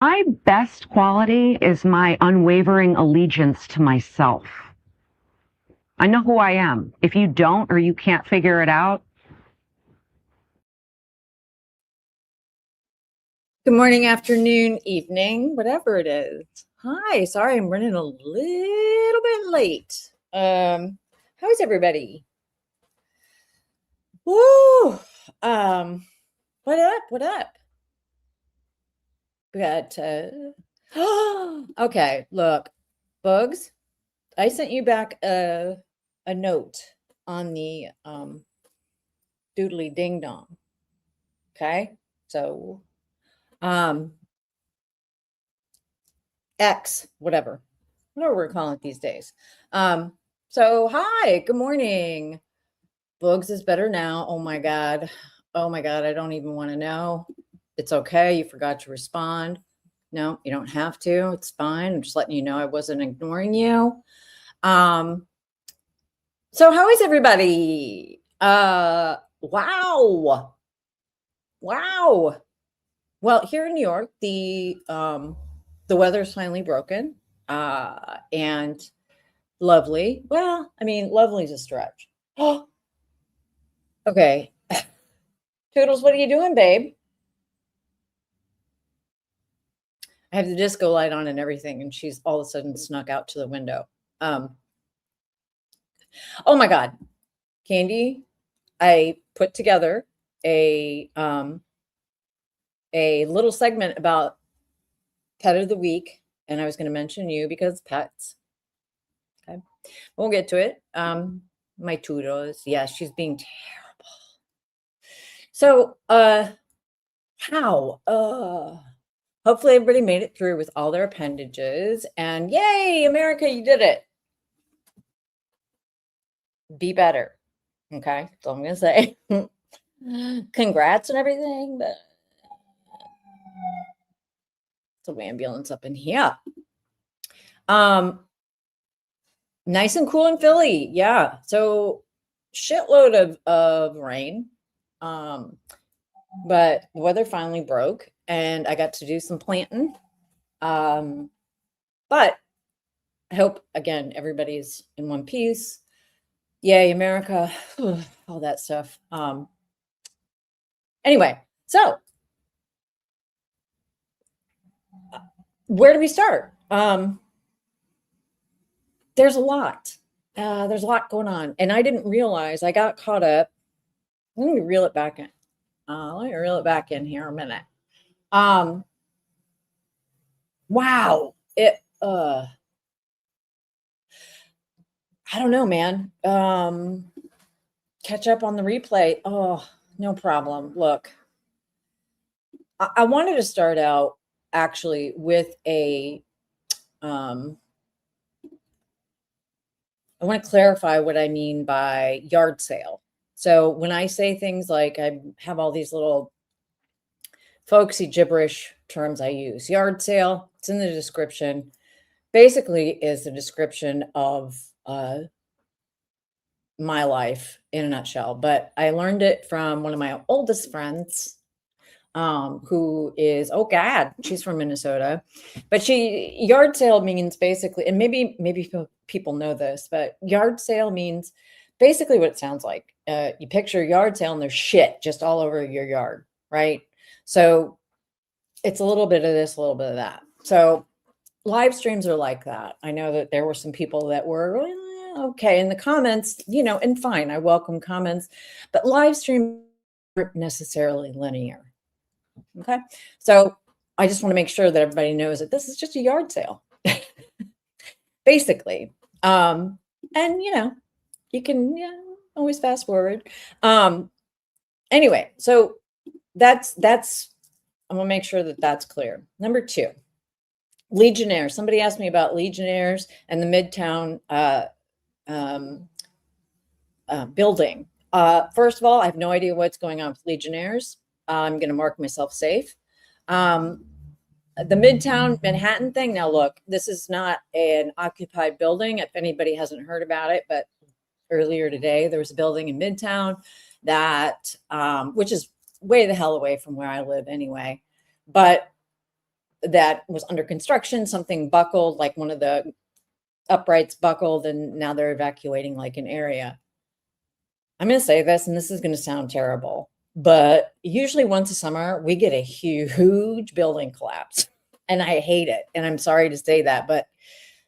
My best quality is my unwavering allegiance to myself. I know who I am. If you don't or you can't figure it out. Good morning, afternoon, evening, whatever it is. Hi, sorry I'm running a little bit late. How's everybody? Woo! What up? What up? We got okay, look, Bugs, I sent you back a note on the doodly ding dong. Okay, so X, whatever we're calling it these days. So hi, good morning. Bugs is better now. Oh my God. Oh my God. I don't even want to know. It's okay. You forgot to respond. No, you don't have to. It's fine. I'm just letting you know I wasn't ignoring you. So how is everybody? Wow. Wow. Well, here in New York, the weather's finally broken. And lovely. Well, I mean, lovely is a stretch. Oh, okay. Toodles, what are you doing, babe? I have the disco light on and everything, and she's all of a sudden snuck out to the window. Oh my God, Candy, I put together a little segment about pet of the week, and I was going to mention you because pets. Okay, we'll get to it. My Toodles, yeah, she's being terrible. So, how? Hopefully everybody made it through with all their appendages, and yay, America, you did it. Be better. Okay, that's all I'm gonna say. Congrats and everything, but it's an ambulance up in here. Nice and cool in Philly. Yeah. So shitload of rain. But the weather finally broke and I got to do some planting. But I hope again everybody's in one piece. Yay, America. All that stuff. Anyway, so where do we start? There's a lot. There's a lot going on. And I didn't realize I got caught up. Let me reel it back in. Let me reel it back in here a minute. Wow. I don't know, man. Catch up on the replay. Oh, no problem. Look, I wanted to start out actually with I want to clarify what I mean by yard sale. So when I say things like I have all these little folksy gibberish terms I use, yard sale, it's in the description, basically is the description of my life in a nutshell. But I learned it from one of my oldest friends, who is, oh God, she's from Minnesota. But yard sale means basically, and maybe people know this, but yard sale means basically what it sounds like. You picture a yard sale and there's shit just all over your yard, right? So it's a little bit of this, a little bit of that. So live streams are like that. I know that there were some people that were okay in the comments, and fine, I welcome comments, but live stream aren't necessarily linear. Okay, so I just want to make sure that everybody knows that this is just a yard sale, basically. And you can always fast forward. Anyway, so that's I'm gonna make sure that that's clear. Number 2, Legionnaires. Somebody asked me about Legionnaires and the Midtown building. First of all, I have no idea what's going on with Legionnaires. I'm going to mark myself safe. The Midtown Manhattan thing. Now, look, this is not an occupied building. If anybody hasn't heard about it, but earlier today there was a building in Midtown that, which is way the hell away from where I live anyway. But that was under construction, something buckled, like one of the uprights buckled, and now they're evacuating like an area. I'm going to say this, and this is going to sound terrible, but usually once a summer, we get a huge building collapse, and I hate it. And I'm sorry to say that, but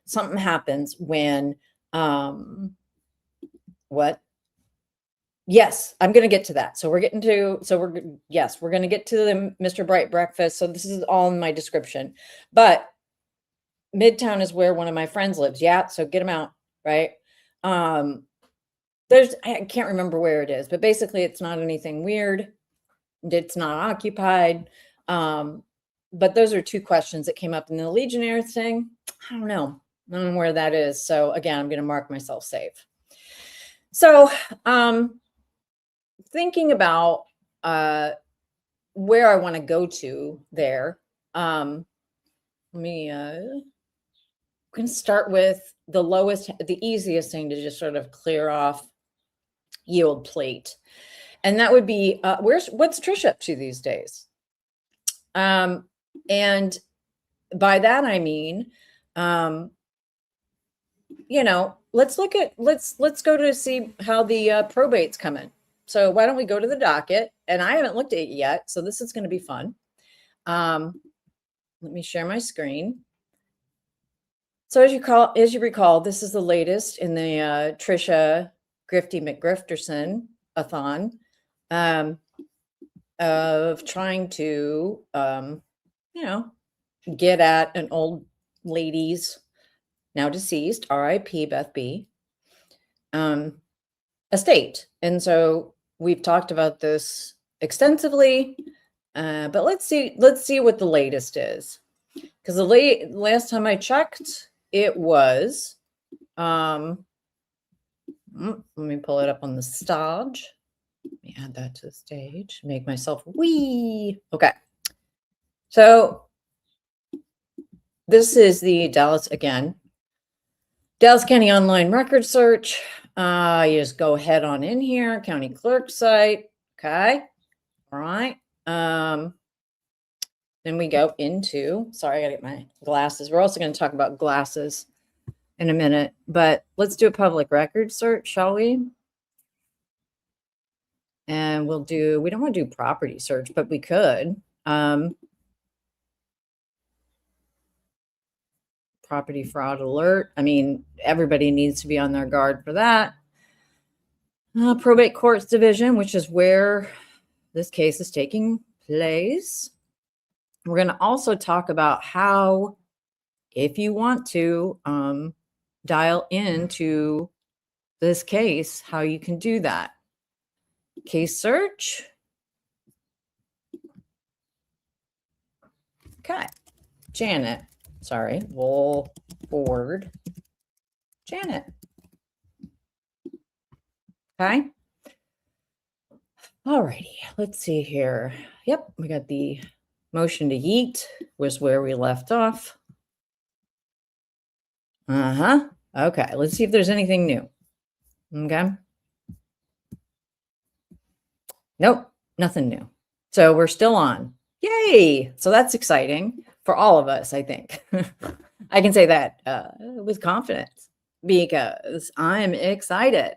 something happens when, what? Yes, I'm going to get to that. So we're going to get to the Mr. Bright breakfast. So this is all in my description, but Midtown is where one of my friends lives. Yeah. So get them out. Right. I can't remember where it is, but basically it's not anything weird. It's not occupied. But those are two questions that came up in the Legionnaire thing. I don't know where that is. So again, I'm going to mark myself safe. So, thinking about, where I want to go to there. I'm going to start with the easiest thing to just sort of clear off yield plate. And that would be, what's Trisha up to these days? And by that, I mean, let's go to see how the probate's coming. So why don't we go to the docket? And I haven't looked at it yet, so this is going to be fun. Let me share my screen. So as you recall, this is the latest in the Trisha Grifty McGrifterson-a-thon of trying to, get at an old lady's, now deceased, R.I.P. Beth B., estate. And so we've talked about this extensively, but let's see what the latest is. Because the last time I checked, it was, let me pull it up on the stage. Let me add that to the stage, make myself wee. Okay. So this is the Dallas County Online Record Search. You just go ahead on in here, county clerk site. Okay. All right. Then we go into, sorry, I gotta get my glasses. We're also going to talk about glasses in a minute, but let's do a public record search, shall we? And we don't want to do property search, but we could. Property fraud alert. I mean, everybody needs to be on their guard for that. Probate courts division, which is where this case is taking place. We're going to also talk about how, if you want to dial into this case, how you can do that. Case search. Okay. Janet. Sorry. We'll forward Janet. Okay. All righty. Let's see here. Yep. We got the motion to yeet was where we left off. Okay. Let's see if there's anything new. Okay. Nope. Nothing new. So we're still on. Yay. So that's exciting for all of us, I think. I can say that with confidence because I'm excited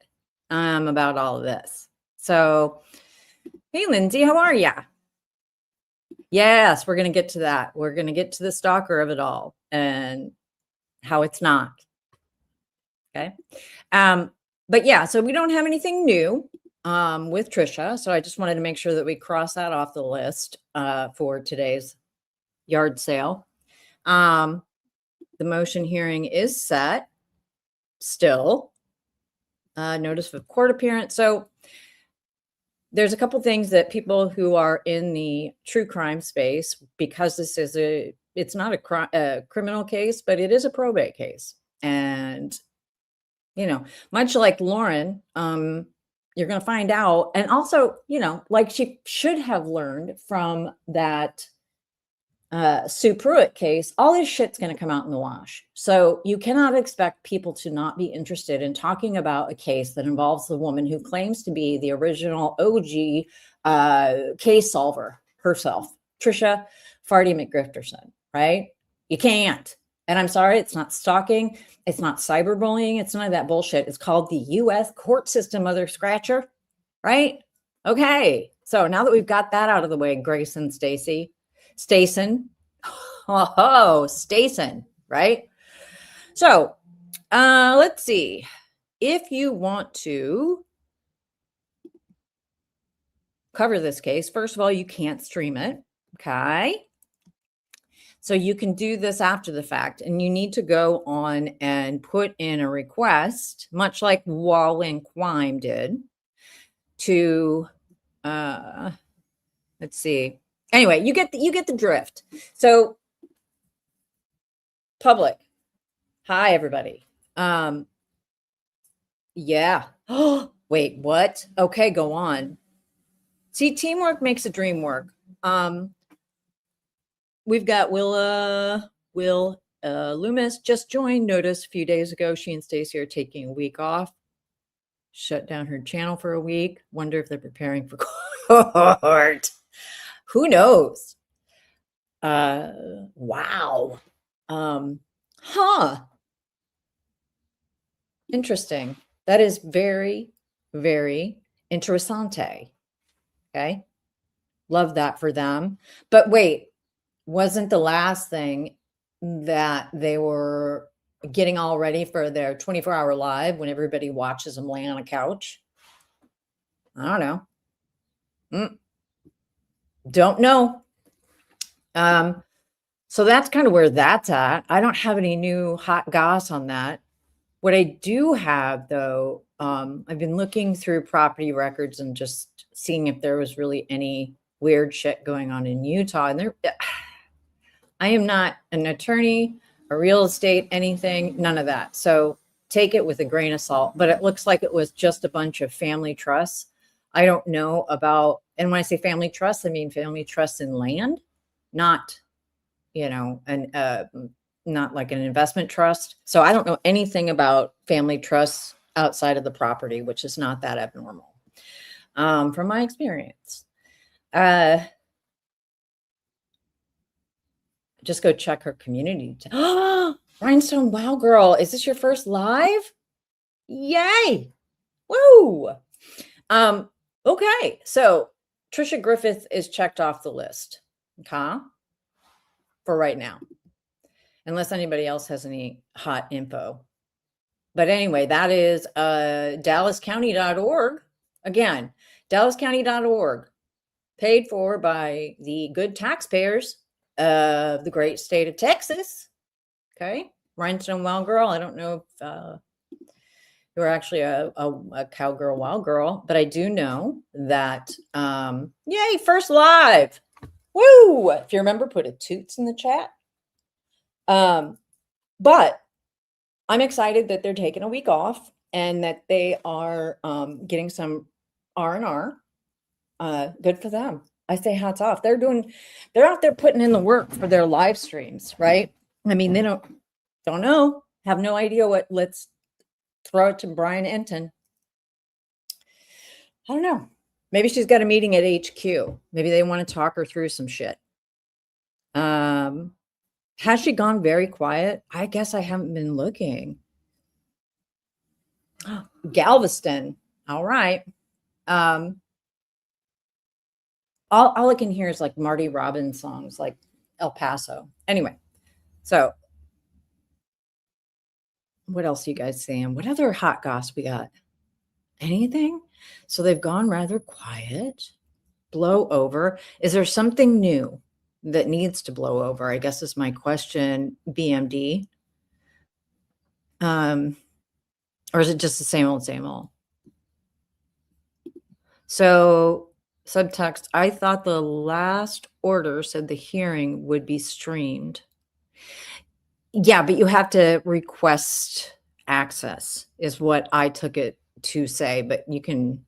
about all of this. So, hey, Lindsay, how are ya? Yes, we're going to get to that. We're going to get to the stalker of it all and how it's not. Okay. But yeah, so we don't have anything new with Trisha. So I just wanted to make sure that we cross that off the list for today's yard sale. The motion hearing is set still. Notice of court appearance. So there's a couple things that people who are in the true crime space, because this is it's not a criminal case, but it is a probate case. And, much like Lauren, you're going to find out. And also, like she should have learned from that Sue Pruitt case, all this shit's going to come out in the wash. So you cannot expect people to not be interested in talking about a case that involves the woman who claims to be the original OG case solver herself, Trisha Farty McGrifterson. right? You can't. And I'm sorry, it's not stalking. It's not cyberbullying. It's none of that bullshit. It's called the U.S. court system, mother scratcher, right? Okay. So now that we've got that out of the way, Grace and Stacy, Stacen, oh, Stacen, right? So let's see. If you want to cover this case, first of all, you can't stream it. Okay. So you can do this after the fact, and you need to go on and put in a request, much like Wall and Quime did, to let's see. Anyway, you get the drift. So public. Hi, everybody. Yeah. Oh, wait, what? Okay, go on. See, teamwork makes a dream work. We've got Will Loomis just joined. Notice a few days ago, she and Stacey are taking a week off. Shut down her channel for a week. Wonder if they're preparing for court. Who knows? Wow. Huh. Interesting. That is very, very interessante. Okay. Love that for them. But wait, wasn't the last thing that they were getting all ready for their 24-hour live when everybody watches them lay on a couch? I don't know. Don't know. So that's kind of where that's at. I don't have any new hot goss on that. What I do have, though, I've been looking through property records and just seeing if there was really any weird shit going on in Utah. And I am not an attorney, a real estate, anything, none of that. So take it with a grain of salt. But it looks like it was just a bunch of family trusts. I don't know about, and when I say family trusts, I mean family trusts in land, not, not like an investment trust. So I don't know anything about family trusts outside of the property, which is not that abnormal from my experience. Just go check her community. Rhinestone Wow Girl, is this your first live? Yay. Woo. Okay, so Trisha Griffith is checked off the list, okay, for right now, unless anybody else has any hot info. But anyway, that is dallascounty.org. Again, dallascounty.org, paid for by the good taxpayers of the great state of Texas. Okay, Rhinestone Wild Girl. I don't know if you're actually a cowgirl, wild girl, but I do know that, yay, first live. Woo! If you remember, put a toots in the chat. But I'm excited that they're taking a week off and that they are getting some R&R. Good for them. I say hats off. They're out there putting in the work for their live streams, right? I mean, they don't know, have no idea what. Let's throw it to Brian Enton. I don't know. Maybe she's got a meeting at HQ. Maybe they want to talk her through some shit. Has she gone very quiet? I guess I haven't been looking. Galveston. All right. All I can hear is like Marty Robbins songs, like El Paso. Anyway, so what else are you guys saying? What other hot goss we got? Anything? So they've gone rather quiet. Blow over. Is there something new that needs to blow over? I guess is my question, BMD. Or is it just the same old, same old? So subtext, I thought the last order said the hearing would be streamed. Yeah, but you have to request access is what I took it to say, but you can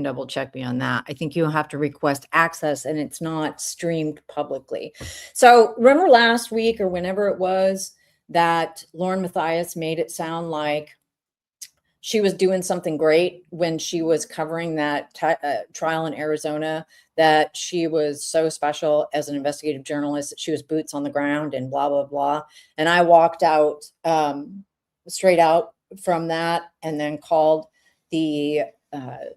double check me on that. I think you have to request access and it's not streamed publicly. So remember last week or whenever it was that Lauren Matthias made it sound like she was doing something great when she was covering that trial in Arizona, that she was so special as an investigative journalist, that she was boots on the ground and blah, blah, blah. And I walked out straight out from that and then called the, I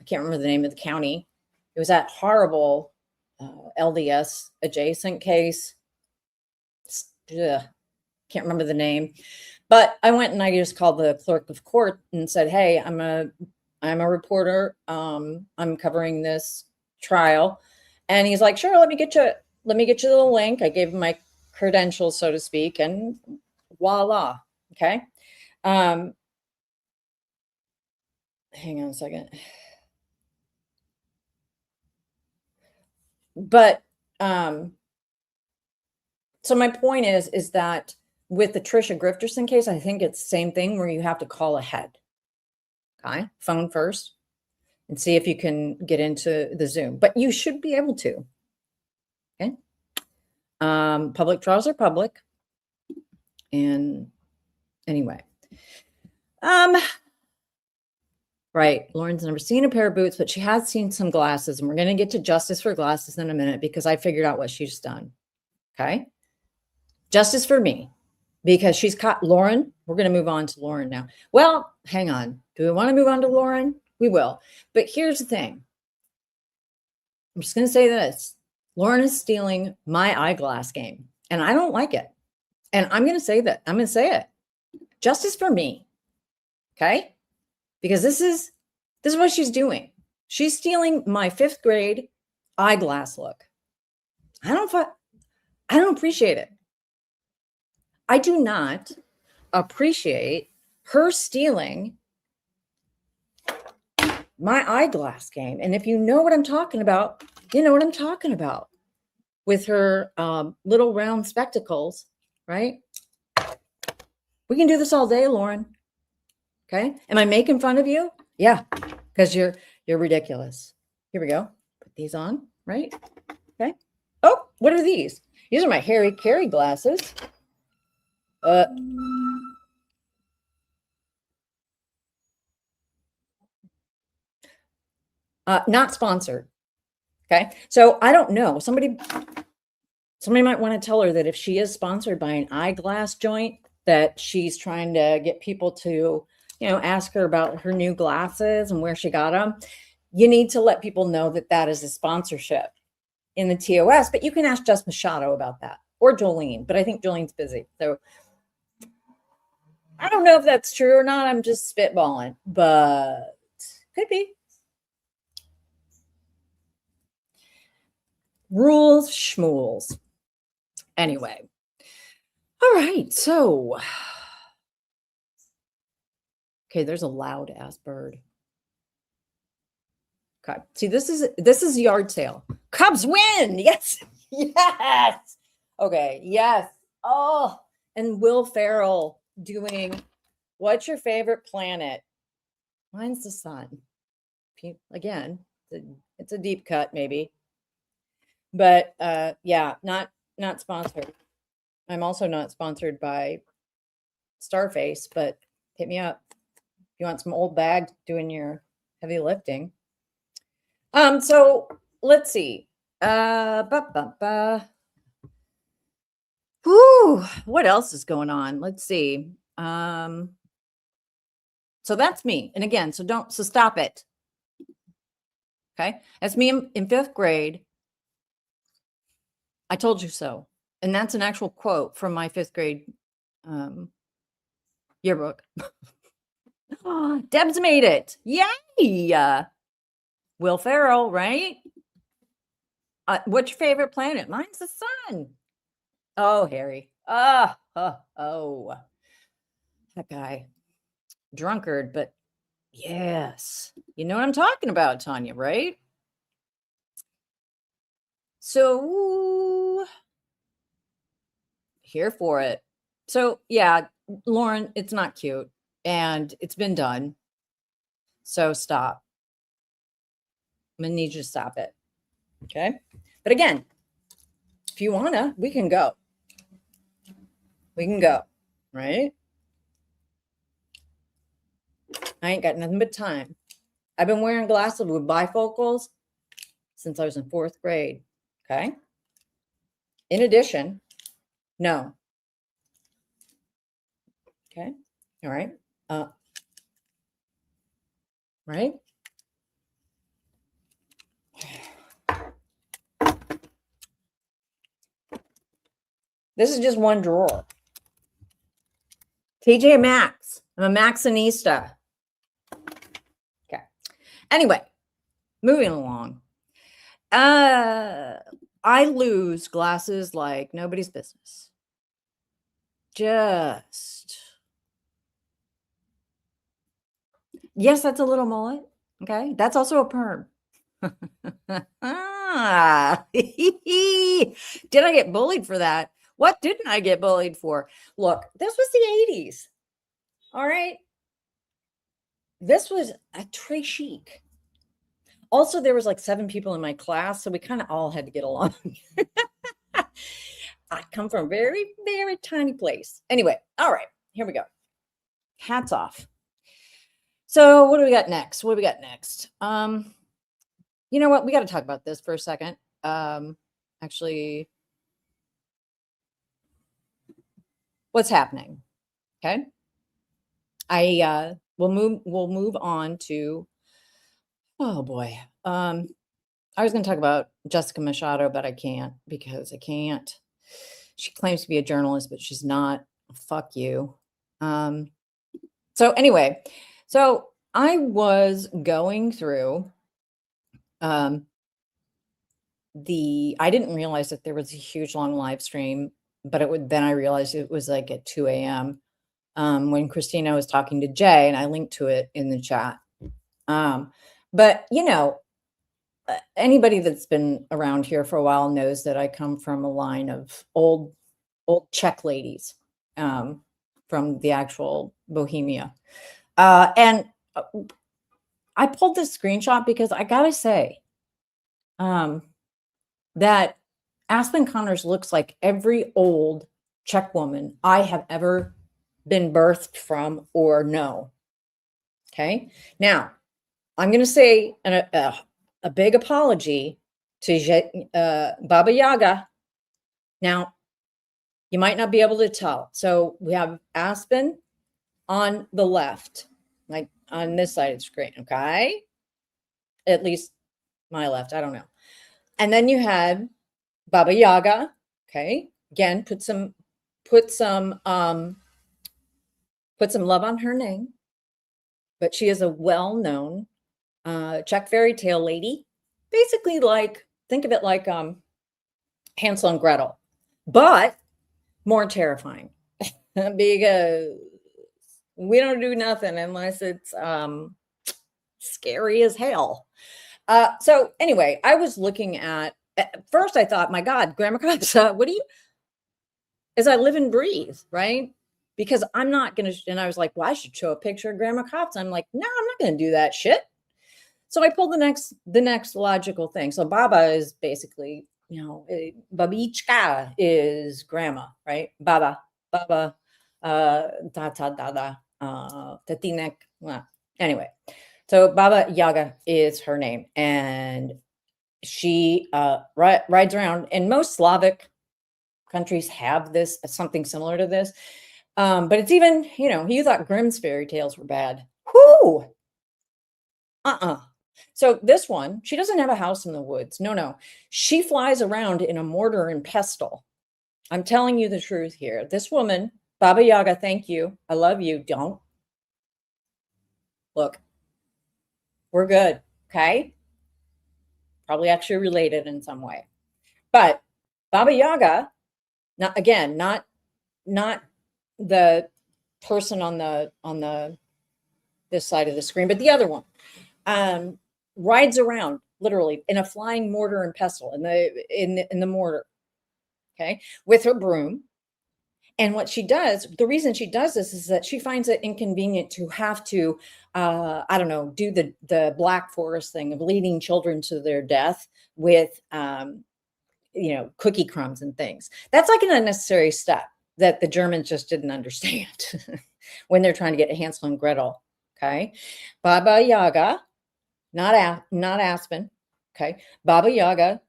can't remember the name of the county. It was that horrible LDS adjacent case. Ugh, can't remember the name. But I went and I just called the clerk of court and said, hey, I'm a reporter. I'm covering this trial. And he's like, sure, let me get you the link. I gave him my credentials, so to speak, and voila. Okay. Hang on a second. But so my point is that with the Trisha Grifterson case, I think it's the same thing where you have to call ahead. Okay, phone first and see if you can get into the Zoom, but you should be able to. Okay. Public trials are public. And anyway, right. Lauren's never seen a pair of boots, but she has seen some glasses, and we're going to get to justice for glasses in a minute because I figured out what she's done. Okay. Justice for me. Because she's caught Lauren. We're going to move on to Lauren now. Well, hang on. Do we want to move on to Lauren? We will. But here's the thing. I'm just going to say this. Lauren is stealing my eyeglass game, and I don't like it. And I'm going to say that. I'm going to say it. Justice for me. Okay? Because this is what she's doing. She's stealing my 5th grade eyeglass look. I don't appreciate it. I do not appreciate her stealing my eyeglass game. And if you know what I'm talking about, you know what I'm talking about with her little round spectacles, right? We can do this all day, Lauren. Okay. Am I making fun of you? Yeah, because you're ridiculous. Here we go. Put these on, right? Okay. Oh, what are these? These are my Harry Carey glasses. Not sponsored. Okay. So I don't know. Somebody might want to tell her that if she is sponsored by an eyeglass joint, that she's trying to get people to, ask her about her new glasses and where she got them. You need to let people know that that is a sponsorship in the TOS, but you can ask Jess Machado about that, or Jolene, but I think Jolene's busy. So I don't know if that's true or not. I'm just spitballing, but could be. Rules, schmools. Anyway. All right. So, okay, there's a loud ass bird. Okay. See, this is yard sale. Cubs win. Yes. Yes. Okay. Yes. Oh, and Will Ferrell doing what's your favorite planet? Mine's the sun. Again, it's a deep cut, maybe. But yeah, not sponsored. I'm also not sponsored by Starface, but hit me up if you want some old bag doing your heavy lifting. So let's see. Whew, what else is going on? Let's see. So that's me. And again, so stop it. Okay. That's me in 5th grade. I told you so. And that's an actual quote from my 5th grade yearbook. Oh, Deb's made it. Yay. Will Ferrell, right? What's your favorite planet? Mine's the sun. Oh, Harry. Oh, that guy. Drunkard, but yes. You know what I'm talking about, Tanya, right? So, here for it. So, yeah, Lauren, it's not cute, and it's been done. So, stop. I'm going to need you to stop it. Okay? But again, if you want to, we can go. We can go, right? I ain't got nothing but time. I've been wearing glasses with bifocals since I was in 4th grade. Okay. In addition, no. Okay. All right. Right. This is just one drawer. TJ Maxx. I'm a Maxxinista. Okay. Anyway, moving along. I lose glasses like nobody's business. Yes, that's a little mullet. Okay. That's also a perm. Did I get bullied for that? What didn't I get bullied for? Look, this was the 80s. All right. This was a très chic. Also, there was like 7 people in my class, so we kind of all had to get along. I come from a very, very tiny place. Anyway, all right, here we go. Hats off. So what do we got next? What do we got next? You know what? We got to talk about this for a second. Actually, what's happening? Okay. We'll move on to, oh boy. I was going to talk about Jessica Machado, but I can't because I can't. She claims to be a journalist, but she's not. Fuck you. So anyway, so I was going through I didn't realize that there was a huge long live stream, but then I realized it was like at 2 a.m. When Christina was talking to Jay, and I linked to it in the chat. But you know, anybody that's been around here for a while knows that I come from a line of old Czech ladies from the actual Bohemia. And I pulled this screenshot because I gotta say that Aspen Connors looks like every old Czech woman I have ever been birthed from or know. Okay. Now, I'm going to say a big apology to Baba Yaga. Now, you might not be able to tell. So we have Aspen on the left, like on this side of the screen. Okay. At least my left. I don't know. And then you had Baba Yaga. Okay. Again, put some love on her name. But she is a well-known Czech fairy tale lady. Basically, like, think of it like Hansel and Gretel, but more terrifying because we don't do nothing unless it's scary as hell. So anyway, I was looking at first I thought, my God, Grandma Cops, what do you, as I live and breathe, right? Because I'm not going to, and I was like, well, I should show a picture of Grandma Cops. I'm like, no, I'm not going to do that shit. So I pulled the next logical thing. So Baba is basically, you know, Babichka is grandma, right? Baba, tata, dada, tatinek. Well, anyway, so Baba Yaga is her name. And she rides around, and most Slavic countries have this, something similar to this. But it's even, you know, you thought Grimm's fairy tales were bad. Whoo! So this one, she doesn't have a house in the woods. No. She flies around in a mortar and pestle. I'm telling you the truth here. This woman, Baba Yaga, thank you. I love you. Don't. Look, we're good. Okay. Probably actually related in some way. But Baba Yaga, not the person on this side of the screen, but the other one, rides around literally in a flying mortar and pestle in the mortar, okay, with her broom. And what she does, the reason she does this is that she finds it inconvenient to have to, I don't know, do the Black Forest thing of leading children to their death with, you know, cookie crumbs and things. That's like an unnecessary step that the Germans just didn't understand when they're trying to get Hansel and Gretel. Okay. Baba Yaga, not Aspen. Okay. Baba Yaga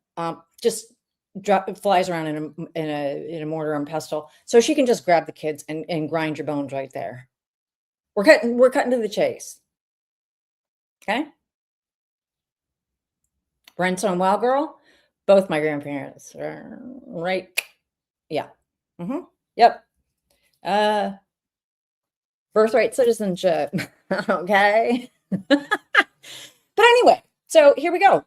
just flies around in a mortar and pestle. So she can just grab the kids and grind your bones right there. We're cutting to the chase. Okay. Brenton and Wild Girl, both my grandparents. Right. Yeah. Mm-hmm. Yep. Birthright citizenship. Okay. But anyway, so here we go.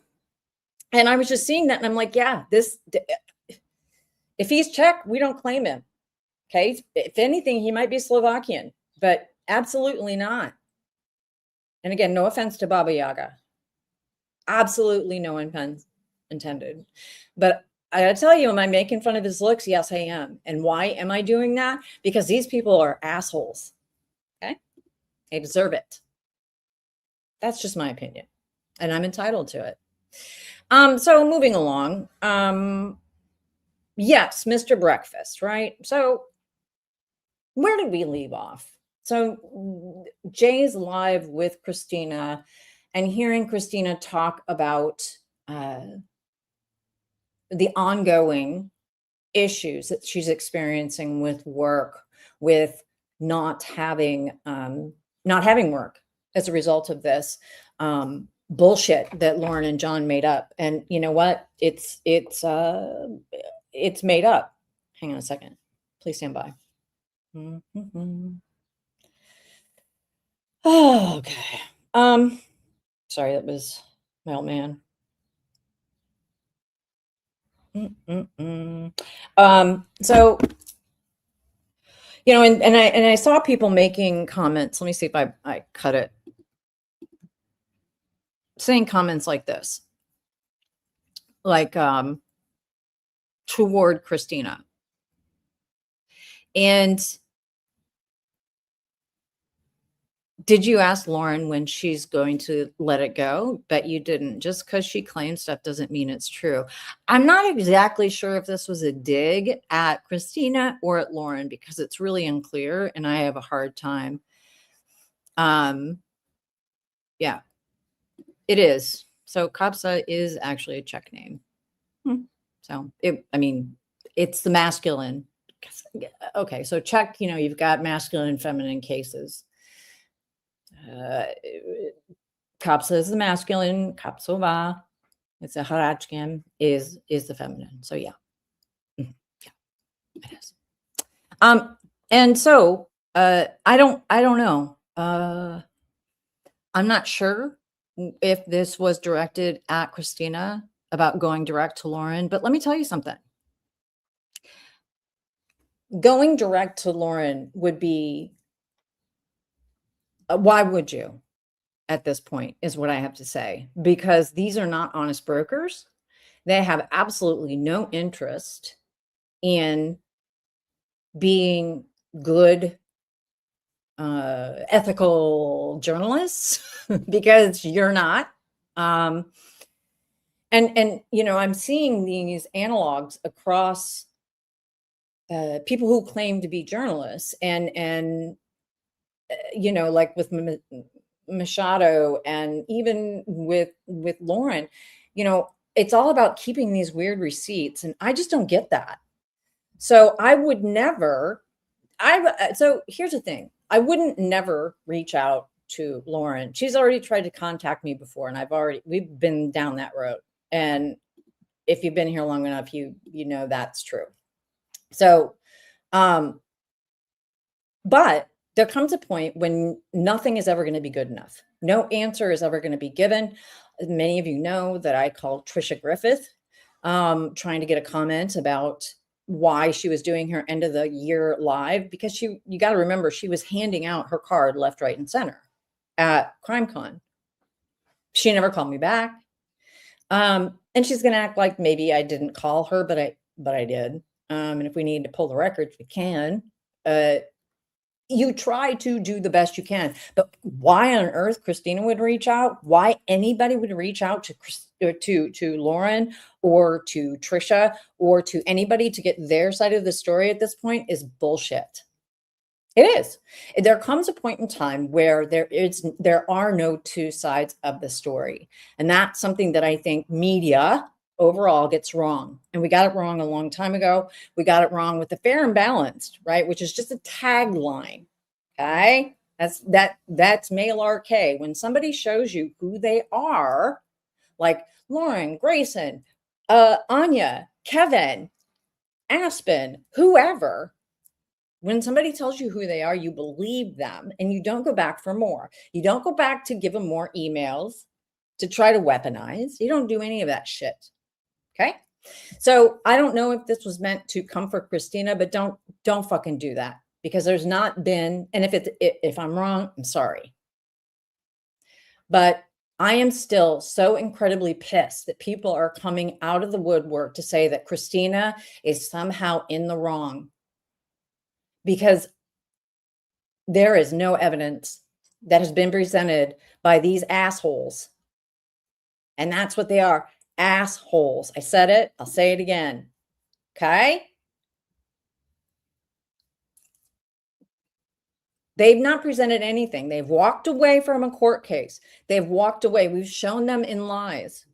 And I was just seeing that and I'm like, yeah, if he's Czech, we don't claim him. Okay. If anything, he might be Slovakian, but absolutely not. And again, no offense to Baba Yaga. Absolutely no offense intended. But I gotta tell you, am I making fun of his looks? Yes, I am. And why am I doing that? Because these people are assholes. Okay. They deserve it. That's just my opinion. And I'm entitled to it. So moving along. Yes, Mr. Breakfast, right? So where did we leave off? So Jay's live with Christina and hearing Christina talk about the ongoing issues that she's experiencing with work, with not having work as a result of this bullshit that Lauren and John made up. And you know what? It's made up. Hang on a second. Please stand by. Mm-hmm. Oh, okay. Sorry, that was my old man. So, you know, and I saw people making comments. Let me see if I cut it. Saying comments like this, like toward Christina. And did you ask Lauren when she's going to let it go? Bet you didn't. Just because she claims stuff doesn't mean it's true. I'm not exactly sure if this was a dig at Christina or at Lauren because it's really unclear and I have a hard time. Yeah, it is. So Kapsa is actually a Czech name. So it's the masculine. Okay, so Czech, you know, you've got masculine and feminine cases. Kapsa is the masculine, Kapsova, it's a Haračkem is the feminine. So yeah. Yeah, it is. And so I don't know. I'm not sure if this was directed at Christina about going direct to Lauren, but let me tell you something. Going direct to Lauren would be, why would you at this point is what I have to say, because these are not honest brokers. They have absolutely no interest in being good, ethical journalists because you're not. And you know, I'm seeing these analogs across people who claim to be journalists and you know, like with Machado and even with Lauren, you know, it's all about keeping these weird receipts. And I just don't get that. So I would never, so here's the thing. I wouldn't never reach out to Lauren. She's already tried to contact me before and we've been down that road. And if you've been here long enough, you know, that's true. So, but there comes a point when nothing is ever going to be good enough. No answer is ever going to be given. Many of you know that I called Trisha Griffith, trying to get a comment about why she was doing her end of the year live, because you got to remember, she was handing out her card left, right, and center at CrimeCon. She never called me back. And she's going to act like maybe I didn't call her, but I did. And if we need to pull the records, we can. You try to do the best you can, but why on earth Christina would reach out, why anybody would reach out to Lauren or to Trisha or to anybody to get their side of the story at this point is bullshit. It is. There comes a point in time where there are no two sides of the story. And that's something that I think media overall gets wrong. And we got it wrong a long time ago. We got it wrong with the fair and balanced, right? Which is just a tagline. Okay. That's male RK. When somebody shows you who they are, like Lauren, Grayson, Anya, Kevin, Aspen, whoever, when somebody tells you who they are, you believe them and you don't go back for more. You don't go back to give them more emails to try to weaponize. You don't do any of that shit. Okay. So I don't know if this was meant to comfort Christina, but don't fucking do that, because there's not been, and if I'm wrong, I'm sorry. But I am still so incredibly pissed that people are coming out of the woodwork to say that Christina is somehow in the wrong, because there is no evidence that has been presented by these assholes. And that's what they are, assholes. I said it, I'll say it again. Okay? They've not presented anything. They've walked away from a court case. They've walked away. We've shown them in lies.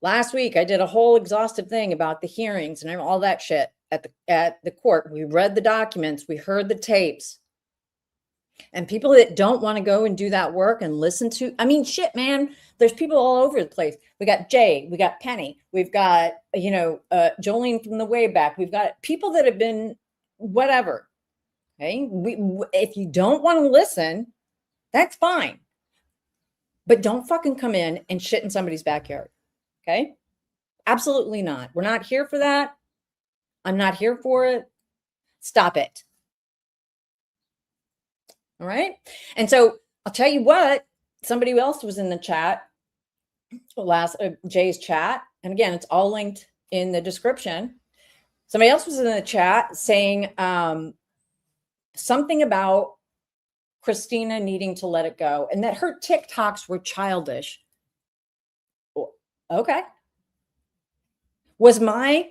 Last week, I did a whole exhaustive thing about the hearings and all that shit at the court. We read the documents. We heard the tapes. And people that don't want to go and do that work and listen to, I mean, shit, man, there's people all over the place. We got Jay, we got Penny, we've got, Jolene from the way back. We've got people that have been whatever. Okay. If you don't want to listen, that's fine. But don't fucking come in and shit in somebody's backyard. Okay. Absolutely not. We're not here for that. I'm not here for it. Stop it. All right. And so I'll tell you what, somebody else was in the chat, Jay's chat. And again, it's all linked in the description. Somebody else was in the chat saying something about Christina needing to let it go and that her TikToks were childish. Okay. Was my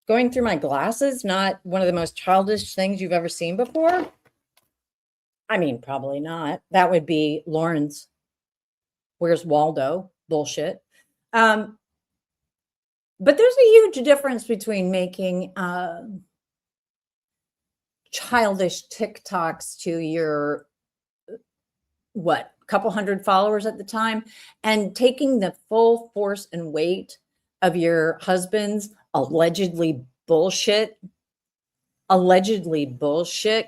going through my glasses not one of the most childish things you've ever seen before? I mean, probably not. That would be Lauren's "Where's Waldo" bullshit. But there's a huge difference between making childish TikToks to your, couple hundred followers at the time, and taking the full force and weight of your husband's allegedly bullshit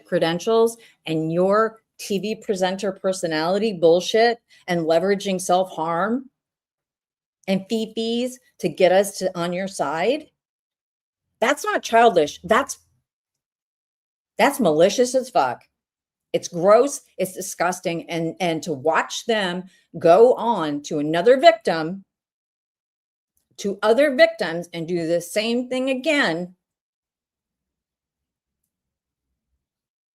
credentials and your TV presenter personality bullshit and leveraging self-harm and fee-fees to get us on your side. That's not childish. That's malicious as fuck. It's gross. It's disgusting. And to watch them go on to another victim, to other victims, and do the same thing again.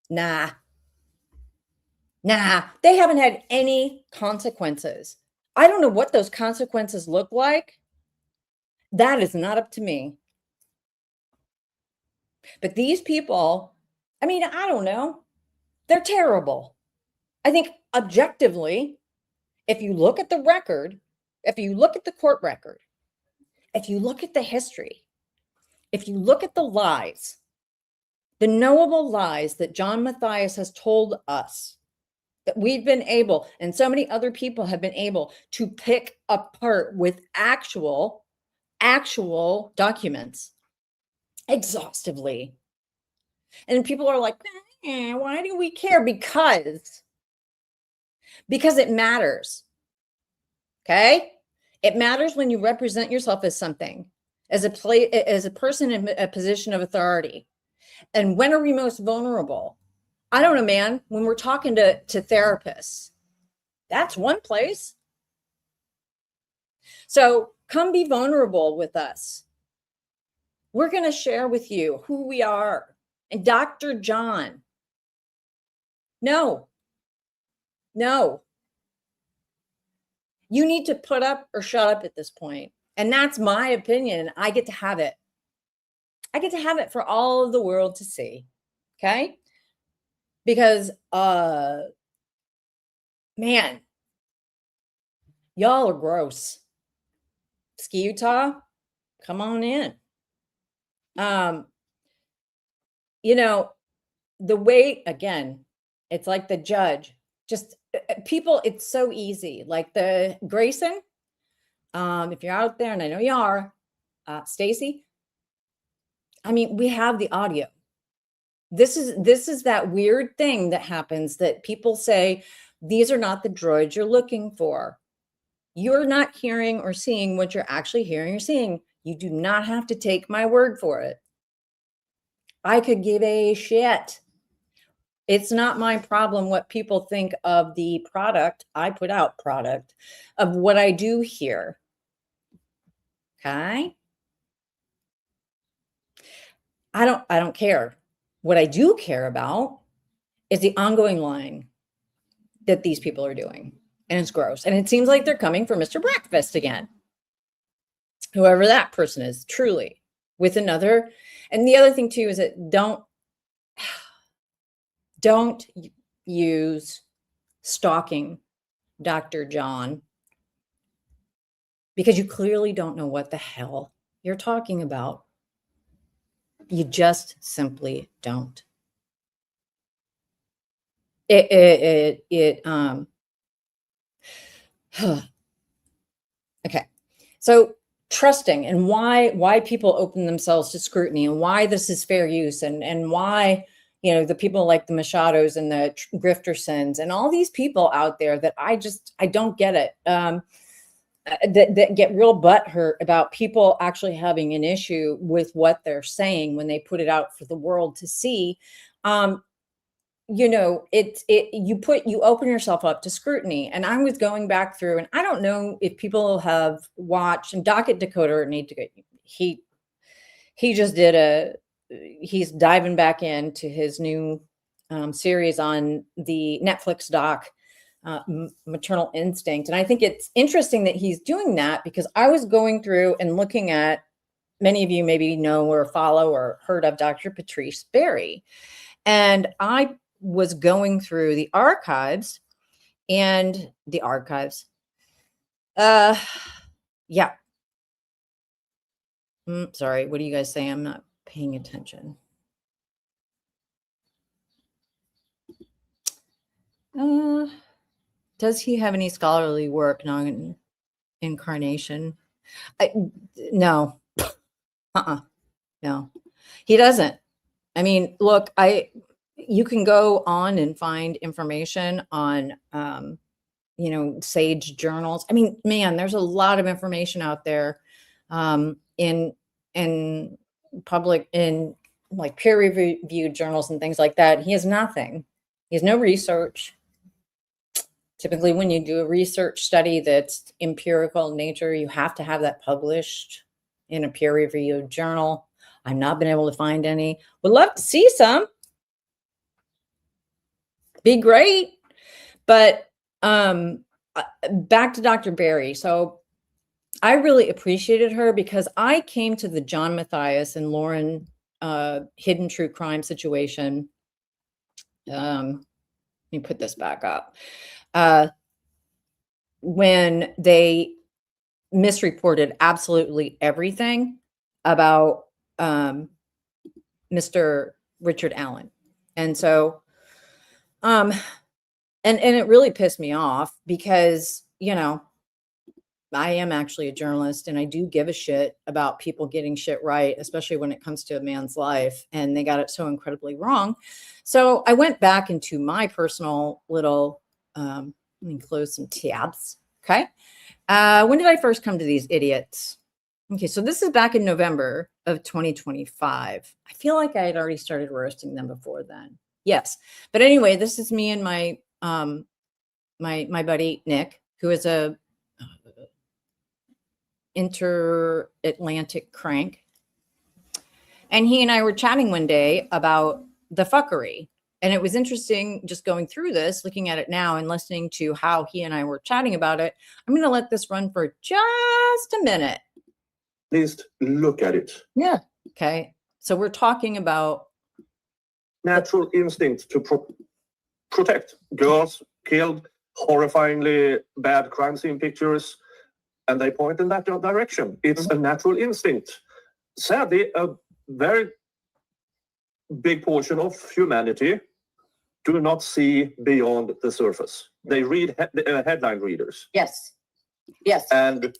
Nah, they haven't had any consequences. I don't know what those consequences look like. That is not up to me. But these people, I mean, I don't know. They're terrible. I think objectively, if you look at the record, if you look at the court record, if you look at the history, if you look at the lies, the knowable lies that John Matthias has told us, that we've been able, and so many other people have been able to pick apart with actual documents exhaustively. And people are like, why do we care? Because it matters. Okay? It matters when you represent yourself as something, as a person in a position of authority. And when are we most vulnerable? I don't know, man. When we're talking to therapists, that's one place. So come be vulnerable with us. We're going to share with you who we are. And Dr. John, no. You need to put up or shut up at this point. And that's my opinion. I get to have it. I get to have it for all of the world to see. Okay. Because, man, y'all are gross. Ski Utah, come on in. You know, the way, again, it's like the judge, just people, it's so easy. Like the Grayson, if you're out there, and I know you are, Stacy, I mean, we have the audio. This is that weird thing that happens that people say, these are not the droids you're looking for. You're not hearing or seeing what you're actually hearing or seeing. You do not have to take my word for it. I could give a shit. It's not my problem what people think of the product I put out, product of what I do here. Okay? I don't care. What I do care about is the ongoing lying that these people are doing. And it's gross. And it seems like they're coming for Mr. Breakfast again. Whoever that person is, truly, with another. And the other thing too is that don't use stalking Dr. John, because you clearly don't know what the hell you're talking about. You just simply don't. Okay. So trusting, and why people open themselves to scrutiny, and why this is fair use, and why, you know, the people like the Machados and the Griftersons and all these people out there that I don't get it. That get real butthurt about people actually having an issue with what they're saying when they put it out for the world to see. You know, you open yourself up to scrutiny. And I was going back through, and I don't know if people have watched, and Docket Decoder he just did he's diving back into his new series on the Netflix doc, Maternal Instinct. And I think it's interesting that he's doing that, because I was going through and looking at, many of you maybe know or follow or heard of Dr. Patrice Berry. And I was going through the archives. Yeah. Sorry, what do you guys say? I'm not paying attention. Does he have any scholarly work, non-incarnation? No. No, he doesn't. I mean, look, you can go on and find information on, you know, sage journals. I mean, man, there's a lot of information out there, in public, in like peer reviewed journals and things like that. He has nothing. He has no research. Typically, when you do a research study that's empirical in nature, you have to have that published in a peer reviewed journal. I've not been able to find any. Would love to see some. Be great. But back to Dr. Berry. So I really appreciated her, because I came to the John Matthias and Lauren hidden true crime situation. Let me put this back up. When they misreported absolutely everything about Mr. Richard Allen. And so, and it really pissed me off, because, you know, I am actually a journalist, and I do give a shit about people getting shit right, especially when it comes to a man's life, and they got it so incredibly wrong. So I went back into my personal little, let me close some tabs. Okay. When did I first come to these idiots? Okay, so this is back in November of 2025. I feel like I had already started roasting them before then. Yes. But anyway, this is me and my my buddy Nick, who is a inter-Atlantic crank. And he and I were chatting one day about the fuckery. And it was interesting just going through this, looking at it now and listening to how he and I were chatting about it. I'm going to let this run for just a minute. Please look at it. Yeah. Okay. So we're talking about natural instinct to protect girls killed, horrifyingly bad crime scene pictures, and they point in that direction. It's a natural instinct. Sadly, a very big portion of humanity do not see beyond the surface. They read headline readers. Yes. Yes. And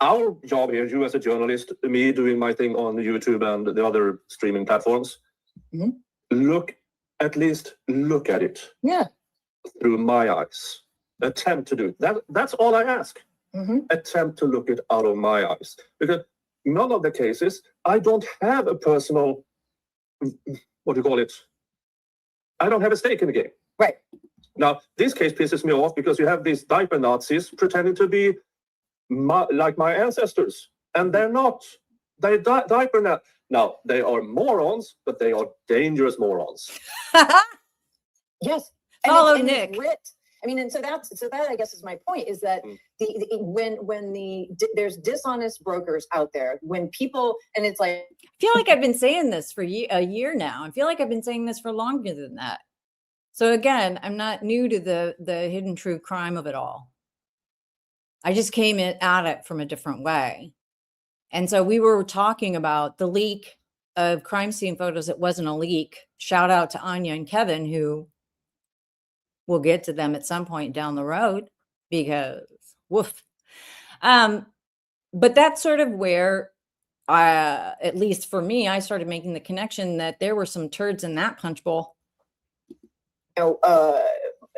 our job here, you as a journalist, me doing my thing on YouTube and the other streaming platforms, at least look at it. Yeah. Through my eyes. Attempt to do it. That's all I ask. Attempt to look it out of my eyes. Because none of the cases, I don't have a personal, what do you call it? I don't have a stake in the game. Right. Now, this case pisses me off because you have these diaper Nazis pretending to be like my ancestors. And they're not. They're diaper Nazis. Now, they are morons, but they are dangerous morons. Yes. Follow Nick. I mean, and so that I guess is my point, is that when there's dishonest brokers out there, when people, and it's like, I feel like I've been saying this for a year now. I feel like I've been saying this for longer than that. So again, I'm not new to the hidden true crime of it all. I just came at it from a different way. And so we were talking about the leak of crime scene photos. It wasn't a leak. Shout out to Anya and Kevin, who we'll get to them at some point down the road, because woof. But that's sort of where, at least for me, I started making the connection that there were some turds in that punch bowl. You know,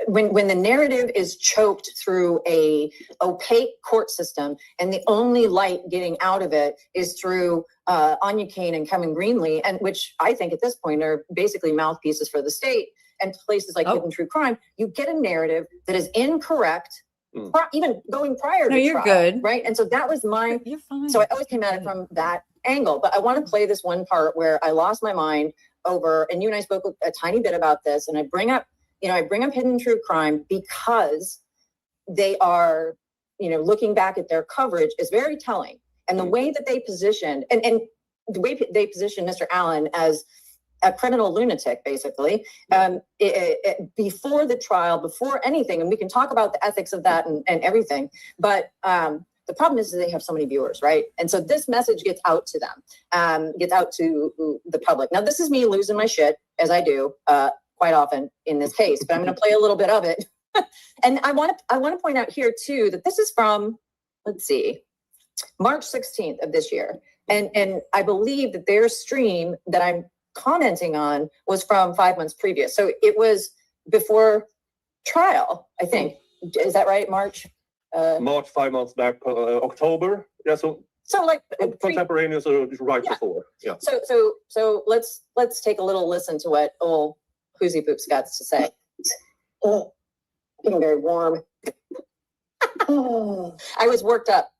when the narrative is choked through a opaque court system, and the only light getting out of it is through Anya Kane and Kevin Greenlee, and which I think at this point are basically mouthpieces for the state, and places like Hidden True Crime, you get a narrative that is incorrect, even going prior to you're trial, good. right? And so that was my, you're fine. So I always came at it from that angle. But I want to play this one part where I lost my mind over, and you and I spoke a tiny bit about this, and I bring up Hidden True Crime because they are, looking back at their coverage is very telling. And the way that they positioned, and the way they positioned Mr. Allen as a criminal lunatic, basically, before the trial, before anything, and we can talk about the ethics of that and everything, but the problem is they have so many viewers, right? And so this message gets out to them, gets out to the public. Now, this is me losing my shit, as I do quite often in this case, but I'm going to play a little bit of it. And I want to point out here, too, that this is from, let's see, March 16th of this year. And I believe that their stream that I'm commenting on was from 5 months previous. So it was before trial, I think. Is that right, March? March, 5 months back, October. Yeah, so like contemporaneous or right before. Yeah. So let's take a little listen to what old Poozy Poops got to say. Oh, getting very warm. I was worked up.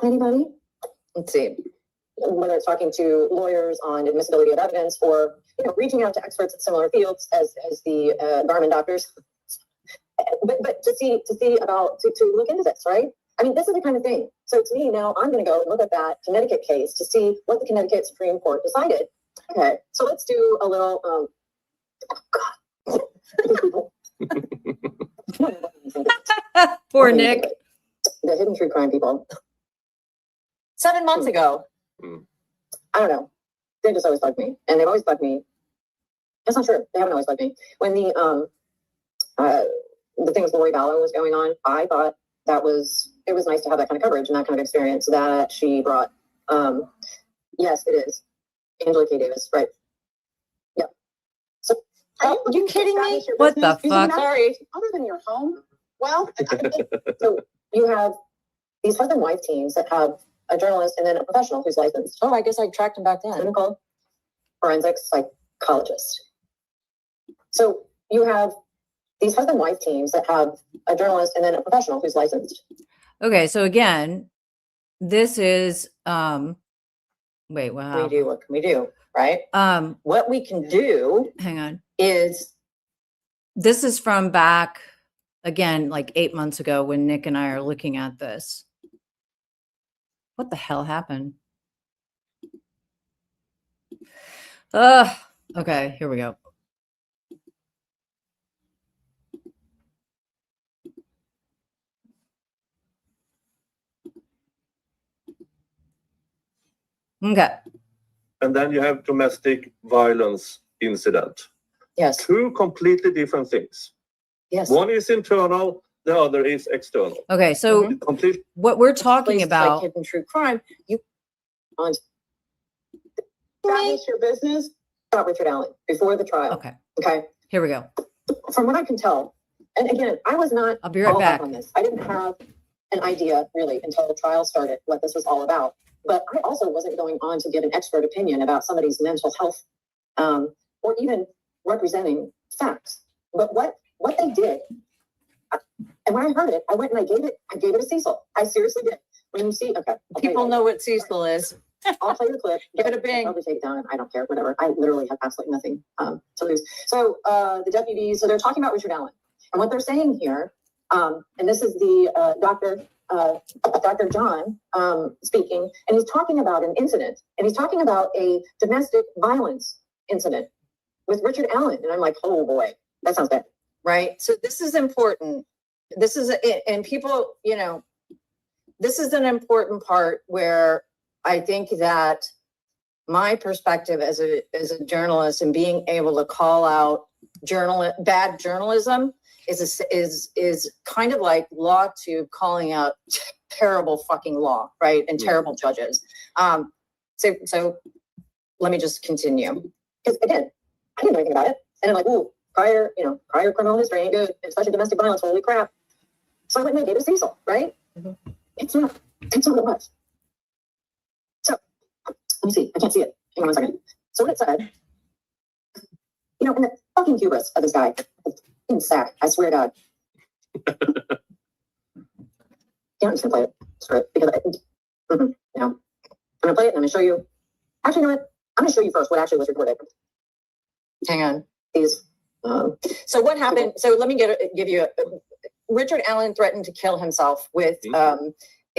Anybody? Let's see. Whether it's talking to lawyers on admissibility of evidence or reaching out to experts in similar fields as the Garmin doctors, but to look into this, right? I mean, this is the kind of thing. So to me now, I'm going to go look at that Connecticut case to see what the Connecticut Supreme Court decided. Okay, so let's do a little. Oh God. Poor Nick. The Hidden True Crime people. 7 months ago. I don't know. They just always bugged me, and they've always bugged me. That's not true. They haven't always bugged me. When the thing with Lori Vallow was going on, I thought it was nice to have that kind of coverage and that kind of experience that she brought. Yes, it is. Angela K. Davis, right? Yep. So, are you kidding me? What the fuck? Sorry. Other than your home? Well, so you have these husband-wife teams that have a journalist and then a professional who's licensed. Oh, I guess I tracked him back then. Clinical forensics psychologist. So you have these husband-wife teams that have a journalist and then a professional who's licensed. Okay, so again, this is wait, wow. What can we do? Right? What we can do, hang on, is this is from back again, like 8 months ago when Nick and I are looking at this. What the hell happened? Okay, here we go. Okay. And then you have domestic violence incident. Yes. Two completely different things. Yes. One is internal, the other is external. Okay, so Complete. what we're talking Places about, like hidden true crime, you on Establish your business about Richard Allen before the trial. okay, Okay. here we go. From what I can tell, and again, I was not I'll be right all back. up on this. I didn't have an idea really until the trial started what this was all about. But I also wasn't going on to give an expert opinion about somebody's mental health, or even representing facts. But what they did, and when I heard it, I went and I gave it a Cecil. I seriously did. When you see, okay, I'll tell you people what. know what Cecil is. I'll play the clip. Give it a bang. I'll probably take it down. I don't care, whatever. I literally have absolutely nothing to lose. So the deputies, so they're talking about Richard Allen. And what they're saying here, and this is the Dr. John speaking, and he's talking about an incident, and he's talking about a domestic violence incident with Richard Allen. And I'm like, oh boy, that sounds bad. Right. So this is important. This is, and people, you know, this is an important part where I think that my perspective as a journalist and being able to call out bad journalism is kind of like law to calling out terrible fucking law, right? And terrible judges. So let me just continue. Because again, I didn't know anything about it. And I'm like, ooh, prior criminal history ain't good, especially domestic violence, holy crap. So I went and I gave it a Cecil, right? Mm-hmm. It's not what it was. So let me see, I can't see it. Hang on 1 second. So what it said, you know, in the fucking hubris of this guy, in sack, I swear to God. Yeah, I'm just gonna play it straight because you know, I'm gonna play it and I'm gonna show you. Actually, you know what? I'm gonna show you first what actually was recorded. Hang on. These. So what happened? So let me give you Richard Allen threatened to kill himself with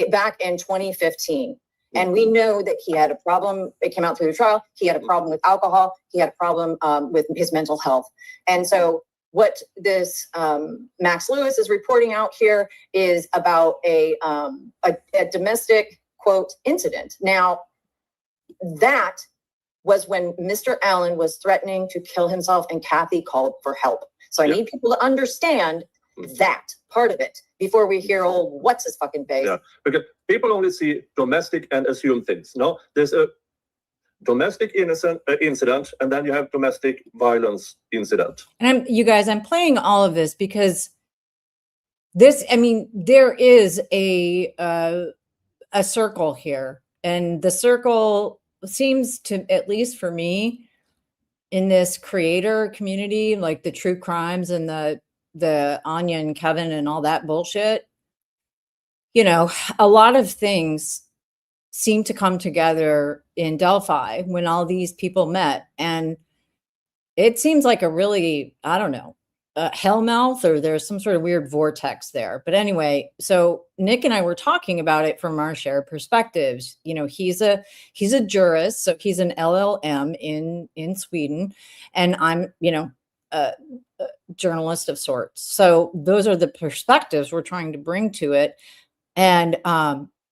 back in 2015. And we know that he had a problem. It came out through the trial. He had a problem with alcohol. He had a problem with his mental health. And so what this Max Lewis is reporting out here is about a domestic, quote, incident. Now, that was when Mr. Allen was threatening to kill himself and Kathy called for help. So I need people to understand that part of it before we hear old what's his fucking face. Yeah, because people only see domestic and assume things. No, there's a domestic incident, and then you have domestic violence incident. And you guys, I'm playing all of this because this, I mean, there is a circle here, and the circle seems to, at least for me, in this creator community, like the true crimes and the Anya and Kevin and all that bullshit, you know, a lot of things seem to come together in Delphi when all these people met. And it seems like a really, I don't know, hellmouth, or there's some sort of weird vortex there. But anyway, so Nick and I were talking about it from our shared perspectives. You know, he's a jurist, so he's an LLM in Sweden, and I'm, you know, a journalist of sorts. So those are the perspectives we're trying to bring to it. And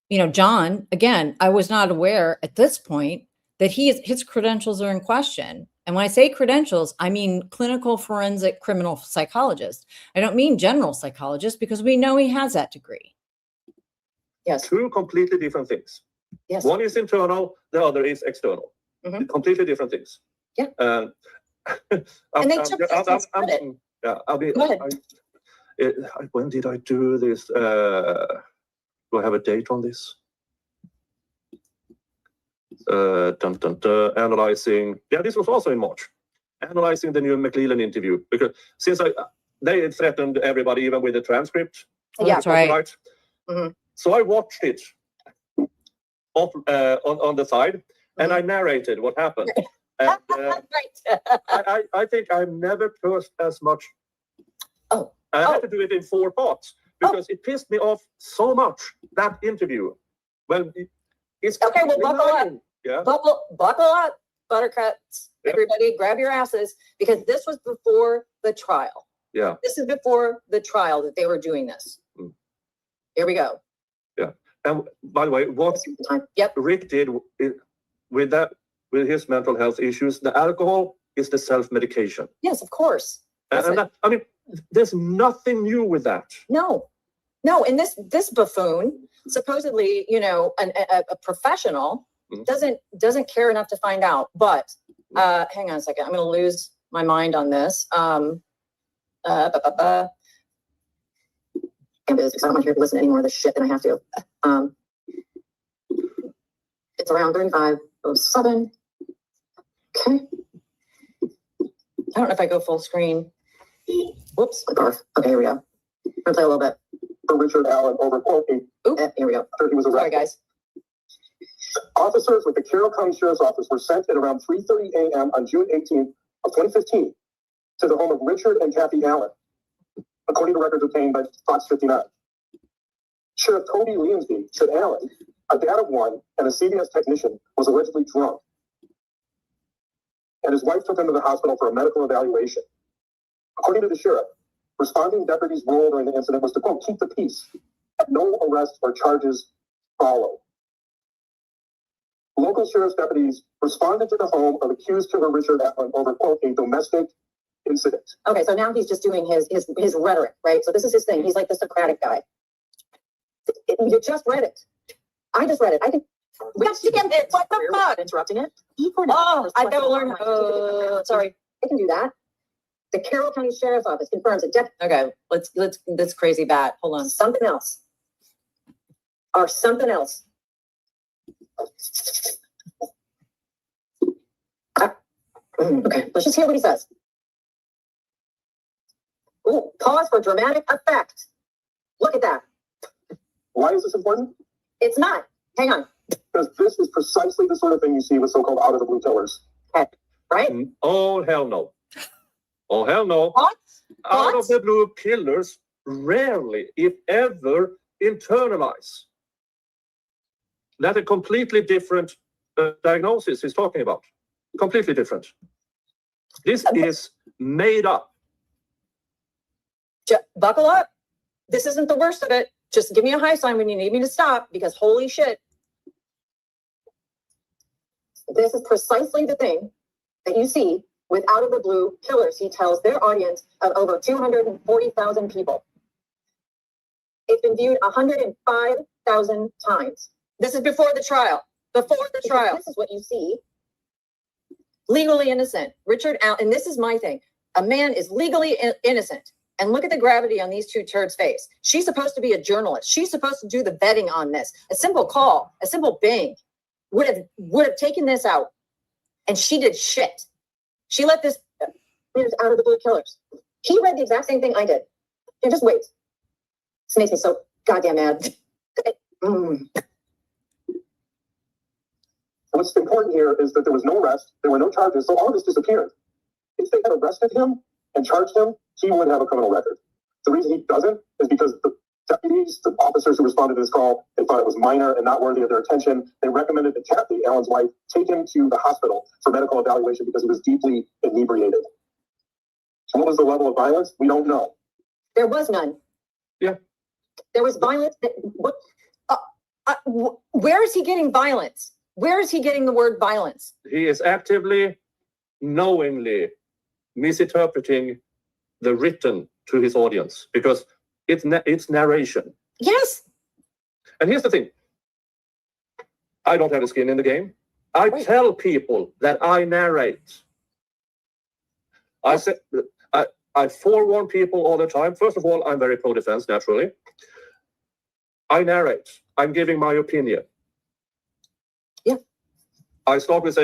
you know, John, again, I was not aware at this point that his credentials are in question. And when I say credentials, I mean clinical forensic criminal psychologist. I don't mean general psychologist, because we know he has that degree. Yes. Two completely different things. Yes. One is internal, the other is external. Completely different things. Yeah. And they took this credit. Yeah, I'll be. Go ahead. When did I do this? Do I have a date on this? Analyzing. Yeah, this was also in March. Analyzing the new McLeland interview, because since they threatened everybody, even with the transcript. Yeah, that's right. So I watched it off on the side, and I narrated what happened. And, I think I've never cursed as much. Oh. I had to do it in 4 parts because it pissed me off so much, that interview. Well, it's okay. Well, buckle up. Yeah. Buckle up, buttercuts. Everybody grab your asses, because this was before the trial. Yeah. This is before the trial that they were doing this. Mm. Here we go. Yeah. And by the way, what Yep. Rick did with his mental health issues, the alcohol is the self-medication. Yes, of course. And that, I mean, there's nothing new with that. No, and this buffoon, supposedly, you know, a professional, doesn't care enough to find out. But hang on a second, I'm going to lose my mind on this. Can't do this because I don't want to listen to any more of this shit than I have to. It's around 35:07. Okay. I don't know if I go full screen. Whoops, the barf. Okay, here we go. I'm gonna play a little bit. For Richard Allen over quoting. Here we go. After he was Sorry, arrested. guys. Officers with the Carroll County Sheriff's Office were sent at around 3:30 a.m. on June 18th of 2015 to the home of Richard and Kathy Allen, according to records obtained by Fox 59. Sheriff Toby Liamsby said Allen, a dad of one and a CVS technician, was allegedly drunk, and his wife took him to the hospital for a medical evaluation. According to the sheriff, responding deputies' role during the incident was to, quote, keep the peace. No arrests or charges follow. Local sheriff's deputies responded to the home of accused killer Richard Allen over, quote, a domestic incident. Okay, so now he's just doing his rhetoric, right? So this is his thing. He's like the Socratic guy. You just read it. I just read it. I can. What the fuck? Interrupting it. Oh, I gotta learn. Sorry. I can do that. The Carroll County Sheriff's Office confirms that. Okay, let's crazy bat. Hold on. Something else. Or something else. Okay, let's just hear what he says. Ooh, pause for dramatic effect. Look at that. Why is this important? It's not. Hang on. Because this is precisely the sort of thing you see with so-called out-of-the-blue killers. Okay. Right? Oh, hell no. Oh, hell no. What? Out-of-the-blue killers rarely, if ever, internalize. That's a completely different diagnosis he's talking about. Completely different. This is made up. Buckle up. This isn't the worst of it. Just give me a high sign when you need me to stop, because holy shit. This is precisely the thing that you see with out-of-the-blue killers. He tells their audience of over 240,000 people. It's been viewed 105,000 times. This is before the trial. Before the trial. This is what you see. Legally innocent. Richard Allen, and this is my thing. A man is legally innocent. And look at the gravity on these two turds' face. She's supposed to be a journalist. She's supposed to do the vetting on this. A simple call, a simple bang would have taken this out. And she did shit. She let this out of the blue killers. He read the exact same thing I did. And just wait. This makes me so goddamn mad. What's important here is that there was no arrest, there were no charges, so all of this disappeared. If they had arrested him and charged him, he would have a criminal record. The reason he doesn't is because the deputies, the officers who responded to this call, they thought it was minor and not worthy of their attention. They recommended that Kathy, Allen's wife, take him to the hospital for medical evaluation because he was deeply inebriated. So what was the level of violence? We don't know. There was none. Yeah. There was violence. Where is he getting violence? Where is he getting the word violence? He is actively, knowingly misinterpreting the written to his audience because it's narration. Yes. And here's the thing. I don't have a skin in the game. I tell people that I narrate. I say, I forewarn people all the time. First of all, I'm very pro-defense, naturally. I narrate. I'm giving my opinion. Yeah. I start with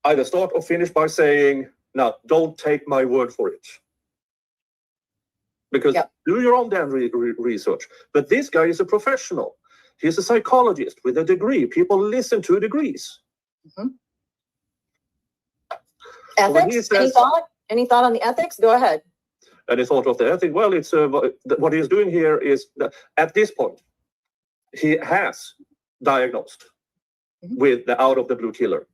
either start or finish by saying, now, don't take my word for it. Because do your own damn research. But this guy is a professional. He's a psychologist with a degree. People listen to degrees. Mm-hmm. Ethics? Says, any thought on the ethics? Go ahead. Any thought of the ethics? Well, it's what he's doing here is that at this point, he has diagnosed with the out-of-the-blue killer.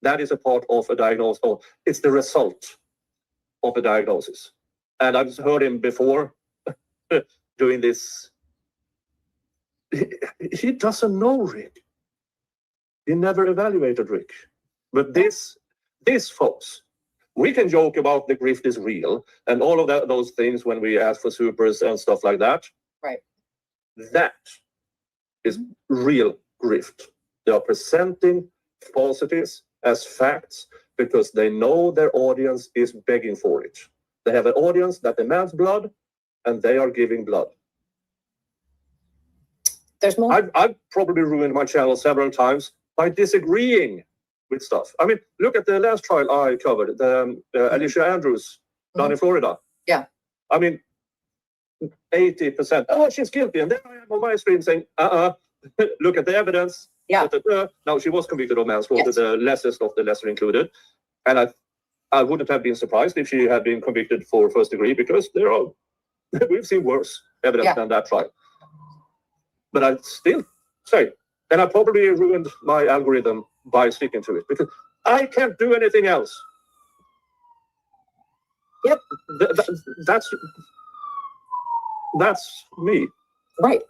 that is a part of a diagnosis, or it's the result of a diagnosis. And I've heard him before doing this. He doesn't know Rick. He never evaluated Rick. But this folks, we can joke about the grift is real and all of those things when we ask for supers and stuff like that. Right. That is real grift. They are presenting falsities as facts because they know their audience is begging for it. They have an audience that demands blood, and they are giving blood. There's more. I've probably ruined my channel several times by disagreeing with stuff. I mean, look at the last trial I covered, the Alicia Andrews down in Florida. Yeah. I mean, 80%, oh, she's guilty. And then I am on my screen saying, look at the evidence. Yeah. Now, she was convicted of manslaughter, yes. The lessest of the lesser included. And I wouldn't have been surprised if she had been convicted for first degree because we've seen worse evidence than that trial. But I still say, and I probably ruined my algorithm by sticking to it because I can't do anything else. Yep. That's me. Right.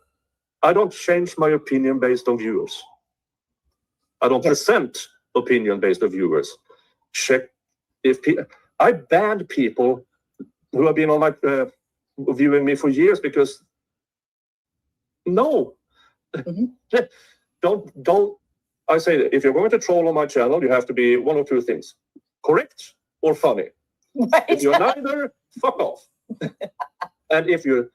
I don't change my opinion based on viewers. I don't present opinion based on viewers. Check if I banned people who have been on my viewing me for years because no. Don't I say that if you're going to troll on my channel, you have to be one or two things: correct or funny. Right. If you're neither, fuck off. And if you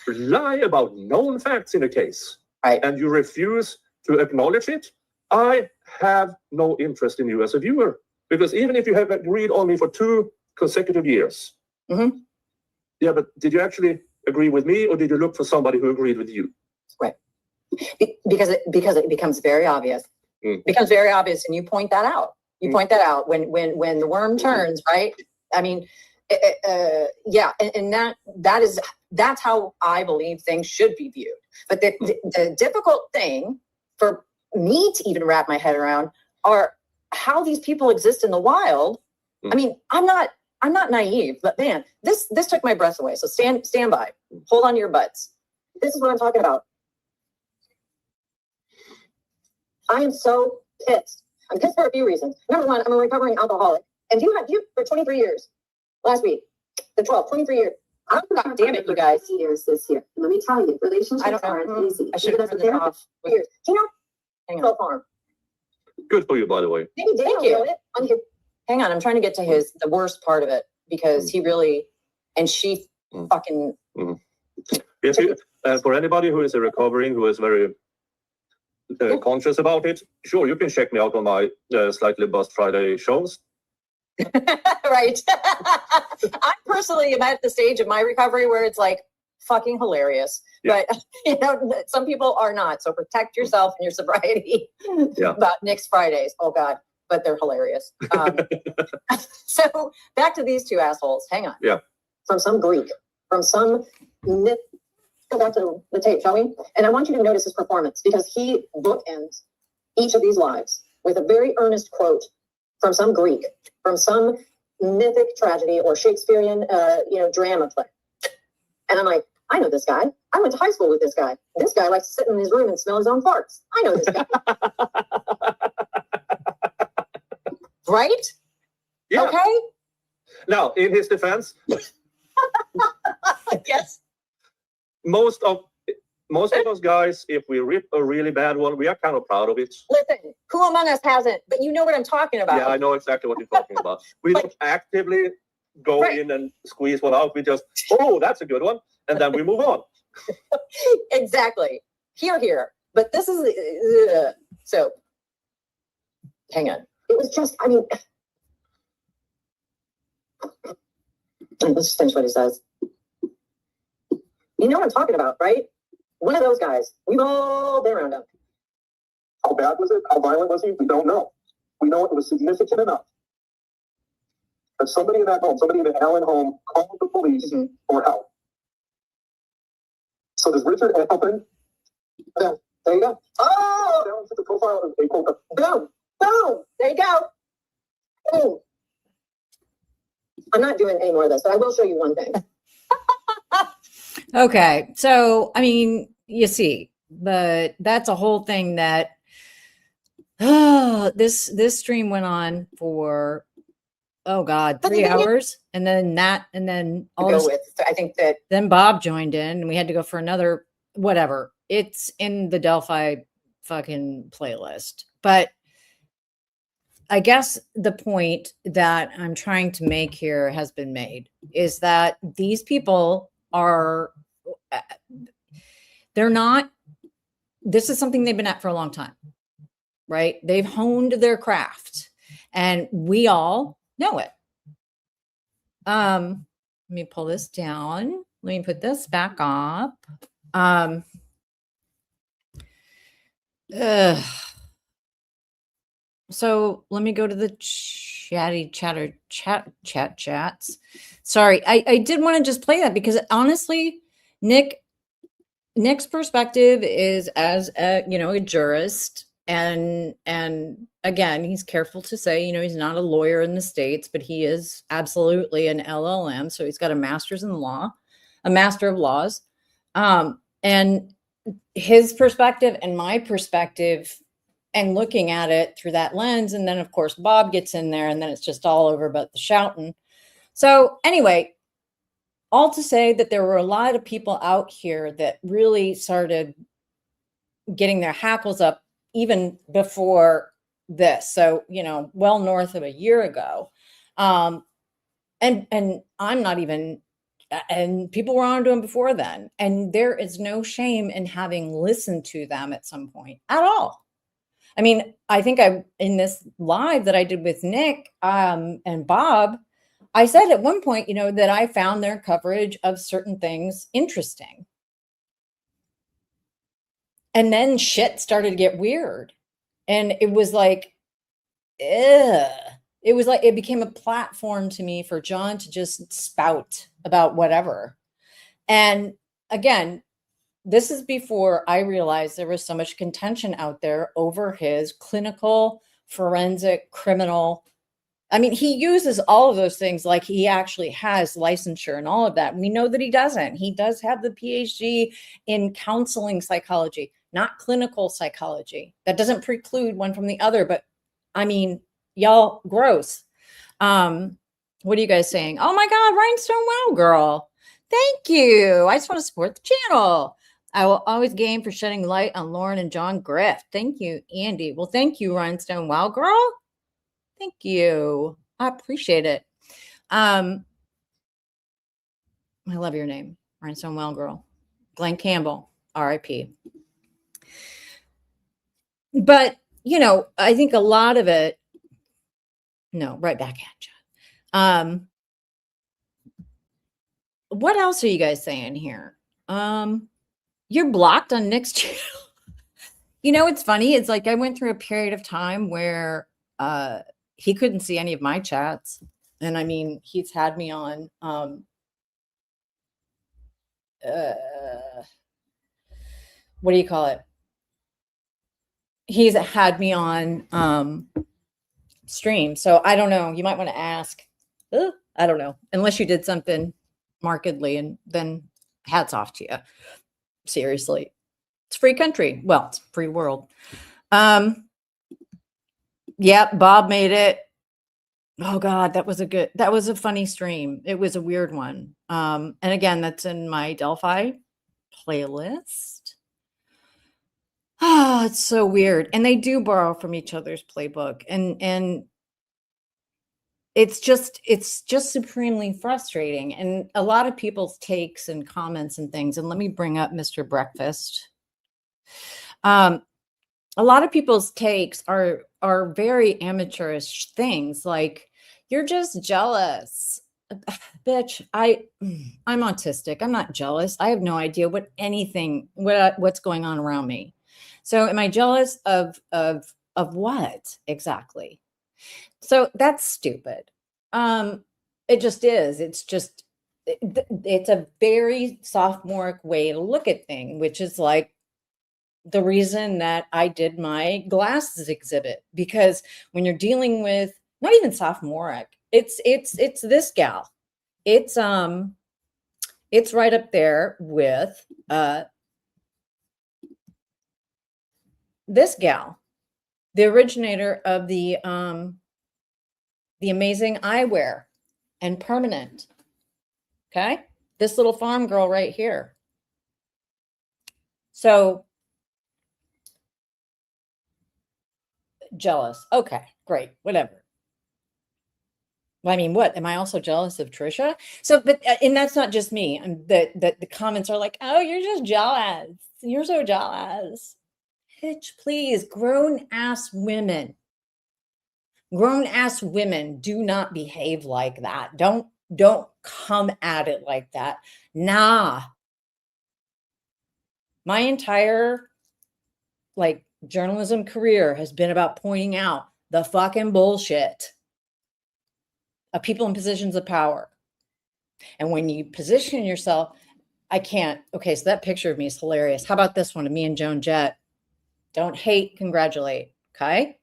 lie about known facts in a case, and you refuse to acknowledge it, I have no interest in you as a viewer. Because even if you have agreed on me for 2 consecutive years, yeah, but did you actually agree with me, or did you look for somebody who agreed with you? Right. Because it becomes very obvious. It becomes very obvious, and you point that out. You point that out when the worm turns, right? I mean, yeah, and that's how I believe things should be viewed. But the difficult thing for me to even wrap my head around are how these people exist in the wild. I mean, I'm not naive, but man, this took my breath away. So stand by, hold on to your butts. This is what I'm talking about. I am so pissed. I'm pissed for a few reasons. Number one, I'm a recovering alcoholic, and you for 23 years. Last week, the 12th, 23 years. God damn it, you guys. Years this year. Let me tell you, relationships aren't easy. I should have turned this off. Years. Do you know? Hang on. Farm. Good for you, by the way. Thank you. Hang on, I'm trying to get to the worst part of it because he really, and she fucking. Yes, for anybody who is recovering, who is very conscious about it, sure, you can check me out on my Slightly Buzzed Friday shows. Right. I personally am at the stage of my recovery where it's like fucking hilarious. Yeah. But you know, some people are not. So protect yourself and your sobriety. About next Fridays. Oh God, but they're hilarious. So back to these two assholes. Hang on. Yeah. From some Greek, from some myth. Go back to the tape, shall we? And I want you to notice his performance because he bookends each of these lives with a very earnest quote from some Greek, from some mythic tragedy or Shakespearean, drama play. And I'm like, I know this guy. I went to high school with this guy. This guy likes to sit in his room and smell his own farts. I know this guy. Right? Yeah. Okay. Now, in his defense, yes. Most of those guys, if we rip a really bad one, we are kind of proud of it. Listen, who among us hasn't? But you know what I'm talking about. Yeah, I know exactly what you're talking about. We don't actively go in and squeeze one out. We just, oh, that's a good one. And then we move on. Exactly. Here. But this is, so, hang on. It was just, I mean, let's just finish what he says. You know what I'm talking about, right? One of those guys. We've all been around him. How bad was it? How violent was he? We don't know. We know it was significant enough that somebody in that home, somebody in the Allen home, called the police for help. So does Richard Allen? There you go. Oh! Down to the profile of a quote. Boom! Boom! There you go. Oh, I'm not doing any more of this, but I will show you one thing. Okay. So, I mean, you see, but that's a whole thing that this stream went on for, oh God, 3 hours. And then I think that then Bob joined in and we had to go for another, whatever. It's in the Delphi fucking playlist. But I guess the point that I'm trying to make here has been made is that these people are, they're not, this is something they've been at for a long time, right? They've honed their craft and we all know it. Let me pull this down. Let me put this back up. So let me go to the chats. Sorry, I did want to just play that because honestly, Nick's perspective is as a jurist, and again, he's careful to say, he's not a lawyer in the States, but he is absolutely an LLM. So he's got a master's in law, a master of laws. And his perspective and my perspective and looking at it through that lens. And then of course, Bob gets in there and then it's just all over about the shouting. So anyway, all to say that there were a lot of people out here that really started getting their hackles up even before this. So, well north of a year ago. And I'm not even, and people were on to him before then. And there is no shame in having listened to them at some point at all. I mean, I think in this live that I did with Nick and Bob, I said at one point, that I found their coverage of certain things interesting. And then shit started to get weird. And it was like, it was like, it became a platform to me for John to just spout about whatever. And again, this is before I realized there was so much contention out there over his clinical, forensic, criminal. I mean, he uses all of those things like he actually has licensure and all of that. We know that he doesn't. He does have the PhD in counseling psychology, not clinical psychology. That doesn't preclude one from the other, but I mean, y'all gross. What are you guys saying? Oh my God, Rhinestone Wow Girl. Thank you. I just want to support the channel. I will always game for shedding light on Lauren and John Griff. Thank you, Andy. Well, thank you, Rhinestone Wow Girl. Thank you. I appreciate it. I love your name, Rhinestone Wow Girl. Glenn Campbell, RIP. But, I think a lot of it, no, right back at you. What else are you guys saying here? You're blocked on Nick's channel. It's funny. It's like I went through a period of time where he couldn't see any of my chats. And I mean, he's had me on what do you call it? He's had me on stream. So I don't know. You might want to ask. I don't know. Unless you did something markedly, and then hats off to you. Seriously. It's free country. Well, it's free world. Yeah, Bob made it. Oh God, that was a funny stream. It was a weird one. And again, that's in my Delphi playlist. Oh, it's so weird. And they do borrow from each other's playbook. And it's just supremely frustrating. And a lot of people's takes and comments and things. And let me bring up Mr. Breakfast. A lot of people's takes are very amateurish things, like you're just jealous. Bitch, I'm autistic. I'm not jealous. I have no idea what's going on around me. So am I jealous of what exactly? So that's stupid. It just is. It's a very sophomoric way to look at things, which is like the reason that I did my glasses exhibit, because when you're dealing with not even sophomoric. It's this gal. It's right up there with this gal, the originator of the amazing eyewear and permanent. Okay, this little farm girl right here. So jealous. Okay, great, whatever. I mean, what am I also jealous of Trisha? So, but and that's not just me. The comments are like, "Oh, you're just jealous. You're so jealous." Bitch, please, grown ass women do not behave like that. Don't come at it like that. Nah. My entire like journalism career has been about pointing out the fucking bullshit of people in positions of power. And when you position yourself, I can't. Okay, so that picture of me is hilarious. How about this one of me and Joan Jett? Don't hate, congratulate. Okay.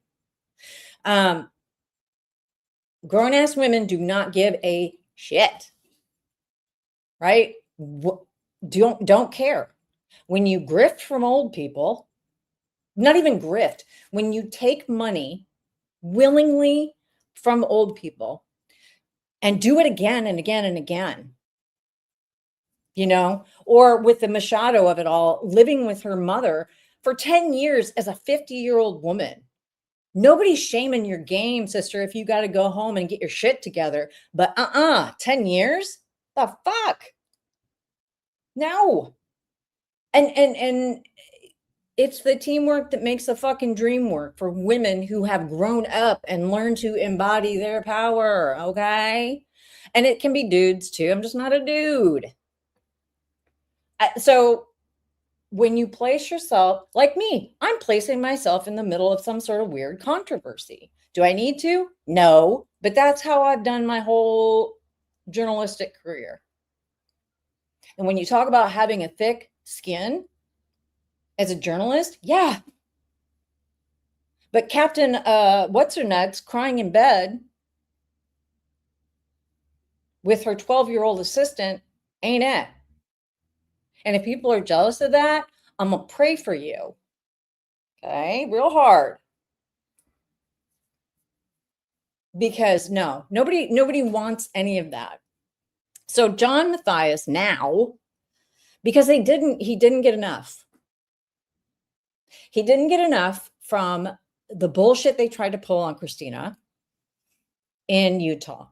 Grown-ass women do not give a shit. Right? Don't care. When you grift from old people, not even grift, when you take money willingly from old people and do it again and again and again, you know, or with the Machado of it all, living with her mother for 10 years as a 50-year-old woman. Nobody's shaming your game, sister, if you got to go home and get your shit together. But 10 years? The fuck? No. And it's the teamwork that makes the fucking dream work for women who have grown up and learned to embody their power, okay? And it can be dudes too. I'm just not a dude. So when you place yourself, like me, I'm placing myself in the middle of some sort of weird controversy. Do I need to? No, but that's how I've done my whole journalistic career. And when you talk about having a thick skin as a journalist, yeah. But Captain What's-Her-Nuts crying in bed with her 12-year-old assistant ain't it. And if people are jealous of that, I'm going to pray for you. Okay? Real hard. Because no, nobody wants any of that. So John Matthias now, because he didn't get enough. He didn't get enough from the bullshit they tried to pull on Christina in Utah.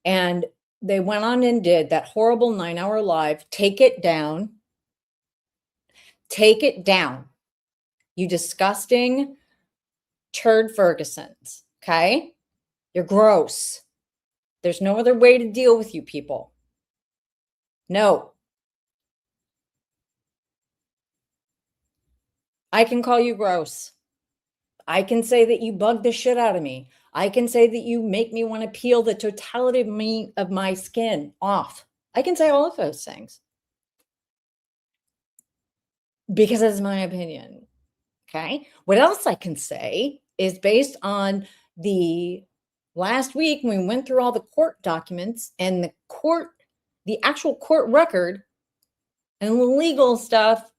And they went on and did that horrible 9-hour live. Take it down. Take it down. You disgusting turd Fergusons. Okay? You're gross. There's no other way to deal with you people. No. I can call you gross. I can say that you bug the shit out of me. I can say that you make me want to peel the totality of my skin off. I can say all of those things. Because it's my opinion. Okay? What else I can say is based on the last week when we went through all the court documents and the actual court record and the legal stuff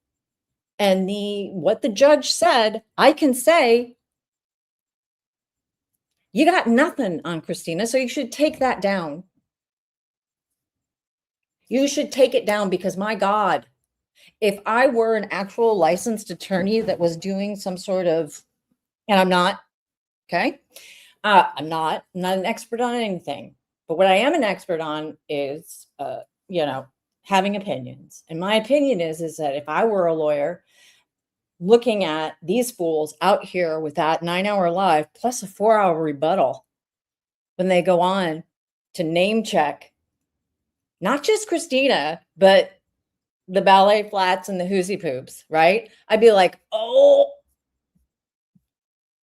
and what the judge said, I can say you got nothing on Christina, so you should take that down. You should take it down because, my God, if I were an actual licensed attorney that was doing some sort of, and I'm not, okay? I'm not an expert on anything, but what I am an expert on is, having opinions. And my opinion is that if I were a lawyer looking at these fools out here with that 9-hour live plus a 4-hour rebuttal, when they go on to name check, not just Christina, but the ballet flats and the hoosie poops, right? I'd be like, oh,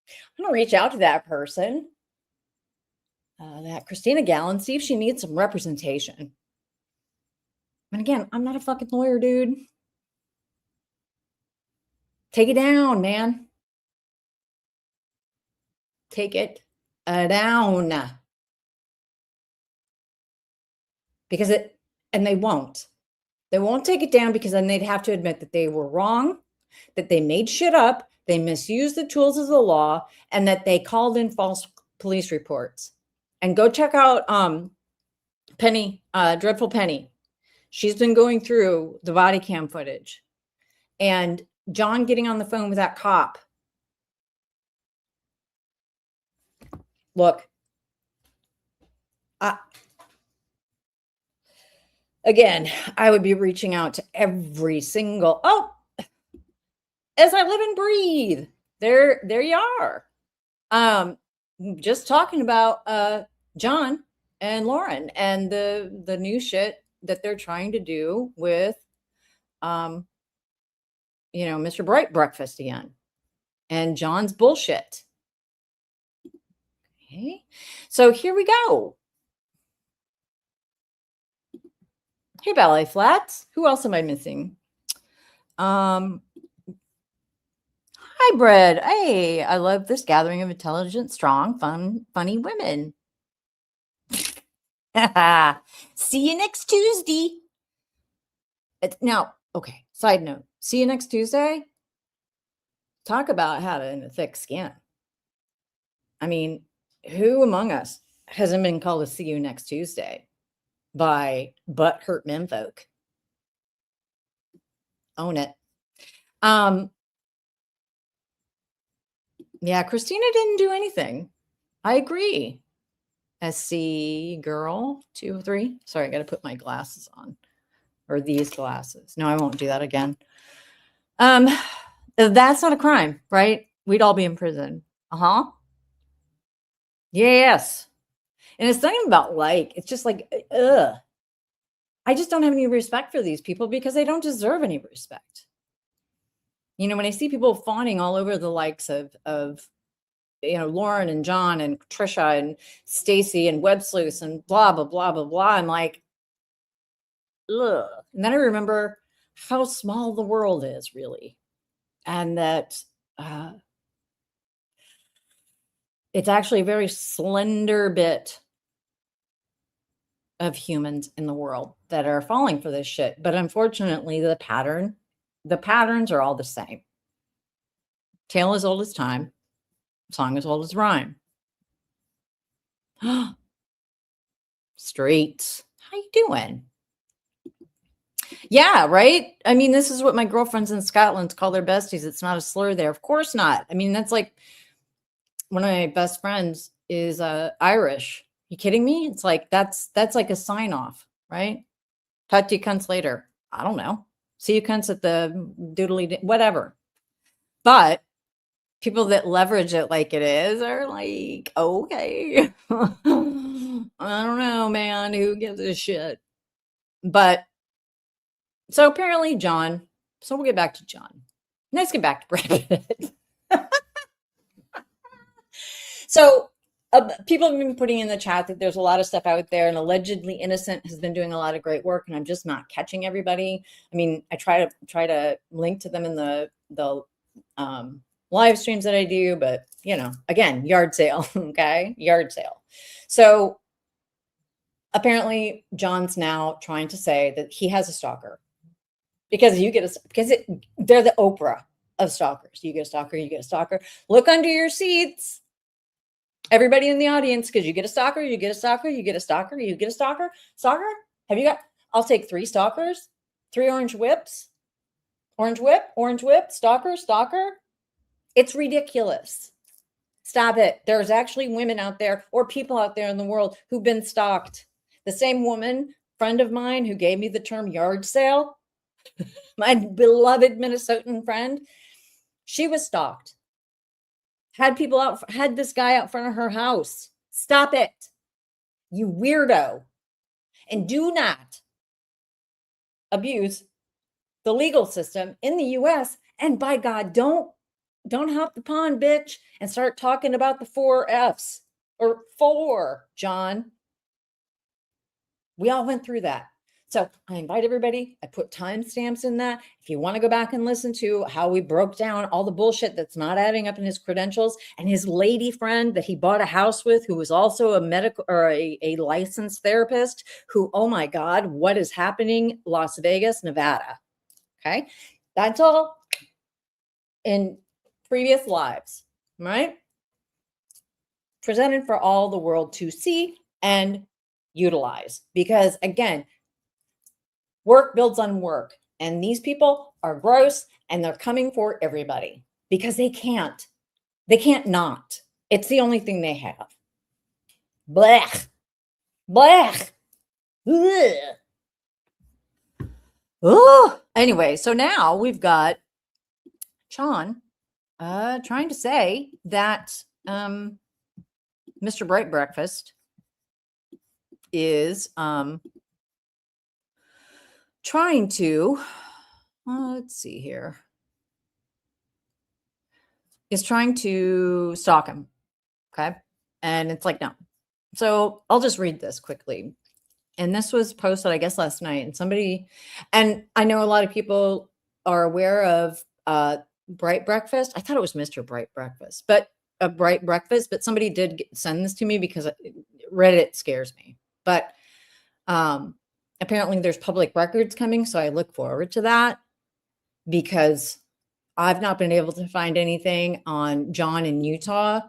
I'm going to reach out to that person, that Christina gal, and see if she needs some representation. And again, I'm not a fucking lawyer, dude. Take it down, man. Take it down. Because they won't. They won't take it down because then they'd have to admit that they were wrong, that they made shit up, they misused the tools of the law, and that they called in false police reports. And go check out Penny, Dreadful Penny. She's been going through the body cam footage. And John getting on the phone with that cop. Look. Again, I would be reaching out to every single, as I live and breathe. There you are. Just talking about John and Lauren and the new shit that they're trying to do with Mr. Bright Breakfast again. And John's bullshit. Okay. So here we go. Hey, Ballet Flats. Who else am I missing? Hybrid. Hey, I love this gathering of intelligent, strong, funny women. See you next Tuesday. Now, okay, side note. See you next Tuesday. Talk about having a thick skin. I mean, who among us hasn't been called to see you next Tuesday by butthurt menfolk? Own it. Yeah, Christina didn't do anything. I agree. SC girl 2 3. Sorry, I got to put my glasses on, or these glasses. No, I won't do that again. That's not a crime, right? We'd all be in prison. Yes. And it's not even about it's just like, ugh. I just don't have any respect for these people because they don't deserve any respect. You know, when I see people fawning all over the likes of Lauren and John and Trisha and Stacy and Web Sleuths and blah, blah, blah, blah, blah, I'm like, ugh. And then I remember how small the world is, really. And that it's actually a very slender bit of humans in the world that are falling for this shit. But unfortunately, the patterns are all the same. Tale as old as time. Song as old as rhyme. Streets. How you doing? Yeah, right? I mean, this is what my girlfriends in Scotland call their besties. It's not a slur there. Of course not. I mean, that's like one of my best friends is Irish. You kidding me? It's like that's like a sign off, right? Talk to you cunts later. I don't know. See you cunts at the doodly whatever. But people that leverage it like it is are like, okay. I don't know, man. Who gives a shit? But so apparently John. So we'll get back to John. Let's get back to Brad Pitt. So people have been putting in the chat that there's a lot of stuff out there, and Allegedly Innocent has been doing a lot of great work, and I'm just not catching everybody. I mean, I try to link to them in the live streams that I do, but again, yard sale. Okay, yard sale. So apparently John's now trying to say that he has a stalker because they're the Oprah of stalkers. You get a stalker, you get a stalker. Look under your seats. Everybody in the audience, because you get a stalker, you get a stalker, you get a stalker, you get a stalker. Stalker? Have you got? I'll take 3 stalkers, 3 orange whips. Orange whip, stalker. It's ridiculous. Stop it. There's actually women out there or people out there in the world who've been stalked. The same woman, friend of mine, who gave me the term yard sale, my beloved Minnesotan friend, she was stalked. Had this guy out front of her house. Stop it, you weirdo. And do not abuse the legal system in the US. And by God, don't hop the pond, bitch, and start talking about the 4 Fs or 4, John. We all went through that. So I invite everybody. I put timestamps in that. If you want to go back and listen to how we broke down all the bullshit that's not adding up in his credentials, and his lady friend that he bought a house with, who was also a medical or a licensed therapist, who, oh my God, what is happening? Las Vegas, Nevada. Okay. That's all in previous lives, right? Presented for all the world to see and utilize. Because again, work builds on work. And these people are gross and they're coming for everybody because they can't. They can't not. It's the only thing they have. Blech. Blech. Ugh. Oh, anyway, so now we've got Sean trying to say that Mr. Bright Breakfast is trying to, let's see here, is trying to stalk him. Okay. And it's like, no. So I'll just read this quickly. And this was posted, I guess, last night. And somebody, and I know a lot of people are aware of Bright Breakfast. I thought it was Mr. Bright Breakfast, but a Bright Breakfast, but somebody did send this to me because Reddit scares me. But apparently there's public records coming. So I look forward to that because I've not been able to find anything on John in Utah,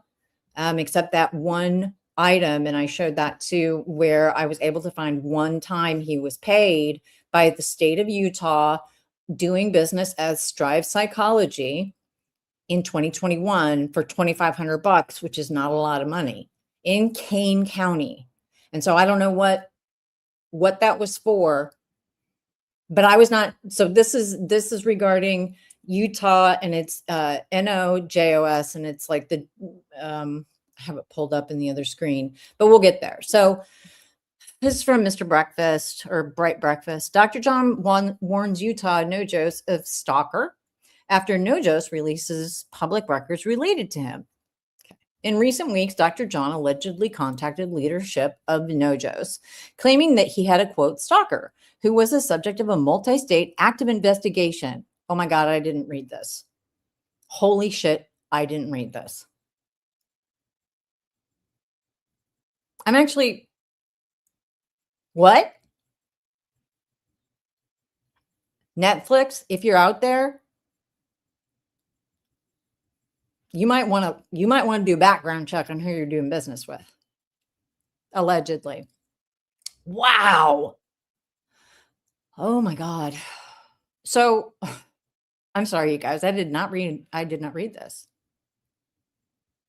except that one item. And I showed that too, where I was able to find one time he was paid by the state of Utah doing business as Strive Psychology in 2021 for $2,500, which is not a lot of money, in Kane County. And so I don't know what that was for, but I was not. So this is regarding Utah, and it's NOJOS, and it's like the I have it pulled up in the other screen, but we'll get there. So this is from Mr. Breakfast or Bright Breakfast. Dr. John warns Utah NOJOS of Stalker after NOJOS releases public records related to him. Okay. In recent weeks, Dr. John allegedly contacted leadership of NOJOS, claiming that he had a, quote, stalker who was the subject of a multi-state active investigation. Oh my God, I didn't read this. Holy shit, I didn't read this. I'm actually, what? Netflix, if you're out there, you might want to do a background check on who you're doing business with. Allegedly. Wow. Oh my God. So I'm sorry, you guys. I did not read this.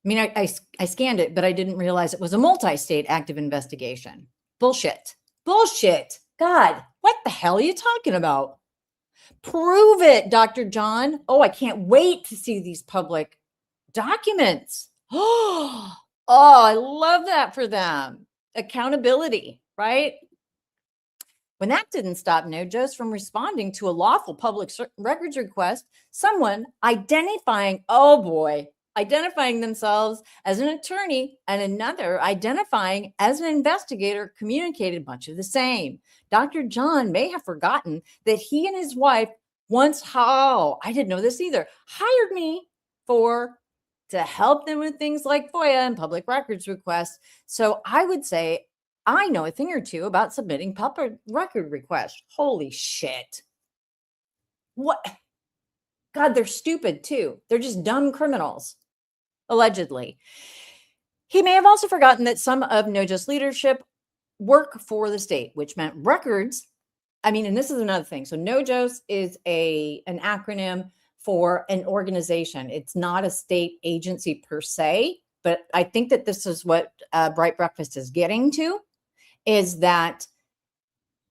I mean, I scanned it, but I didn't realize it was a multi-state active investigation. Bullshit. Bullshit. God, what the hell are you talking about? Prove it, Dr. John. Oh, I can't wait to see these public documents. Oh, I love that for them. Accountability, right? When that didn't stop NOJOS from responding to a lawful public records request, someone identifying themselves as an attorney and another identifying as an investigator communicated much of the same. Dr. John may have forgotten that he and his wife once, I didn't know this either, hired me to help them with things like FOIA and public records requests. So I would say I know a thing or two about submitting public record requests. Holy shit. What? God, they're stupid too. They're just dumb criminals. Allegedly. He may have also forgotten that some of NOJOS leadership work for the state, which meant records. I mean, and this is another thing. So NOJOS is an acronym for an organization. It's not a state agency per se, but I think that this is what Bright Breakfast is getting to, is that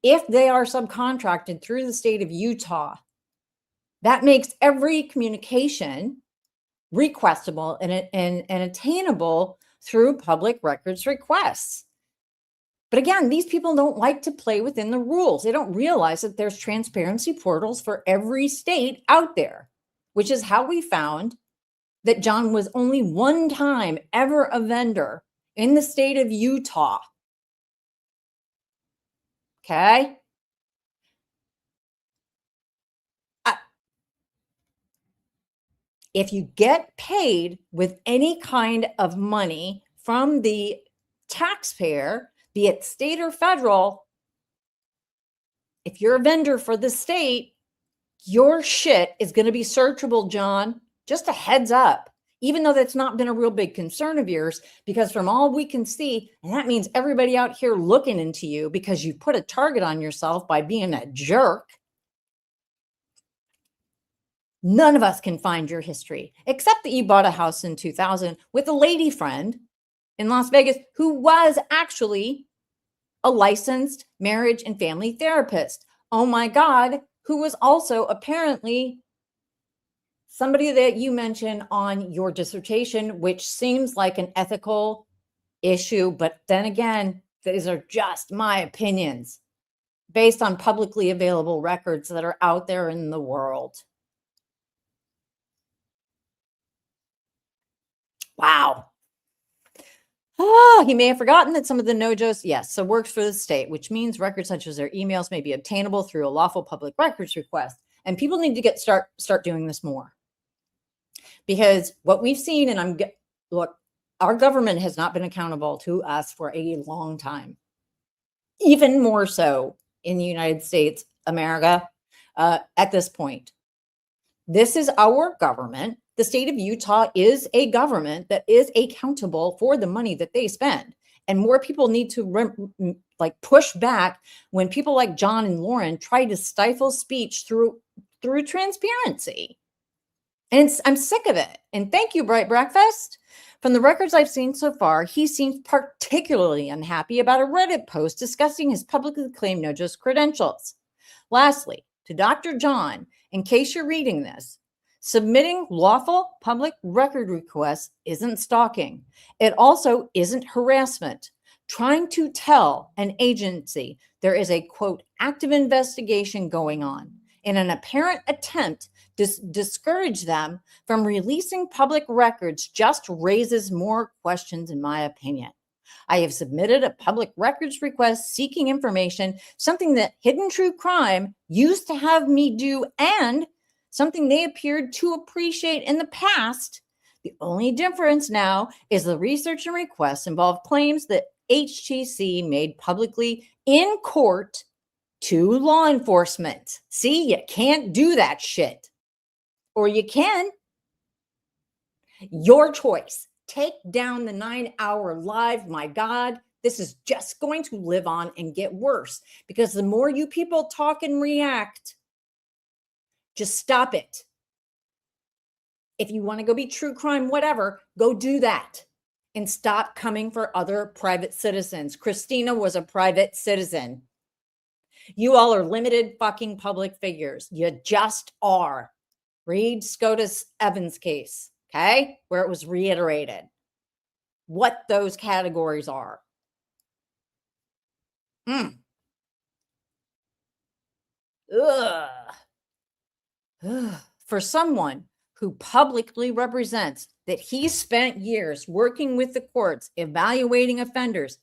if they are subcontracted through the state of Utah, that makes every communication requestable and attainable through public records requests. But again, these people don't like to play within the rules. They don't realize that there's transparency portals for every state out there, which is how we found that John was only one time ever a vendor in the state of Utah. Okay. If you get paid with any kind of money from the taxpayer, be it state or federal, if you're a vendor for the state, your shit is going to be searchable, John. Just a heads up. Even though that's not been a real big concern of yours, because from all we can see, and that means everybody out here looking into you because you put a target on yourself by being a jerk, none of us can find your history, except that you bought a house in 2000 with a lady friend in Las Vegas who was actually a licensed marriage and family therapist. Oh my God, who was also apparently somebody that you mentioned on your dissertation, which seems like an ethical issue. But then again, these are just my opinions based on publicly available records that are out there in the world. Wow. Oh, he may have forgotten that some of the NOJOS, yes, so works for the state, which means records such as their emails may be obtainable through a lawful public records request. And people need to start doing this more. Because what we've seen, and look, our government has not been accountable to us for a long time. Even more so in the United States, America, at this point. This is our government. The state of Utah is a government that is accountable for the money that they spend. And more people need to push back when people like John and Lauren try to stifle speech through transparency. And I'm sick of it. And thank you, Bright Breakfast. From the records I've seen so far, he seems particularly unhappy about a Reddit post discussing his publicly claimed NOJOS credentials. Lastly, to Dr. John, in case you're reading this, submitting lawful public record requests isn't stalking. It also isn't harassment. Trying to tell an agency there is a, quote, active investigation going on in an apparent attempt to discourage them from releasing public records just raises more questions, in my opinion. I have submitted a public records request seeking information, something that Hidden True Crime used to have me do and something they appeared to appreciate in the past. The only difference now is the research and requests involve claims that HTC made publicly in court to law enforcement. See, you can't do that shit. Or you can. Your choice. Take down the 9-hour live. My God, this is just going to live on and get worse because the more you people talk and react, just stop it. If you want to go be true crime, whatever, go do that and stop coming for other private citizens. Christina was a private citizen. You all are limited fucking public figures. You just are. Read SCOTUS Evans case, okay? Where it was reiterated what those categories are. Ugh. For someone who publicly represents that he spent years working with the courts, evaluating offenders,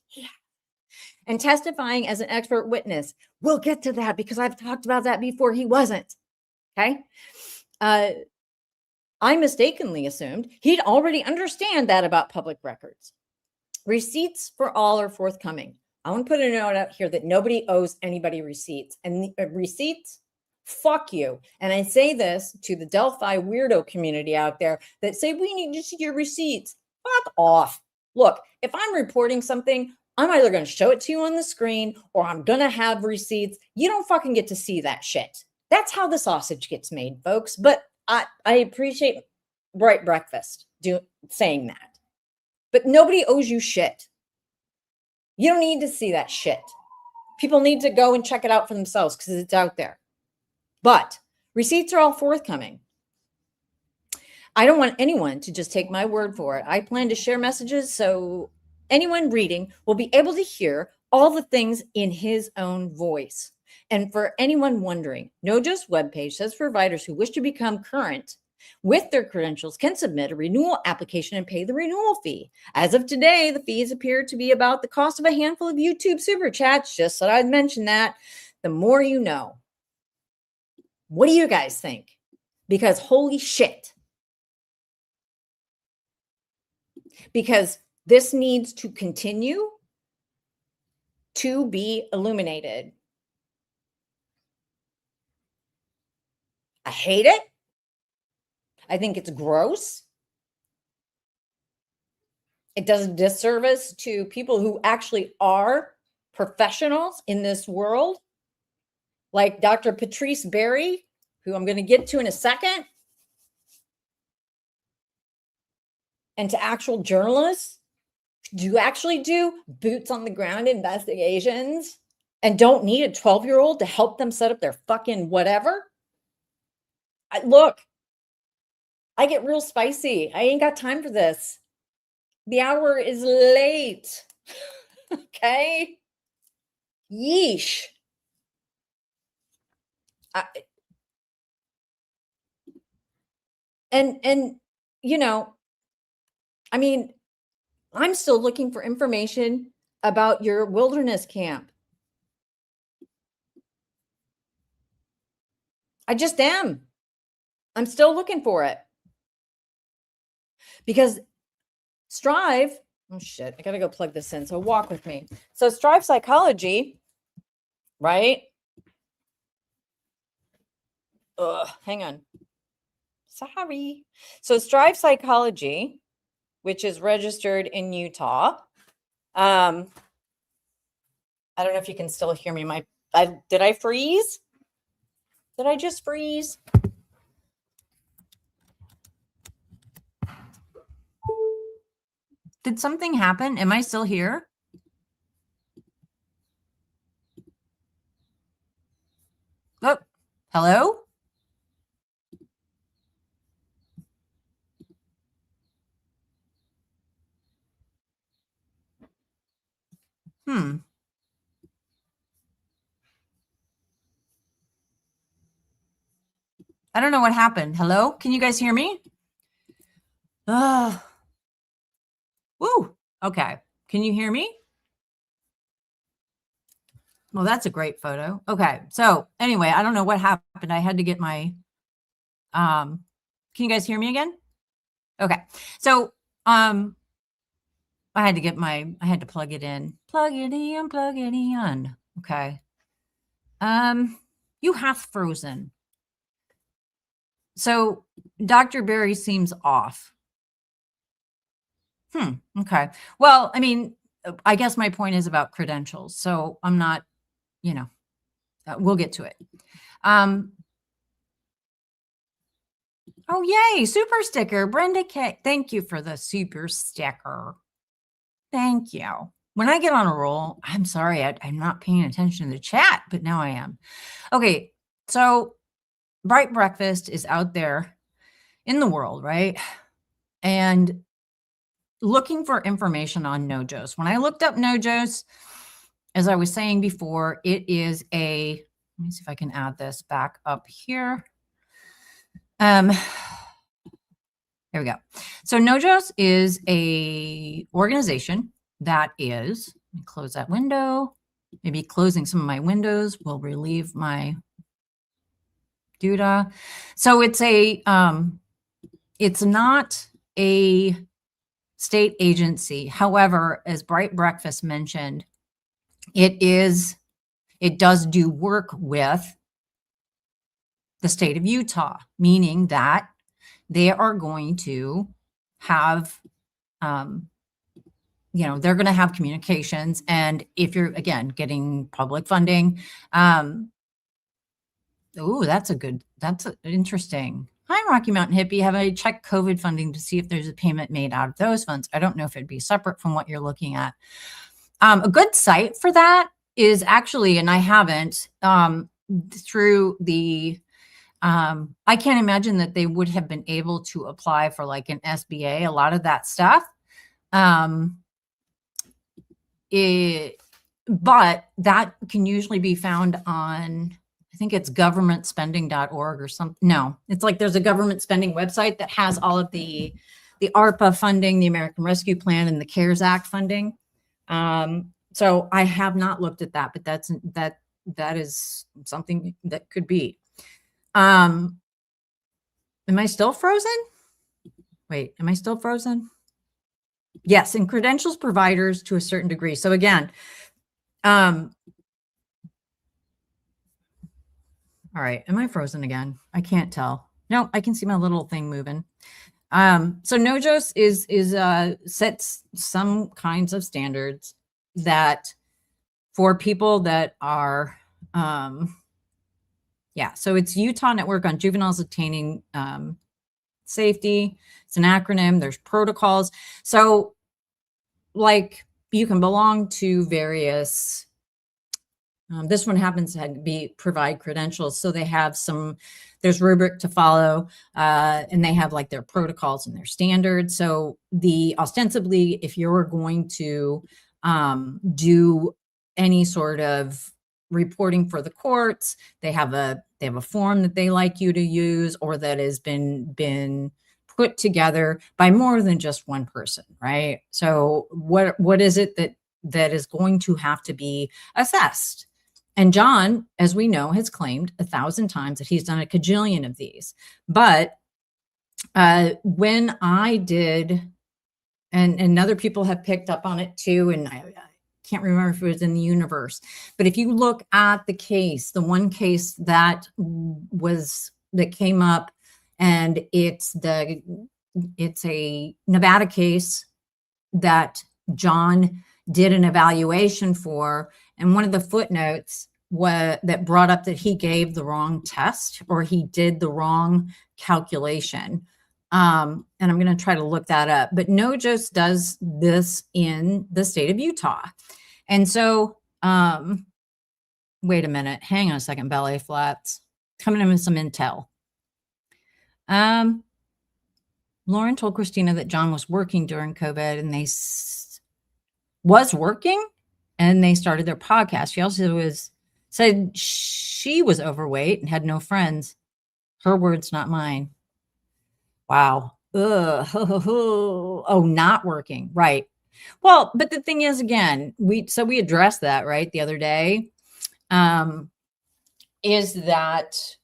and testifying as an expert witness. We'll get to that because I've talked about that before. He wasn't. Okay. I mistakenly assumed he'd already understand that about public records. Receipts for all are forthcoming. I want to put a note out here that nobody owes anybody receipts. And receipts, fuck you. And I say this to the Delphi weirdo community out there that say, we need to see your receipts. Fuck off. Look, if I'm reporting something, I'm either going to show it to you on the screen or I'm going to have receipts. You don't fucking get to see that shit. That's how the sausage gets made, folks. But I appreciate Bright Breakfast saying that. But nobody owes you shit. You don't need to see that shit. People need to go and check it out for themselves because it's out there. But receipts are all forthcoming. I don't want anyone to just take my word for it. I plan to share messages so anyone reading will be able to hear all the things in his own voice. And for anyone wondering, NOJOS webpage says providers who wish to become current with their credentials can submit a renewal application and pay the renewal fee. As of today, the fees appear to be about the cost of a handful of YouTube super chats. Just thought I'd mention that. The more you know. What do you guys think? Because holy shit, because this needs to continue to be illuminated. I hate it. I think it's gross. It does a disservice to people who actually are professionals in this world, like Dr. Patrice Berry, who I'm going to get to in a second, and to actual journalists who actually do boots on the ground investigations and don't need a 12-year-old to help them set up their fucking whatever. Look, I get real spicy. I ain't got time for this. The hour is late. Okay? Yeesh. And you know, I mean, I'm still looking for information about your wilderness camp. I just am. I'm still looking for it. Because Strive, oh shit, I gotta go plug this in. So walk with me. So Strive Psychology, right? Hang on. Sorry. So Strive Psychology, which is registered in Utah. I don't know if you can still hear me. Did I freeze? Did I just freeze? Did something happen? Am I still here? Oh, hello? I don't know what happened. Hello? Can you guys hear me? Woo. Okay. Can you hear me? Well, that's a great photo. Okay. So anyway, I don't know what happened. I had to get my, can you guys hear me again? Okay. So, I had to plug it in. Plug it in. Okay. You have frozen. So Dr. Berry seems off. Okay. Well, I mean, I guess my point is about credentials. So I'm not, you know, we'll get to it. Oh, yay. Super sticker. Brenda K. Thank you for the super sticker. Thank you. When I get on a roll, I'm sorry, I'm not paying attention to the chat, but now I am. Okay. So Bright Breakfast is out there in the world, right? And looking for information on NOJOS. When I looked up NOJOS, as I was saying before, it is let me see if I can add this back up here. There we go. So NOJOS is a organization that is, let me close that window. Maybe closing some of my windows will relieve my doodah. So it's not a state agency. However, as Bright Breakfast mentioned, it does do work with the state of Utah, meaning that they are going to have, they're going to have communications. And if you're, again, getting public funding, that's interesting. Hi, Rocky Mountain Hippie. Have I checked COVID funding to see if there's a payment made out of those funds? I don't know if it'd be separate from what you're looking at. A good site for that is actually, and I haven't, through the, I can't imagine that they would have been able to apply for like an SBA, a lot of that stuff. But that can usually be found on, I think it's governmentspending.org or something. No, it's like there's a government spending website that has all of the ARPA funding, the American Rescue Plan, and the CARES Act funding. So I have not looked at that, but that is something that could be. Am I still frozen? Wait, am I still frozen? Yes, and credentials providers to a certain degree. So again, all right, am I frozen again? I can't tell. No, I can see my little thing moving. So NOJOS is sets some kinds of standards that for people that are yeah, so it's Utah Network on Juveniles Attaining Safety. It's an acronym. There's protocols. So like you can belong to various this one happens to provide credentials. So they have there's rubric to follow, and they have like their protocols and their standards. So ostensibly, if you're going to do any sort of reporting for the courts, they have a form that they like you to use, or that has been put together by more than just one person, right? So what is it that is going to have to be assessed? And John, as we know, has claimed 1,000 times that he's done a cajillion of these. But when I did, and other people have picked up on it too, and I can't remember if it was in the universe, but if you look at the case, the one case that came up, and it's a Nevada case that John did an evaluation for, and one of the footnotes that brought up that he gave the wrong test, or he did the wrong calculation. And I'm going to try to look that up. But NOJOS does this in the state of Utah. And so, wait a minute. Hang on a second, ballet flats. Coming in with some intel. Lauren told Christina that John was working during COVID, and was working, and they started their podcast. She also said she was overweight and had no friends. Her words, not mine. Wow. Ugh. Oh, not working. Right. Well, but the thing is, again, we addressed that, right, the other day, is that,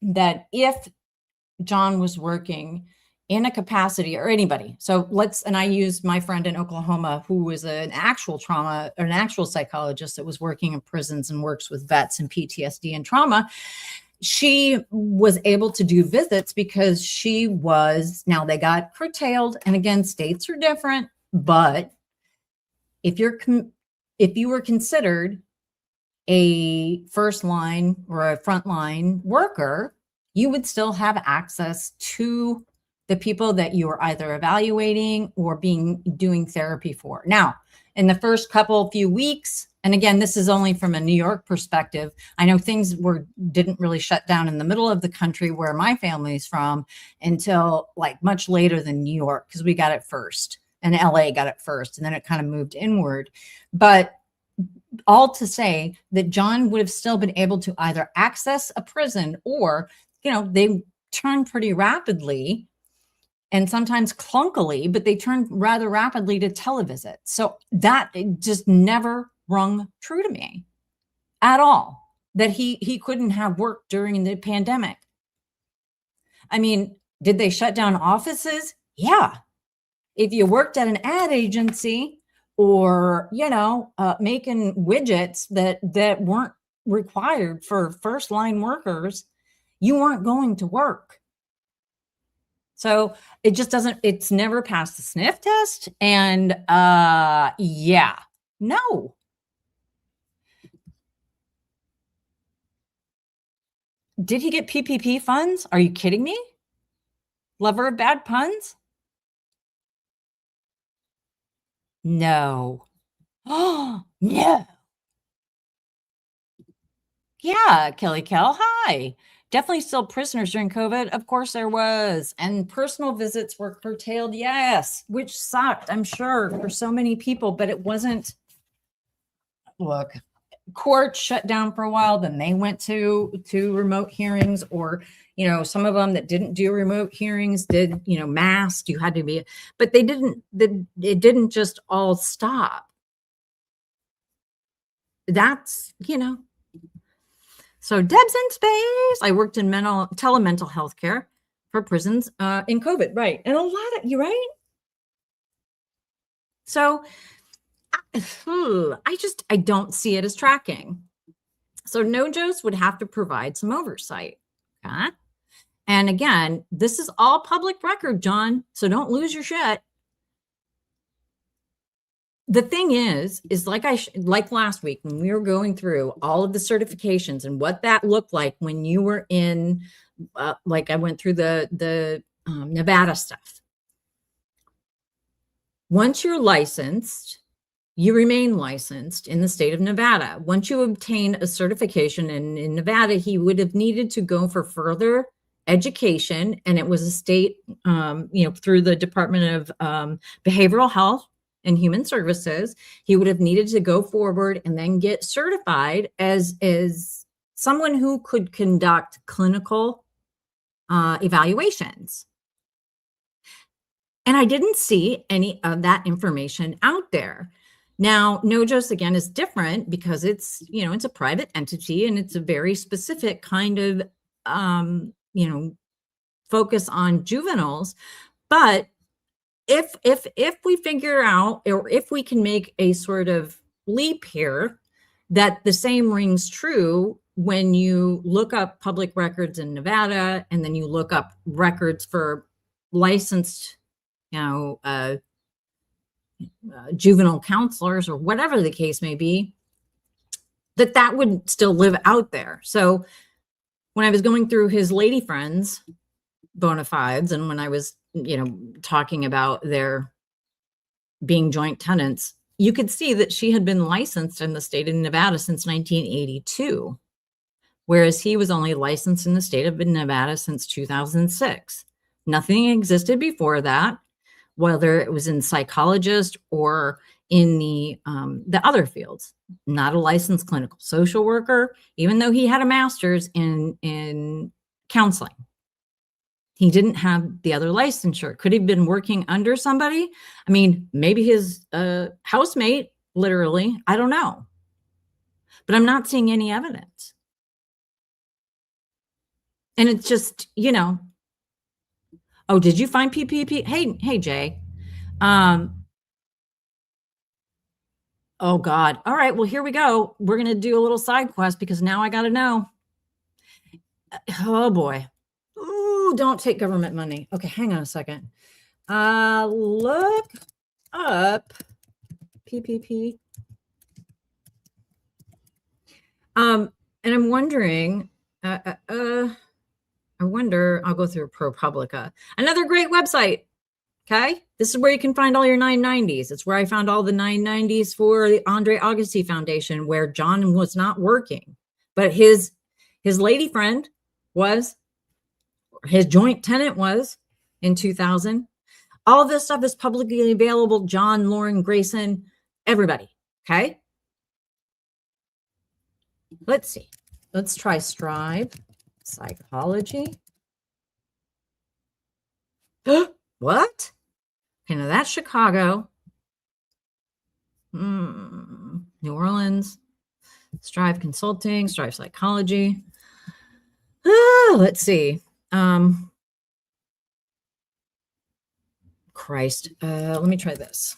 that if John was working in a capacity, or anybody. So and I used my friend in Oklahoma, who was an actual psychologist that was working in prisons and works with vets and PTSD and trauma. She was able to do visits because now they got curtailed. And again, states are different, but if you were considered a first line or a frontline worker, you would still have access to the people that you are either evaluating or doing therapy for. Now, in the first few weeks, and again, this is only from a New York perspective, I know things didn't really shut down in the middle of the country where my family's from until like much later than New York, because we got it first, and LA got it first, and then it kind of moved inward. But all to say that John would have still been able to either access a prison, or, they turn pretty rapidly and sometimes clunkily, but they turn rather rapidly to televisit. So that just never rung true to me at all, that he couldn't have worked during the pandemic. I mean, did they shut down offices? Yeah. If you worked at an ad agency, or, making widgets that weren't required for first line workers, you weren't going to work. So it's never passed the sniff test. And yeah, no. Did he get PPP funds? Are you kidding me? Lover of bad puns? No. Oh, no. Yeah, Kelly Kell, hi. Definitely still prisoners during COVID. Of course there was. And personal visits were curtailed, yes, which sucked, I'm sure, for so many people, but it wasn't. Look, court shut down for a while, then they went to remote hearings, or some of them that didn't do remote hearings did masked. You had to be, but it didn't just all stop. That's so Deb's in space. I worked in telemental healthcare for prisons in COVID, right? And a lot of, you're right. So I don't see it as tracking. So NOJOS would have to provide some oversight. Okay? And again, this is all public record, John. So don't lose your shit. The thing is like like last week when we were going through all of the certifications and what that looked like when you were in, like I went through the Nevada stuff. Once you're licensed, you remain licensed in the state of Nevada. Once you obtain a certification in Nevada, he would have needed to go for further education. And it was a state, through the Department of Behavioral Health and Human Services, he would have needed to go forward and then get certified as someone who could conduct clinical evaluations. And I didn't see any of that information out there. Now, NOJOS, again, is different because it's, it's a private entity and it's a very specific kind of, focus on juveniles. But if we figure out, or if we can make a sort of leap here, that the same rings true when you look up public records in Nevada and then you look up records for licensed juvenile counselors or whatever the case may be, that would still live out there. So when I was going through his lady friends bona fides, and when I was, talking about their being joint tenants, you could see that she had been licensed in the state of Nevada since 1982, whereas he was only licensed in the state of Nevada since 2006. Nothing existed before that, whether it was in psychologist or in the other fields. Not a licensed clinical social worker, even though he had a master's in counseling. He didn't have the other licensure. Could he have been working under somebody? I mean, maybe his housemate, literally. I don't know. But I'm not seeing any evidence. And it's just, oh, did you find PPP? Hey, Jay. Oh God. All right. Well, here we go. We're going to do a little side quest because now I got to know. Oh boy. Ooh, don't take government money. Okay. Hang on a second. Look up PPP. And I'm wondering, I wonder, I'll go through ProPublica. Another great website. Okay. This is where you can find all your 990s. It's where I found all the 990s for the Andre Agassi Foundation, where John was not working, but his lady friend was, his joint tenant was in 2000. All of this stuff is publicly available. John, Lauren, Grayson, everybody. Okay. Let's see. Let's try Strive Psychology. What? Okay, now that's Chicago. New Orleans. Strive Consulting, Strive Psychology. Let's see. Christ. Let me try this.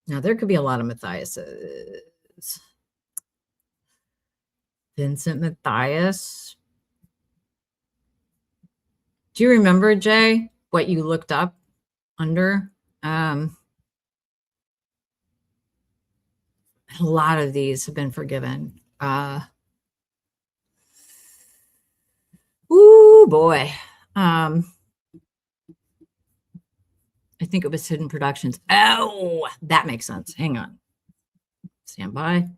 Now, there could be a lot of Matthiases. Vincent Matthias. Do you remember, Jay, what you looked up under? A lot of these have been forgiven. Ooh, boy. I think it was Hidden Productions. Oh, that makes sense. Hang on. Stand by.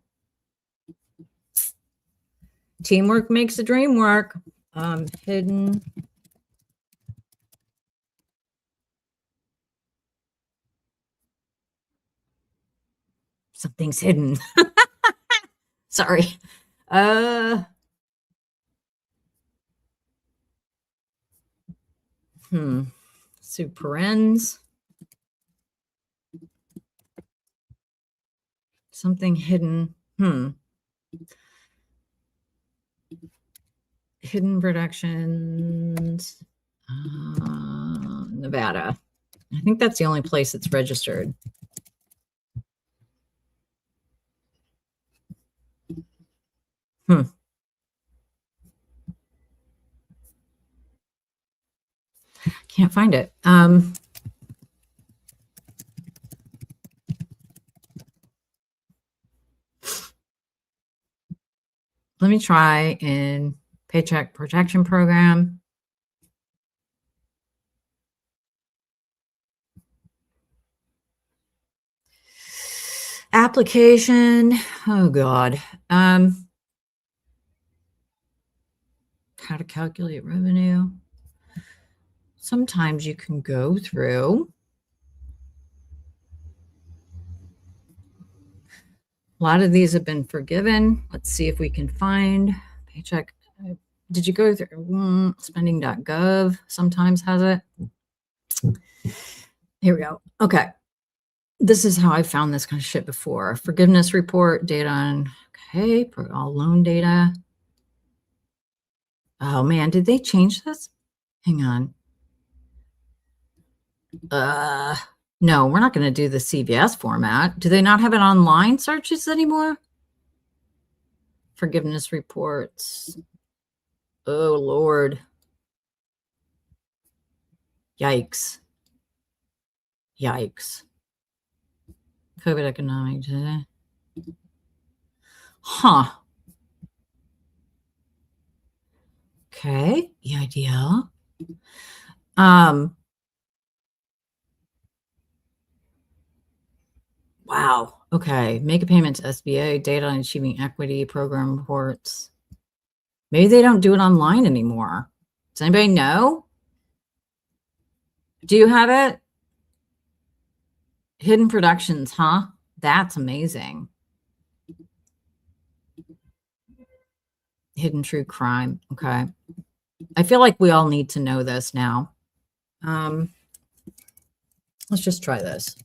Teamwork makes the dream work. Hidden. Something's hidden. Sorry. Superens. Something hidden. Hidden Productions, Nevada. I think that's the only place it's registered. Can't find it. Let me try in Paycheck Protection Program. Application. Oh God. How to calculate revenue. Sometimes you can go through. A lot of these have been forgiven. Let's see if we can find paycheck. Did you go through spending.gov? Sometimes has it. Here we go. Okay. This is how I found this kind of shit before. Forgiveness report, data on, okay, all loan data. Oh man, did they change this? Hang on. No, we're not going to do the CVS format. Do they not have it online searches anymore? Forgiveness reports. Oh, Lord. Yikes. Yikes. COVID economic today. Huh. Okay. EIDL. Wow. Okay. Make a payment to SBA, data on achieving equity, program reports. Maybe they don't do it online anymore. Does anybody know? Do you have it? Hidden Productions, huh? That's amazing. Hidden True Crime. Okay. I feel like we all need to know this now. Let's just try this.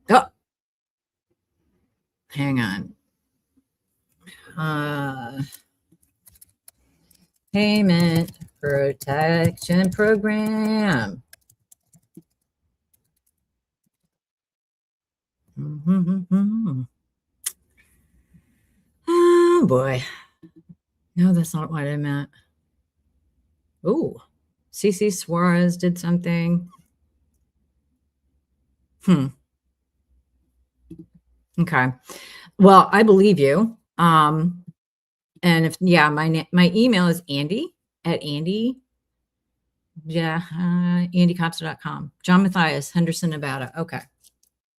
Oh, hang on. Payment Protection Program. Oh boy. No, that's not what I meant. Oh, CC Suarez did something. Okay. Well, I believe you. And if, yeah, my email is andycopster.com. John Matthias, Henderson, Nevada. Okay.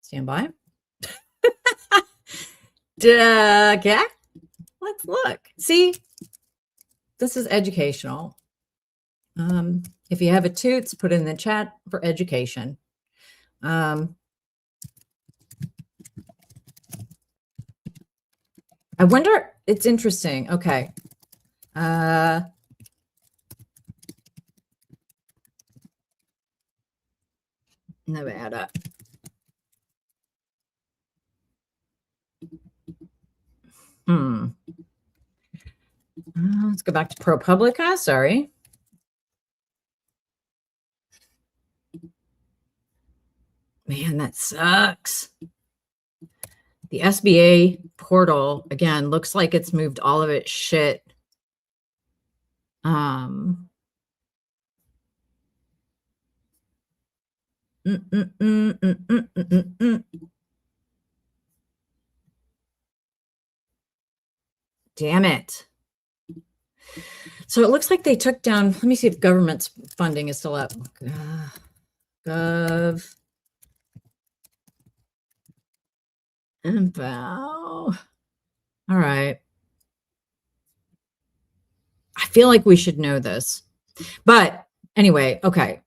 Stand by. Okay. Let's look. See, this is educational. If you have a TOOTS, put it in the chat for education. I wonder, it's interesting. Okay. Nevada. Let's go back to ProPublica. Sorry. Man, that sucks. The SBA portal, again, looks like it's moved all of its shit. Damn it. So it looks like they took down, let me see if government's funding is still up. Gov. Info. All right. I feel like we should know this. But anyway, okay.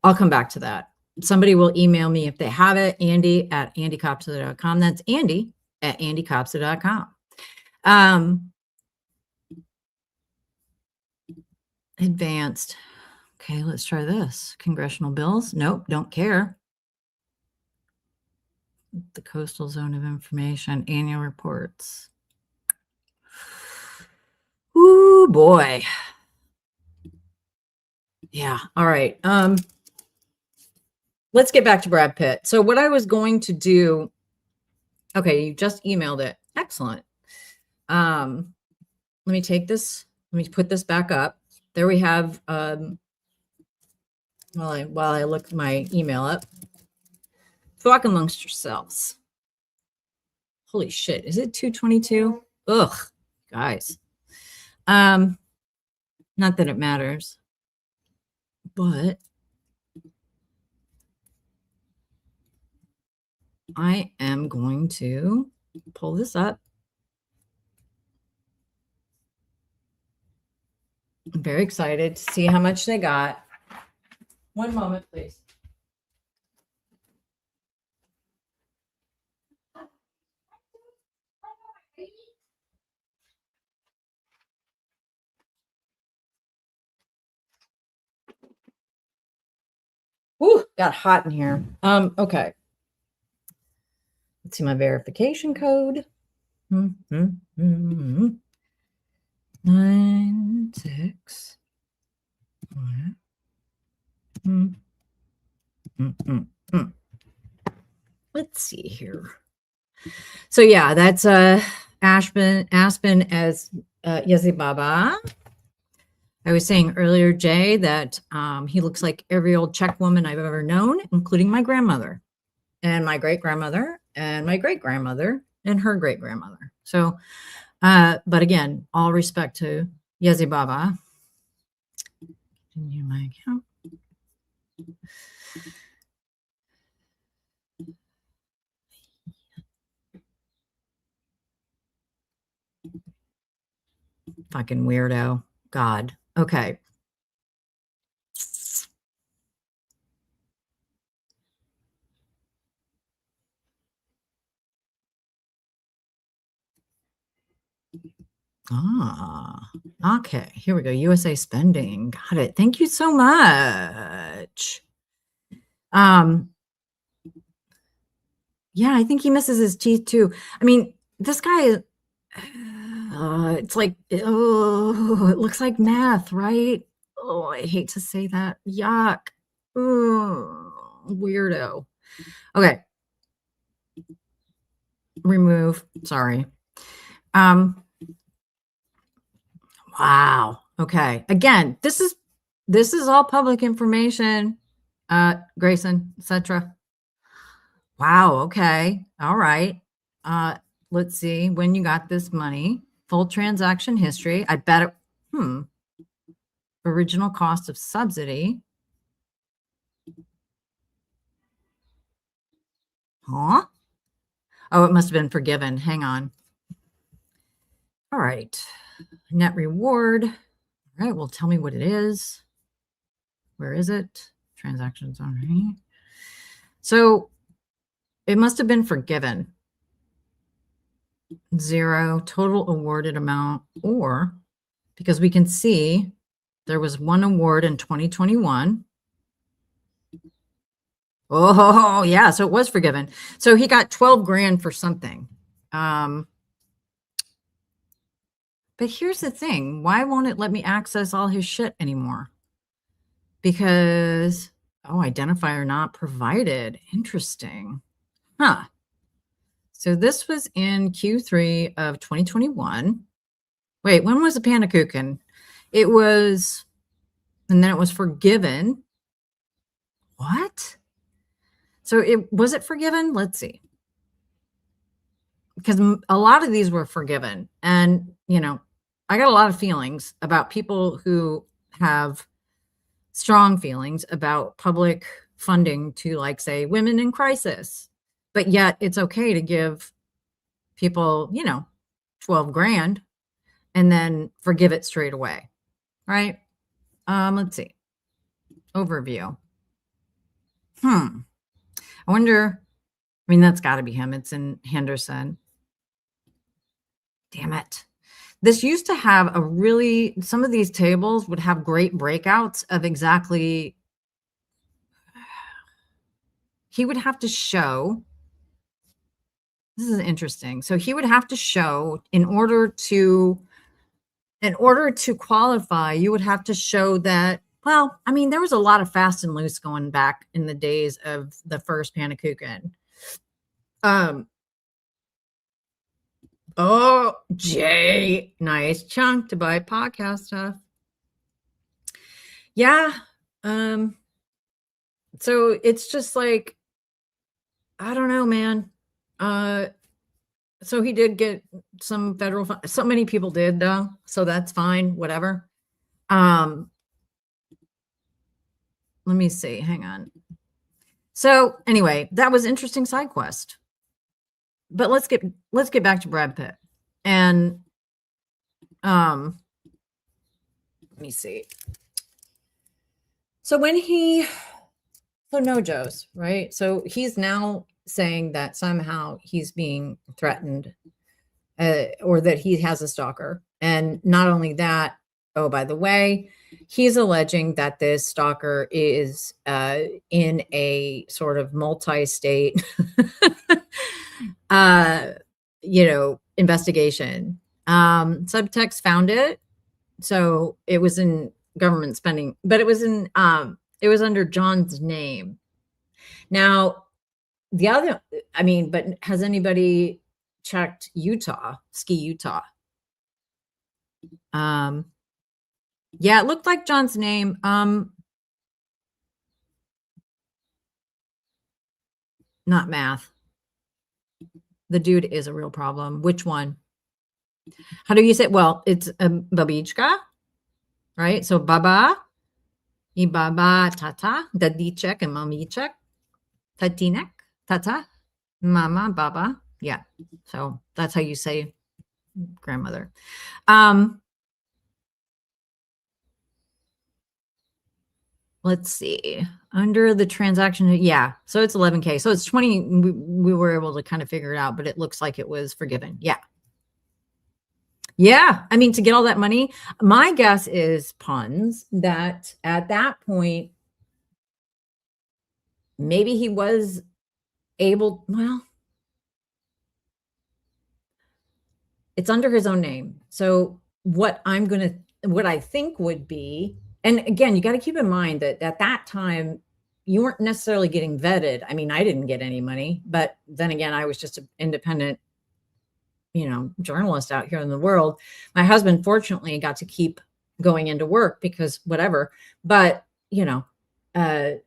I'll come back to that. Somebody will email me if they have it. Andy at andycopster.com. That's Andy at andycopster.com. Advanced. Okay, let's try this. Congressional bills. Nope, don't care. The Coastal Zone of Information, annual reports. Ooh, boy. Yeah. All right. Let's get back to Brad Pitt. So what I was going to do, okay, you just emailed it. Excellent. Let me take this. Let me put this back up. There we have, while I look my email up, talk amongst yourselves. Holy shit. Is it 2:22? Ugh, guys. Not that it matters, but I am going to pull this up. I'm very excited to see how much they got. One moment, please. Ooh, got hot in here. Okay. Let's see my verification code. 96. Let's see here. So yeah, that's Aspen as Yezi Baba. I was saying earlier, Jay, that he looks like every old Czech woman I've ever known, including my grandmother and my great-grandmother and my great-grandmother and her great-grandmother. So, but again, all respect to Yezi Baba. Continue my account. Fucking weirdo. God. Okay. Okay. Here we go. USA spending. Got it. Thank you so much. Yeah, I think he misses his teeth too. I mean, this guy is, it's like, oh, it looks like meth, right? Oh, I hate to say that. Yuck. Oh, weirdo. Okay. Remove. Sorry. Wow. Okay. Again, this is all public information. Grayson, etc. Wow. Okay. All right. Let's see when you got this money. Full transaction history. I bet it. Original cost of subsidy. Huh? Oh, it must have been forgiven. Hang on. All right. Net reward. All right. Well, tell me what it is. Where is it? Transactions on right. So it must have been forgiven. 0 total awarded amount, or because we can see there was one award in 2021. Oh, yeah. So it was forgiven. So he got 12 grand for something. But here's the thing. Why won't it let me access all his shit anymore? Because, identifier not provided. Interesting. Huh. So this was in Q3 of 2021. Wait, when was the Panakuchen? It was, and then it was forgiven. What? So was it forgiven? Let's see. Because a lot of these were forgiven. And, I got a lot of feelings about people who have strong feelings about public funding to, like, say, women in crisis. But yet it's okay to give people, 12 grand and then forgive it straight away. Right? Let's see. Overview. I wonder, that's got to be him. It's in Henderson. Damn it. This used to have a really, some of these tables would have great breakouts of exactly, he would have to show, this is interesting. So he would have to show in order to qualify, you would have to show that, well, I mean, there was a lot of fast and loose going back in the days of the first Panakuchen. Oh, Jay, nice chunk to buy podcast stuff. Yeah. So it's just like, I don't know, man. So he did get some federal funds. So many people did, though. So that's fine. Whatever. Let me see. Hang on. So anyway, that was interesting side quest. But let's get back to Brad Pitt. And let me see. So when so NOJOS, right? So he's now saying that somehow he's being threatened, or that he has a stalker. And not only that, oh, by the way, he's alleging that this stalker is in a sort of multi-state, investigation. Subtext found it. So it was in government spending, but it was under John's name. Now, but has anybody checked Utah, Ski Utah? Yeah, it looked like John's name. Not math. The dude is a real problem. Which one? How do you say it? Well, it's Babichka, right? So Baba, Ibaba, Tata, Dadichek, and Mamichek, Tatinek, Tata, Mama, Baba. Yeah. So that's how you say grandmother. Let's see. Under the transaction, yeah. So it's 11K. So it's 20. We were able to kind of figure it out, but it looks like it was forgiven. Yeah. Yeah. I mean, to get all that money, my guess is, puns, that at that point, maybe he was able, well, it's under his own name. So what I think would be, and again, you got to keep in mind that at that time, you weren't necessarily getting vetted. I mean, I didn't get any money, but then again, I was just an independent, journalist out here in the world. My husband, fortunately, got to keep going into work because whatever, but, a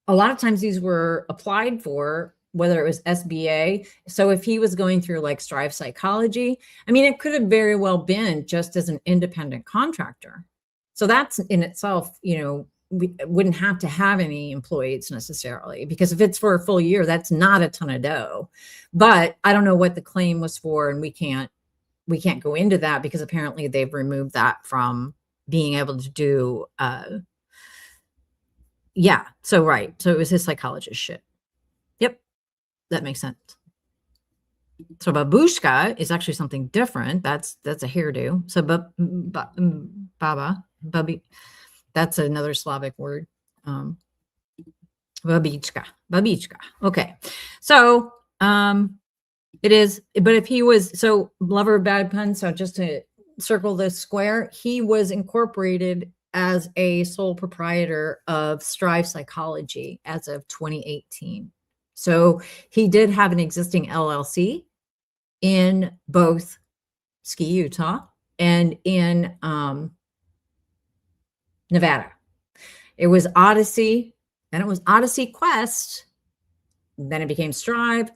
lot of times these were applied for, whether it was SBA. So if he was going through like Strive Psychology, I mean, it could have very well been just as an independent contractor. So that's in itself, we wouldn't have to have any employees necessarily, because if it's for a full year, that's not a ton of dough. But I don't know what the claim was for, and we can't go into that because apparently they've removed that from being able to do. Yeah. So right. So it was his psychologist shit. Yep. That makes sense. So babushka is actually something different. That's a hairdo. So baba, babi, that's another Slavic word. Babichka. Okay. So it is, but if he was, so lover of bad puns, so just to circle this square, he was incorporated as a sole proprietor of Strive Psychology as of 2018. So he did have an existing LLC in both Ski Utah and in Nevada. It was Odyssey, then it was Odyssey Quest, then it became Strive,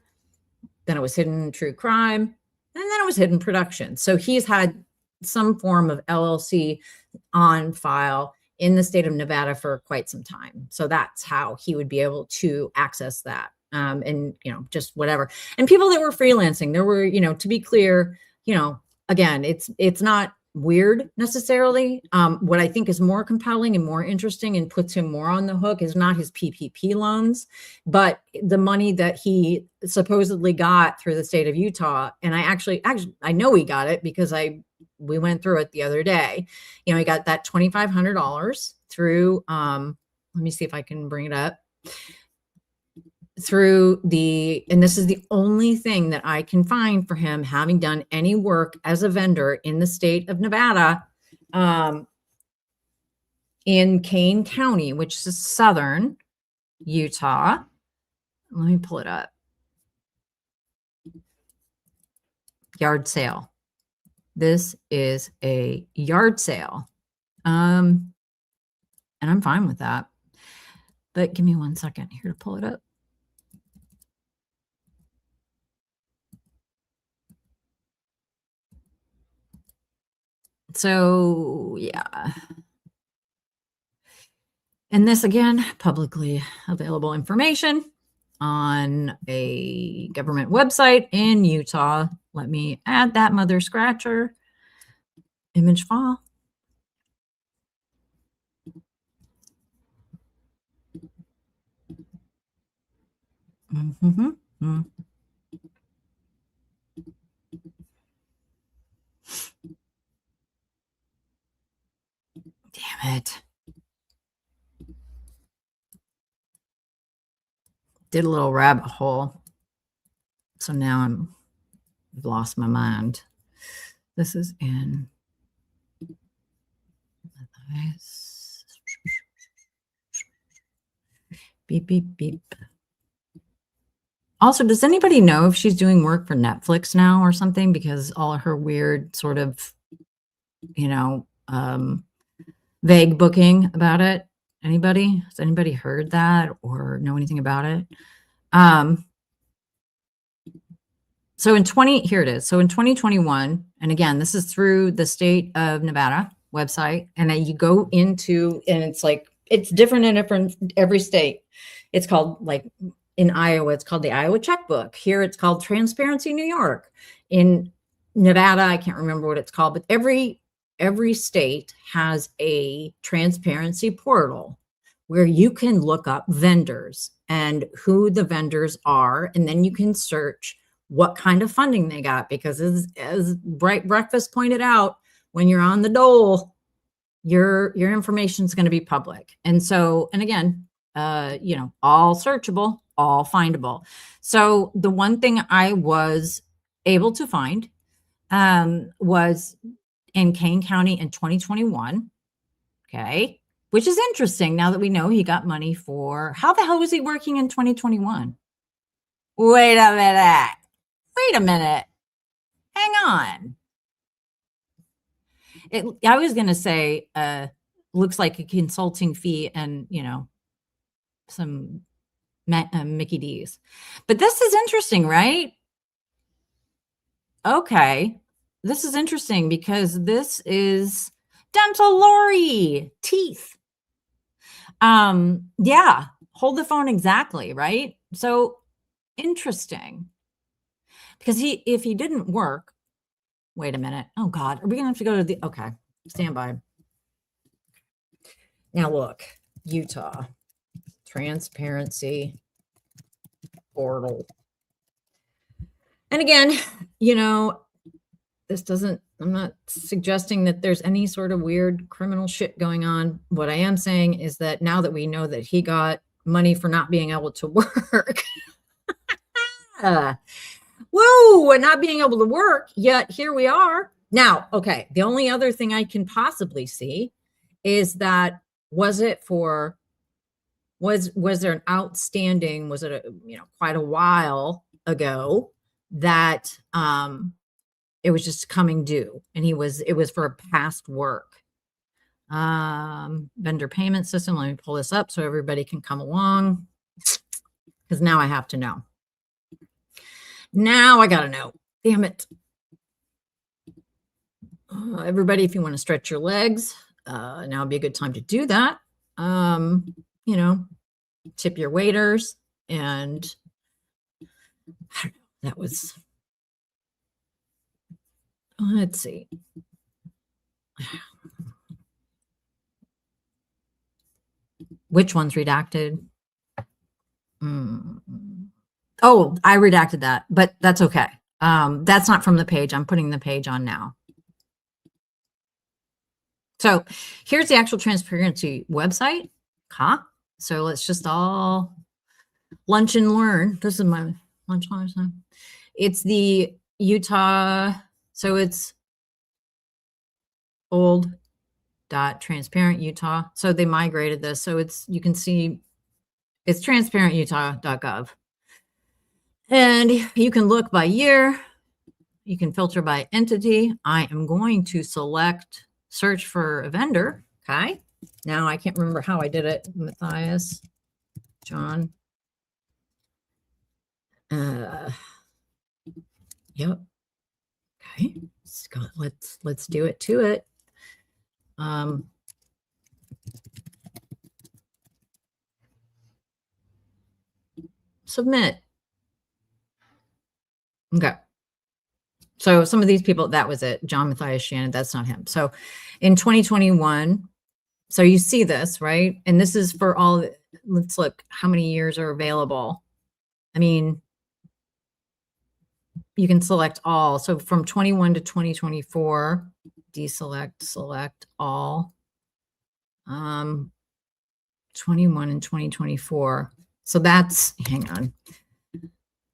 then it was Hidden True Crime, and then it was Hidden Production. So he's had some form of LLC on file in the state of Nevada for quite some time. So that's how he would be able to access that. And, just whatever. And people that were freelancing, there were, to be clear, again, it's not weird necessarily. What I think is more compelling and more interesting and puts him more on the hook is not his PPP loans, but the money that he supposedly got through the state of Utah. And I know he got it because we went through it the other day. You know, he got that $2,500 through, let me see if I can bring it up, through and this is the only thing that I can find for him having done any work as a vendor in the state of Nevada, in Kane County, which is southern Utah. Let me pull it up. Yard sale. This is a yard sale. And I'm fine with that. But give me 1 second here to pull it up. So, yeah. And this, again, publicly available information on a government website in Utah. Let me add that mother scratcher image file. Mm-hmm. Damn it. Did a little rabbit hole. So now I've lost my mind. This is in beep, beep, beep. Also, does anybody know if she's doing work for Netflix now or something? Because all of her weird sort of, you know, vague booking about it. Anybody? Has anybody heard that or know anything about it? So here it is. So in 2021, and again, this is through the state of Nevada website, and then you go into, and it's like, it's different in every state. It's called, like in Iowa, it's called the Iowa checkbook. Here it's called Transparency New York. In Nevada, I can't remember what it's called, but every state has a transparency portal where you can look up vendors and who the vendors are, and then you can search what kind of funding they got, because as Bright Breakfast pointed out, when you're on the dole, your information is going to be public. And so, and again, you know, all searchable, all findable. So the one thing I was able to find was in Kane County in 2021. Okay. Which is interesting now that we know he got money for, how the hell was he working in 2021? Wait a minute. Hang on. I was going to say, looks like a consulting fee and, you know, some Mickey D's. But this is interesting, right? Okay. This is interesting because this is Dental Lori, teeth. Yeah, hold the phone exactly, right? So interesting. Because if he didn't work, wait a minute. Oh God, are we gonna have to go to the, okay, stand by. Now look, Utah, transparency portal. And again, you know, this doesn't, I'm not suggesting that there's any sort of weird criminal shit going on. What I am saying is that now that we know that he got money for not being able to work, whoa, and not being able to work, yet here we are. Now, okay, the only other thing I can possibly see is that, was there an outstanding, was it quite a while ago that it was just coming due, and it was for a past work. Vendor payment system. Let me pull this up so everybody can come along, because now I have to know. Now I gotta know. Damn it. Everybody, if you want to stretch your legs, now would be a good time to do that. You know, tip your waiters, and I don't know, that was, let's see. which one's redacted? Oh, I redacted that, but that's okay. That's not from the page. I'm putting the page on now. So here's the actual transparency website. Huh? So let's just all lunch and learn. This is my lunch time. It's the Utah. So it's old.transparent Utah. So they migrated this. So it's, you can see it's transparentutah.gov. And you can look by year. You can filter by entity. I am going to select search for a vendor. Okay. Now I can't remember how I did it. Matthias, John. Yep. Okay. Let's do it to it. Submit. Okay. So some of these people, that was it. John Matthias Shannon, that's not him. So in 2021, so you see this, right? And this is for all, let's look how many years are available. I mean, you can select all. So from 21 to 2024, deselect, select all. 21 and 2024. So that's, hang on.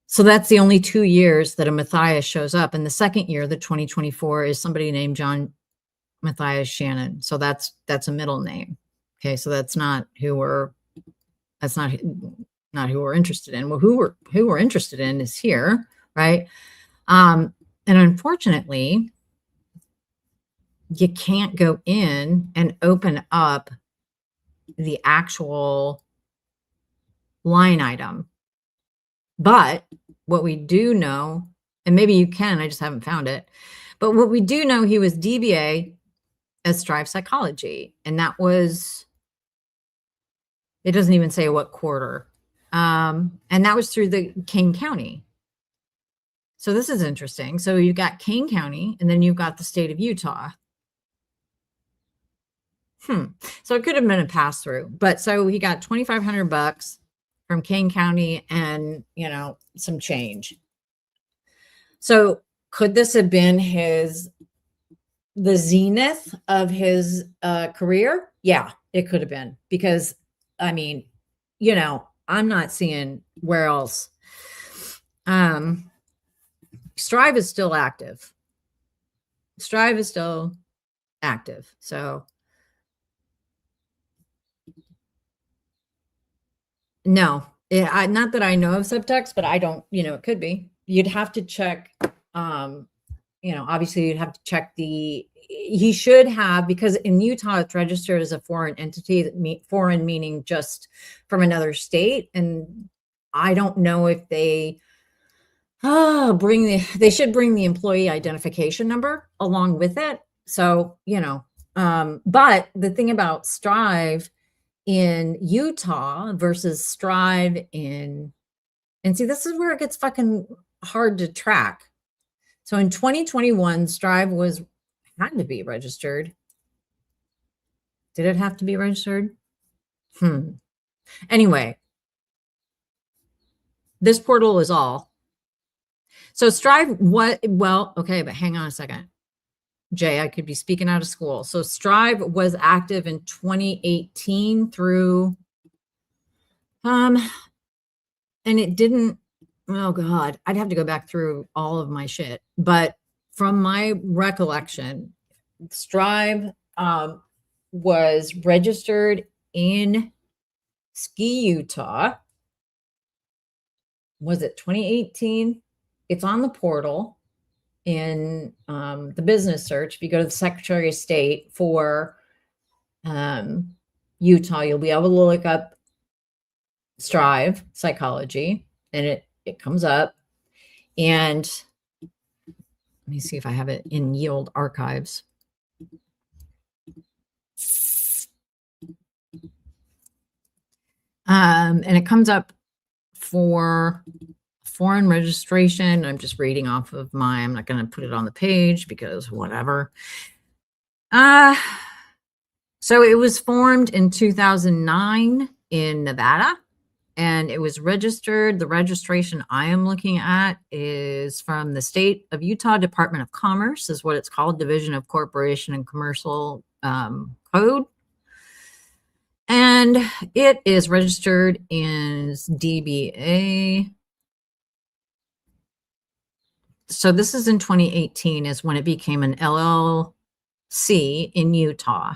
So that's the only 2 years that a Matthias shows up. And the second year, the 2024, is somebody named John Matthias Shannon. So that's a middle name. Okay. So that's not who we're who we're interested in. Well, who we're interested in is here. Right. And unfortunately, you can't go in and open up the actual line item. But what we do know, and maybe you can, I just haven't found it, but what we do know, he was DBA as Strive Psychology. And that was, it doesn't even say what quarter. And that was through the Kane County. So this is interesting. So you've got Kane County, and then you've got the state of Utah. So it could have been a pass through, but so he got $2,500 from Kane County and, you know, some change. So could this have been the zenith of his career? Yeah, it could have been, because I mean, you know, I'm not seeing where else. Strive is still active. Strive is still active. So no, not that I know of subtext, but I don't, you know, it could be. You'd have to check, you know, obviously you'd have to check he should have, because in Utah, it's registered as a foreign entity, foreign meaning just from another state. And I don't know if they they should bring the employee identification number along with it. So, you know, but the thing about Strive in Utah versus Strive and see, this is where it gets fucking hard to track. So in 2021, Strive had to be registered. Did it have to be registered? Anyway, this portal is all. So Strive, well, okay, but hang on a second. Jay, I could be speaking out of school. So Strive was active in 2018 through, and it didn't, oh God, I'd have to go back through all of my shit. But from my recollection, Strive was registered in Ski, Utah. Was it 2018? It's on the portal in the business search. If you go to the Secretary of State for Utah, you'll be able to look up Strive Psychology, and it comes up. And let me see if I have it in Yield Archives. And it comes up for foreign registration. I'm just reading off of I'm not going to put it on the page because whatever. So it was formed in 2009 in Nevada, and it was registered. The registration I am looking at is from the state of Utah Department of Commerce, is what it's called, Division of Corporation and Commercial Code. And it is registered in DBA. So this is in 2018 is when it became an LLC in Utah.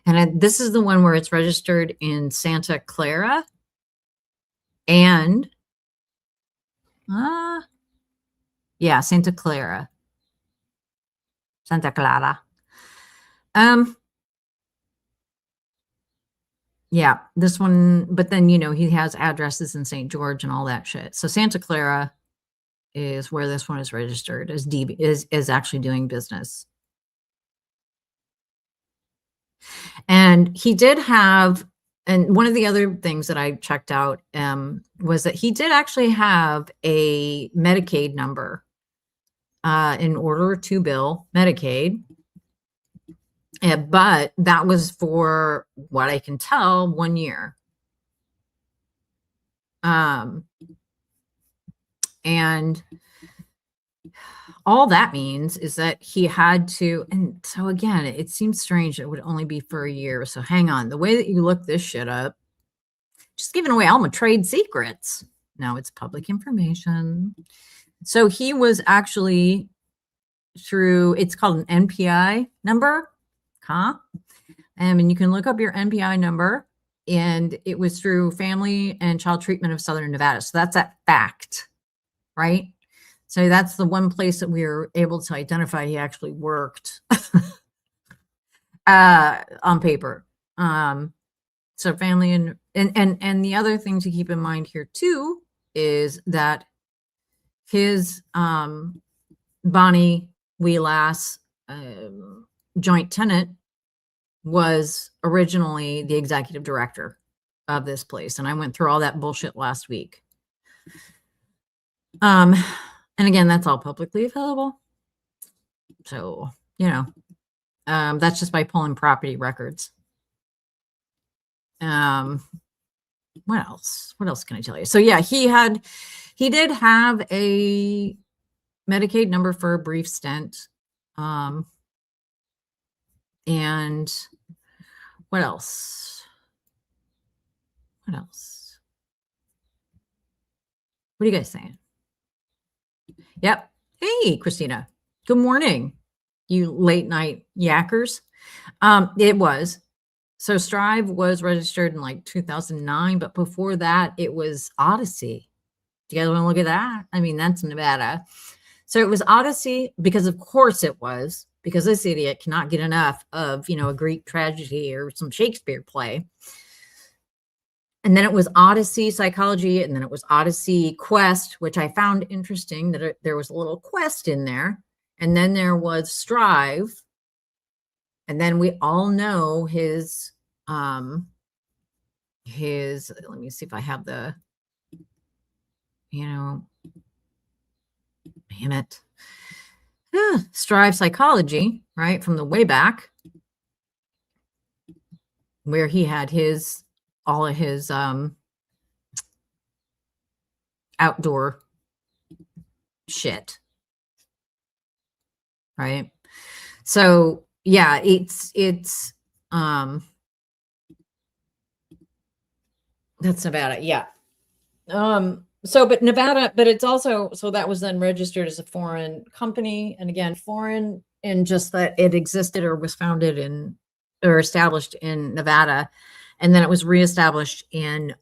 And this is the one where it's registered in Santa Clara and, yeah, Santa Clara. Santa Clara. Yeah, this one, but then, you know, he has addresses in St. George and all that shit. So Santa Clara is where this one is registered as DB, is actually doing business. And he did have, and one of the other things that I checked out was that he did actually have a Medicaid number in order to bill Medicaid. But that was for what I can tell 1 year. And all that means is that he had to, and so again, it seems strange it would only be for a year. So hang on, the way that you look this shit up, just giving away all my trade secrets. No, it's public information. So he was actually through, it's called an NPI number, and you can look up your NPI number, and it was through Family and Child Treatment of Southern Nevada. So that's that fact, right? So that's the one place that we were able to identify he actually worked on paper. So family and the other thing to keep in mind here too is that his Bonnie Wheelass joint tenant was originally the executive director of this place, and I went through all that bullshit last week. And again, that's all publicly available. So, you know, that's just by pulling property records. What else? What else can I tell you? So yeah, he did have a Medicaid number for a brief stint. And what else? What else? What are you guys saying? Yep. Hey, Christina. Good morning, you late night yackers. It was. So Strive was registered in like 2009, but before that, it was Odyssey. Do you guys want to look at that? I mean, that's Nevada. So it was Odyssey because, of course, it was, because this idiot cannot get enough of, you know, a Greek tragedy or some Shakespeare play. And then it was Odyssey Psychology, and then it was Odyssey Quest, which I found interesting that there was a little quest in there. And then there was Strive. And then we all know his, let me see if I have the, you know, damn it. Strive Psychology, right? From the way back, where he had his, all of his outdoor shit, right? So yeah, it's that's Nevada. Yeah. So, but Nevada, but it's also, so that was then registered as a foreign company. And again, foreign in just that it existed or was founded in, or established in Nevada. And then it was reestablished in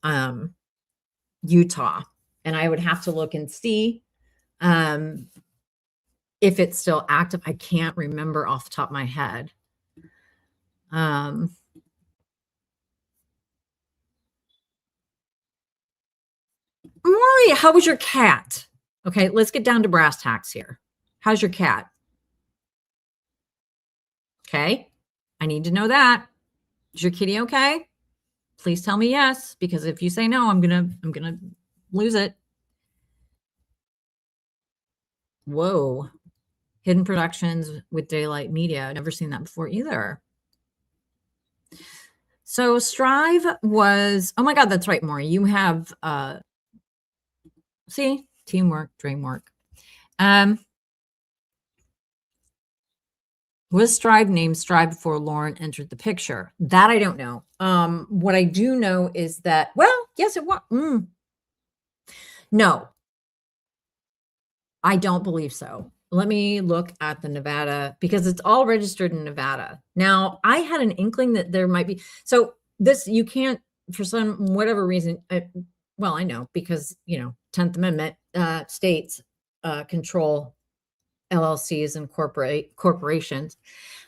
Utah. And I would have to look and see if it's still active. I can't remember off the top of my head. Maria, how was your cat? Okay, let's get down to brass tacks here. How's your cat? Okay, I need to know that. Is your kitty okay? Please tell me yes, because if you say no, I'm gonna lose it. Whoa. Hidden Productions with Daylight Media. I've never seen that before either. So Strive was, oh my God, that's right, Maury. You have, see, teamwork, dreamwork. Was Strive named Strive before Lauren entered the picture? That I don't know. What I do know is that, well, yes, it was. No, I don't believe so. Let me look at the Nevada, because it's all registered in Nevada. Now, I had an inkling that there might be, so this, you can't, for some, whatever reason, well, I know, because, 10th Amendment states control LLCs and corporations,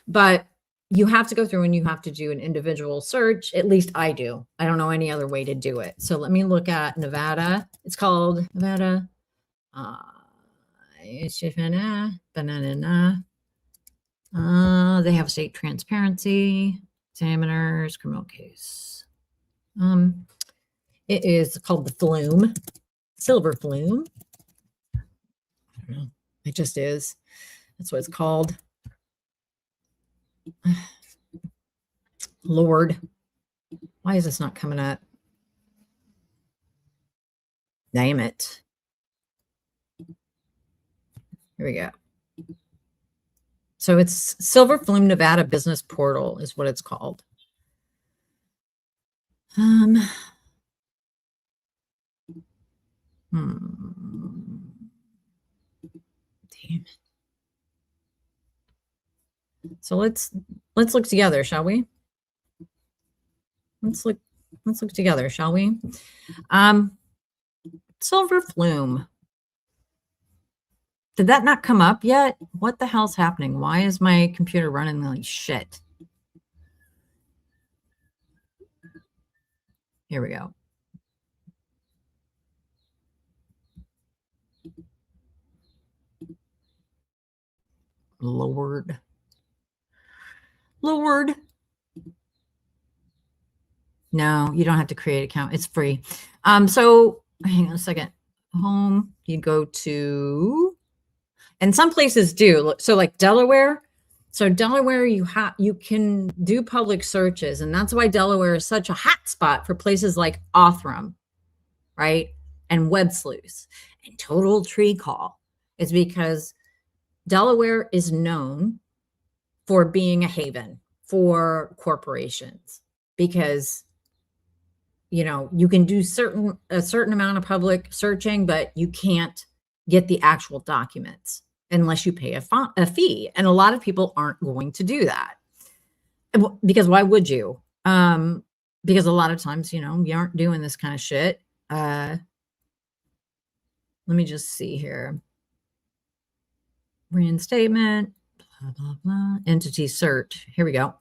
but you have to go through and you have to do an individual search. At least I do. I don't know any other way to do it. So let me look at Nevada. It's called Nevada. They have state transparency, examiners, criminal case. It is called the Flume, Silver Flume. I don't know. It just is. That's what it's called. Lord, why is this not coming up? Name it. Here we go. So it's Silver Flume Nevada Business Portal is what it's called. Damn it. So let's look together, shall we? Let's look together, shall we? Silver Flume. Did that not come up yet? What the hell's happening? Why is my computer running like shit? Here we go. Lord. No, you don't have to create an account. It's free. So hang on a second. Home, you go to, and some places do. So like Delaware. So Delaware, you can do public searches, and that's why Delaware is such a hot spot for places like Othram, right? And Web Sleuth and Total Tree Call. Is because Delaware is known for being a haven for corporations, because you can do a certain amount of public searching, but you can't get the actual documents unless you pay a fee. And a lot of people aren't going to do that, because why would you? Because a lot of times, you aren't doing this kind of shit. Let me just see here. Reinstatement, blah, blah, blah. Entity search. Here we go.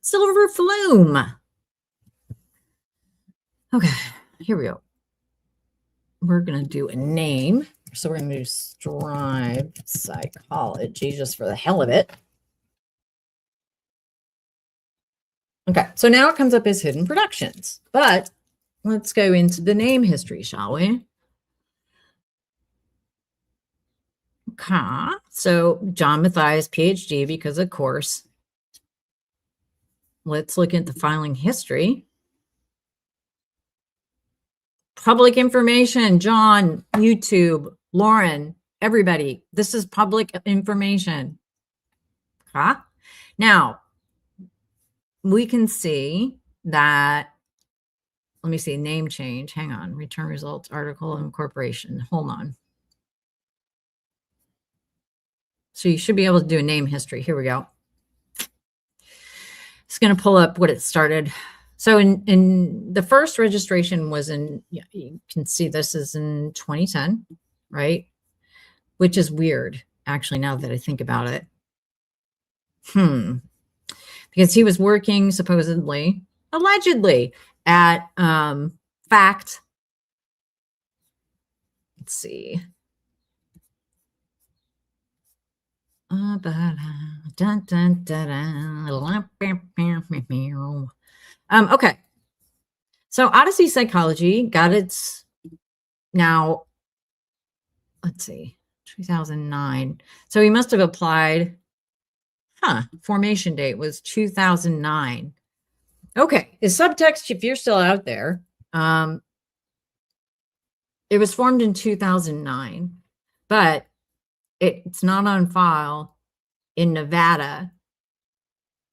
Silver Flume. Okay, here we go. We're going to do a name. So we're going to do Strive Psychology just for the hell of it. Okay, so now it comes up as Hidden Productions. But let's go into the name history, shall we? Okay, so John Matthias, PhD, because of course. Let's look at the filing history. Public information, John, YouTube, Lauren, everybody. This is public information. Okay. Now, we can see that, let me see, name change. Hang on. Return results, article, incorporation. Hold on. So you should be able to do a name history. Here we go. It's going to pull up what it started. So in the first registration was in, you can see this is in 2010, right? Which is weird, actually, now that I think about it. Because he was working supposedly, allegedly, at Fact. Let's see. Okay. So Odyssey Psychology got its, now, let's see. 2009. So he must have applied. Formation date was 2009. Okay. His subtext, if you're still out there, it was formed in 2009, but it's not on file in Nevada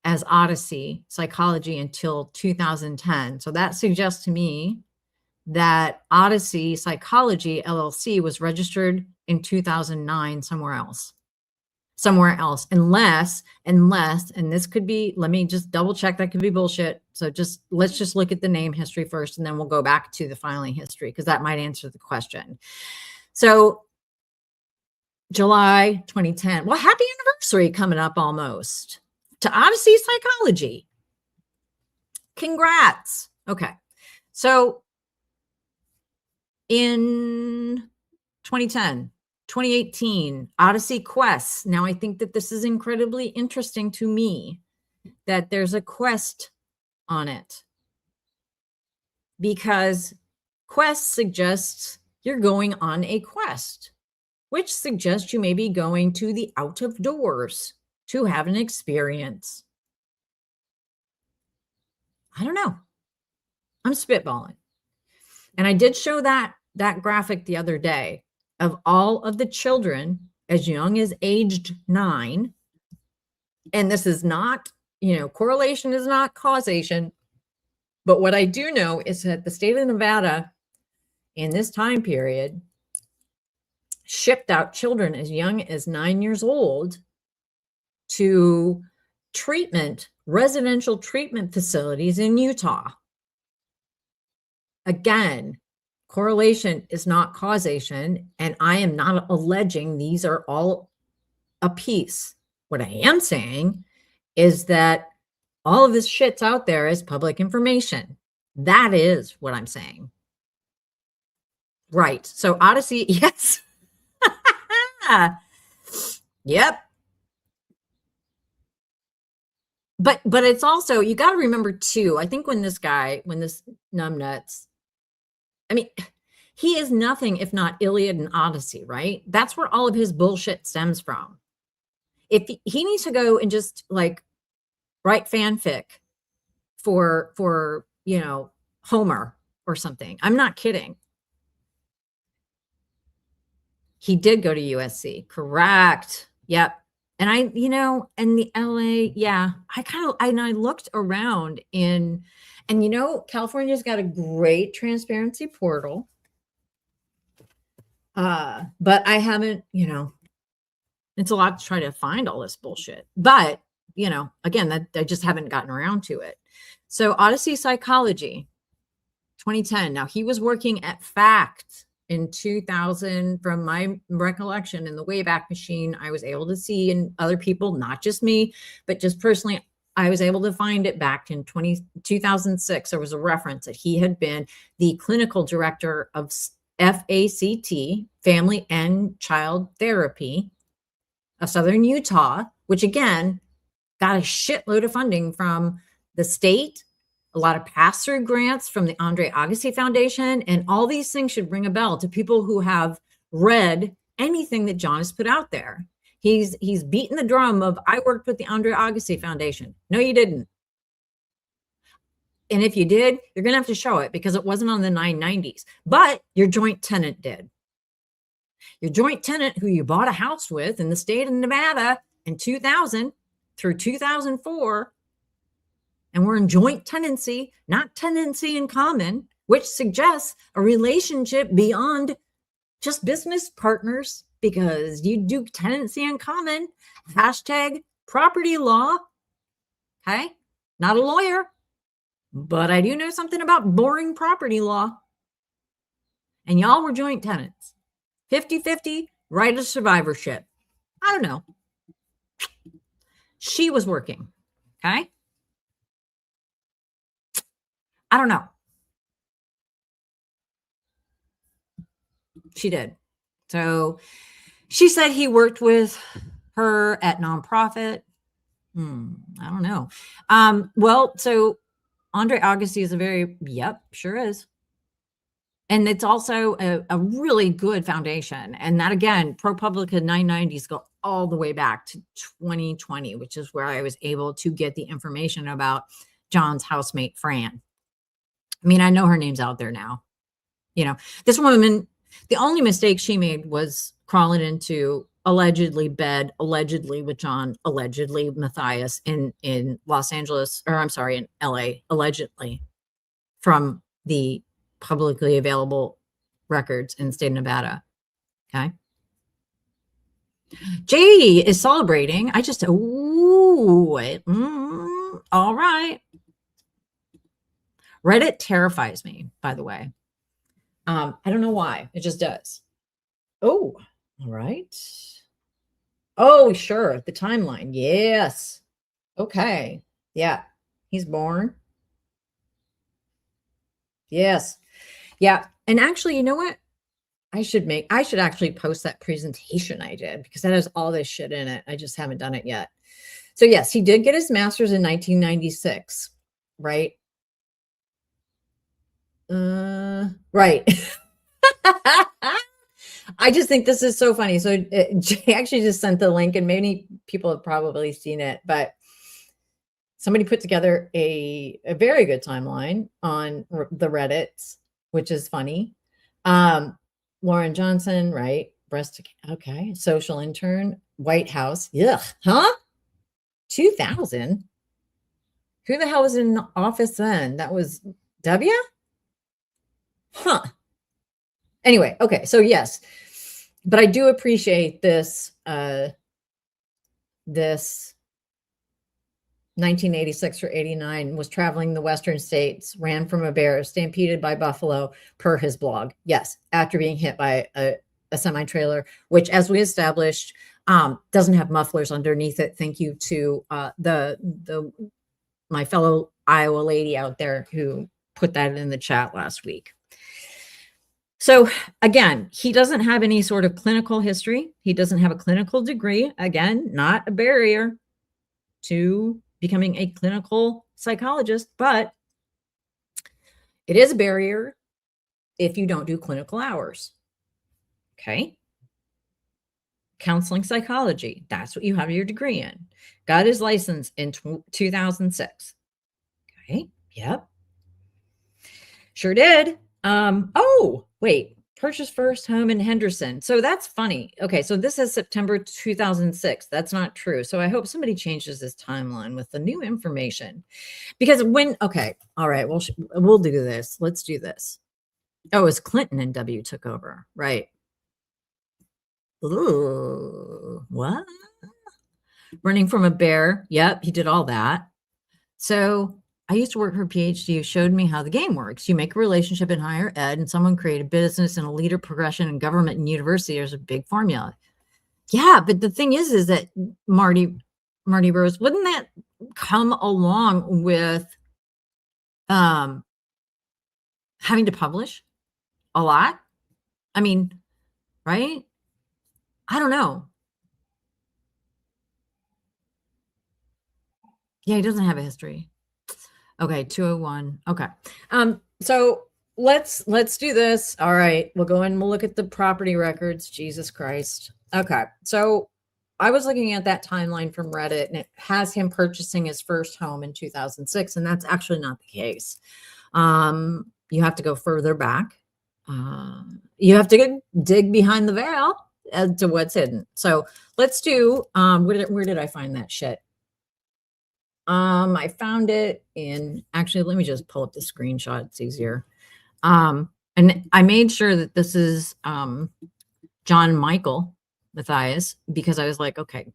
as Odyssey Psychology until 2010. So that suggests to me that Odyssey Psychology LLC was registered in 2009 somewhere else, unless, and this could be, let me just double check, that could be bullshit. So let's just look at the name history first, and then we'll go back to the filing history, because that might answer the question. So July 2010, well, happy anniversary coming up almost to Odyssey Psychology. Congrats. Okay. So in 2010, 2018, Odyssey Quest. Now, I think that this is incredibly interesting to me that there's a quest on it, because quest suggests you're going on a quest, which suggests you may be going to the out of doors to have an experience. I don't know. I'm spitballing. And I did show that graphic the other day of all of the children as young as aged 9. And this is not, correlation is not causation. But what I do know is that the state of Nevada in this time period shipped out children as young as 9 years old to residential treatment facilities in Utah. Again, correlation is not causation, and I am not alleging these are all a piece. What I am saying is that all of this shit's out there as public information. That is what I'm saying. Right. So Odyssey, yes. Yep. But it's also, you got to remember too, I think when this numbnuts, I mean, he is nothing if not Iliad and Odyssey, right? That's where all of his bullshit stems from. If he needs to go and just like write fanfic for Homer or something. I'm not kidding. He did go to USC. Correct. Yep. And in the LA, yeah, I looked around and California's got a great transparency portal. But I haven't, it's a lot to try to find all this bullshit. But, again, that I just haven't gotten around to it. So Odyssey Psychology, 2010. Now he was working at Fact in 2000. From my recollection in the Wayback Machine, I was able to see, and other people, not just me, but just personally, I was able to find it back in 2006. There was a reference that he had been the clinical director of FACT, Family and Child Therapy of Southern Utah, which again, got a shitload of funding from the state, a lot of pass-through grants from the Andre Agassi Foundation, and all these things should ring a bell to people who have read anything that John has put out there. He's beaten the drum of, I worked with the Andre Agassi Foundation. No, you didn't. And if you did, you're going to have to show it, because it wasn't on the 990s. But your joint tenant did. Your joint tenant who you bought a house with in the state of Nevada in 2000 through 2004, and we're in joint tenancy, not tenancy in common, which suggests a relationship beyond just business partners, because you do tenancy in common, #property law. Okay. Not a lawyer, but I do know something about boring property law. And y'all were joint tenants, 50-50, right of survivorship. I don't know. She was working. Okay. I don't know. She did. So she said he worked with her at nonprofit. I don't know. Well, so Andre Agassi is yep, sure is. And it's also a really good foundation. And that, again, ProPublica 990s go all the way back to 2020, which is where I was able to get the information about John's housemate, Fran. I mean, I know her name's out there now. You know, this woman, the only mistake she made was crawling into allegedly bed, allegedly with John, allegedly Matthias in Los Angeles, or I'm sorry, in LA, allegedly, from the publicly available records in the state of Nevada. Okay. Jay is celebrating. I just, all right. Reddit terrifies me, by the way. I don't know why. It just does. Oh, all right. Oh, sure. The timeline. Yes. Okay. Yeah. He's born. Yes. Yeah. And actually, you know what? I should actually post that presentation I did, because that has all this shit in it. I just haven't done it yet. So yes, he did get his master's in 1996, right? Right. I just think this is so funny. So Jay actually just sent the link, and many people have probably seen it, but somebody put together a very good timeline on the Reddits, which is funny. Lauren Johnson, right? Breast, okay. Social intern, White House. Ugh, huh? 2000? Who the hell was in office then? That was W? Huh. Anyway, okay. So yes, but I do appreciate this, this 1986 or 89, was traveling the Western states, ran from a bear, stampeded by buffalo, per his blog. Yes, after being hit by a semi-trailer, which, as we established, doesn't have mufflers underneath it. Thank you to my fellow Iowa lady out there who put that in the chat last week. So again, he doesn't have any sort of clinical history. He doesn't have a clinical degree. Again, not a barrier to becoming a clinical psychologist, but it is a barrier if you don't do clinical hours. Okay. Counseling psychology, that's what you have your degree in. Got his license in 2006. Okay. Yep. Sure did. Oh, wait. Purchased first home in Henderson. So that's funny. Okay, so this is September 2006. That's not true. So I hope somebody changes this timeline with the new information. Because when, okay, all right, we'll do this. Let's do this. Oh, it was Clinton and W took over, right? Ooh, what? Running from a bear. Yep, he did all that. So I used to work for a PhD who showed me how the game works. You make a relationship in higher ed, and someone create a business and a leader progression in government and university. There's a big formula. Yeah, but the thing is that Marty Rose, wouldn't that come along with having to publish a lot? I mean, right? I don't know. Yeah, he doesn't have a history. Okay, 201. Okay. So let's do this. All right, we'll go and we'll look at the property records. Jesus Christ. Okay. So I was looking at that timeline from Reddit, and it has him purchasing his first home in 2006, and that's actually not the case. You have to go further back. You have to dig behind the veil as to what's hidden. So let's do, where did I find that shit? I found it in, actually, let me just pull up the screenshot. It's easier. And I made sure that this is John Michael Matthias, because I was like, okay,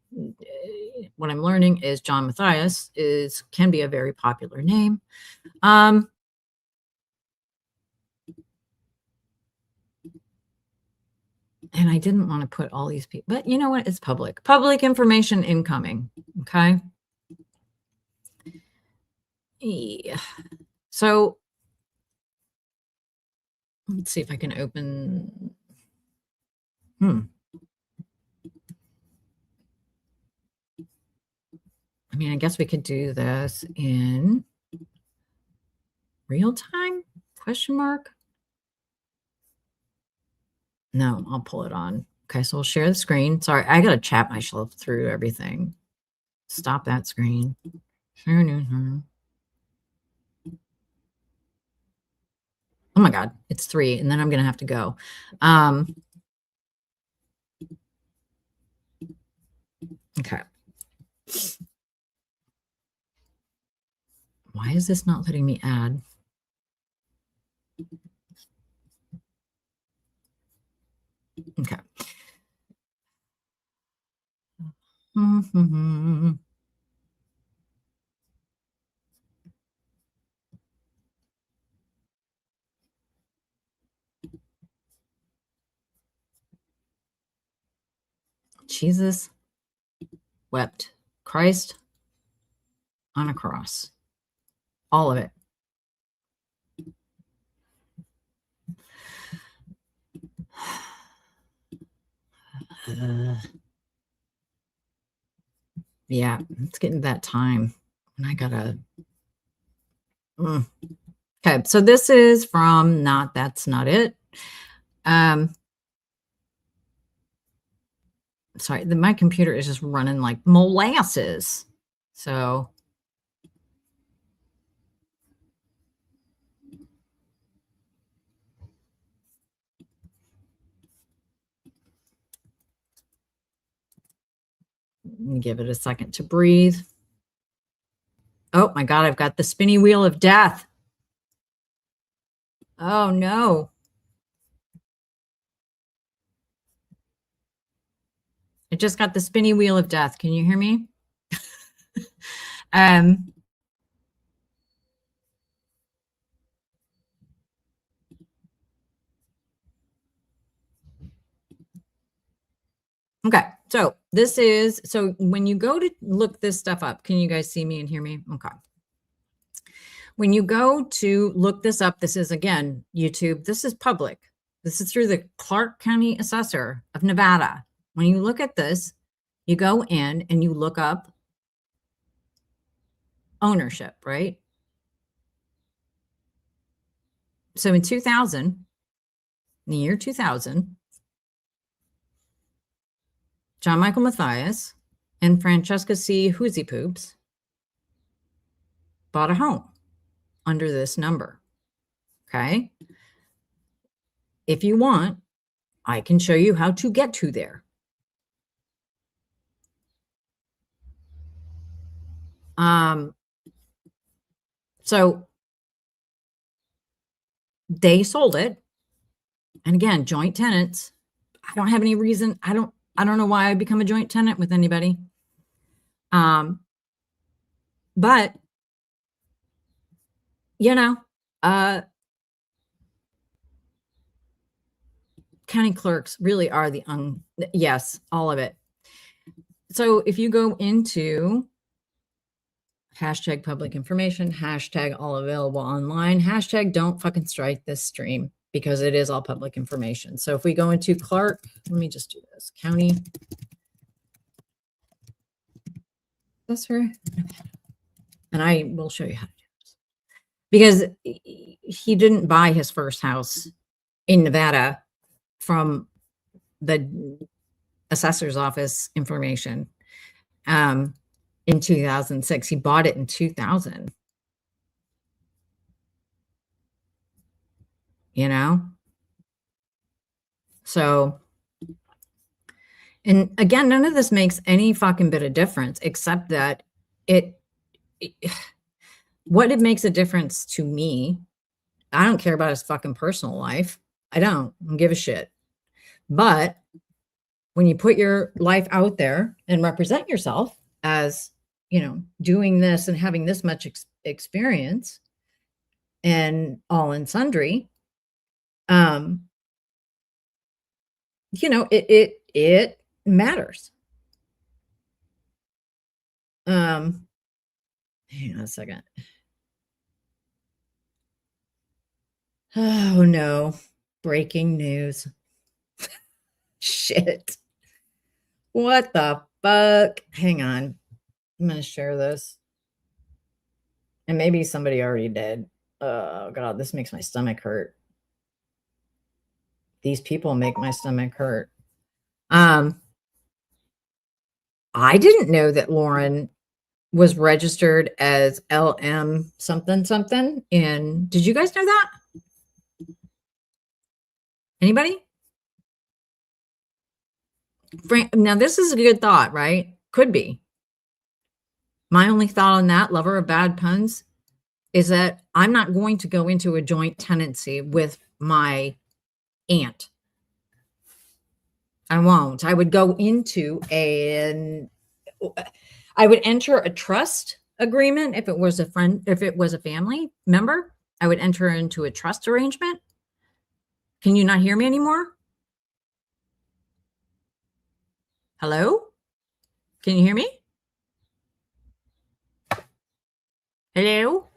what I'm learning is John Matthias can be a very popular name. And I didn't want to put all these people, but you know what? It's public information incoming. Okay. Yeah. So let's see if I can open. I mean, I guess we could do this in real time? Question mark. No, I'll pull it on. Okay, so we'll share the screen. Sorry, I got to chat myself through everything. Stop that screen. Oh my God, it's 3, and then I'm going to have to go. Okay. Why is this not letting me add? Okay. Jesus wept. Christ on a cross. All of it. Yeah, it's getting to that time. And I gotta. Okay, so this is from Not That's Not It. Sorry, my computer is just running like molasses. So give it a second to breathe. Oh my God, I've got the spinny wheel of death. Oh no. I just got the spinny wheel of death. Can you hear me? Okay, so this is, so when you go to look this stuff up, can you guys see me and hear me? Okay. When you go to look this up, this is, again, YouTube. This is public. This is through the Clark County Assessor of Nevada. When you look at this, you go in and you look up ownership, right? So in 2000, in the year 2000, John Michael Matthias and Francesca C. Hoosie Poops bought a home under this number. Okay. If you want, I can show you how to get to there. So they sold it. And again, joint tenants. I don't have any reason. I don't know why I become a joint tenant with anybody. But you know, county clerks really are the yes, all of it. So if you go into hashtag public information, hashtag all available online, hashtag don't fucking strike this stream, because it is all public information. So if we go into Clark, let me just do this. County Assessor, and I will show you how to do this, because he didn't buy his first house in Nevada from the assessor's office information in 2006. He bought it in 2000. You know? So, and again, none of this makes any fucking bit of difference, except that what it makes a difference to me, I don't care about his fucking personal life. I don't give a shit. But when you put your life out there and represent yourself as, you know, doing this and having this much experience and all and sundry, you know, it matters. Hang on a second. Oh no, breaking news. Shit. What the fuck? Hang on. I'm going to share this. And maybe somebody already did. Oh God, this makes my stomach hurt. These people make my stomach hurt. I didn't know that Lauren was registered as LM something something. And did you guys know that? Anybody? Now, this is a good thought, right? Could be. My only thought on that, lover of bad puns, is that I'm not going to go into a joint tenancy with my aunt. I won't. I would go into I would enter a trust agreement if it was a friend, if it was a family member. I would enter into a trust arrangement. Can you not hear me anymore? Hello? Can you hear me? Hello?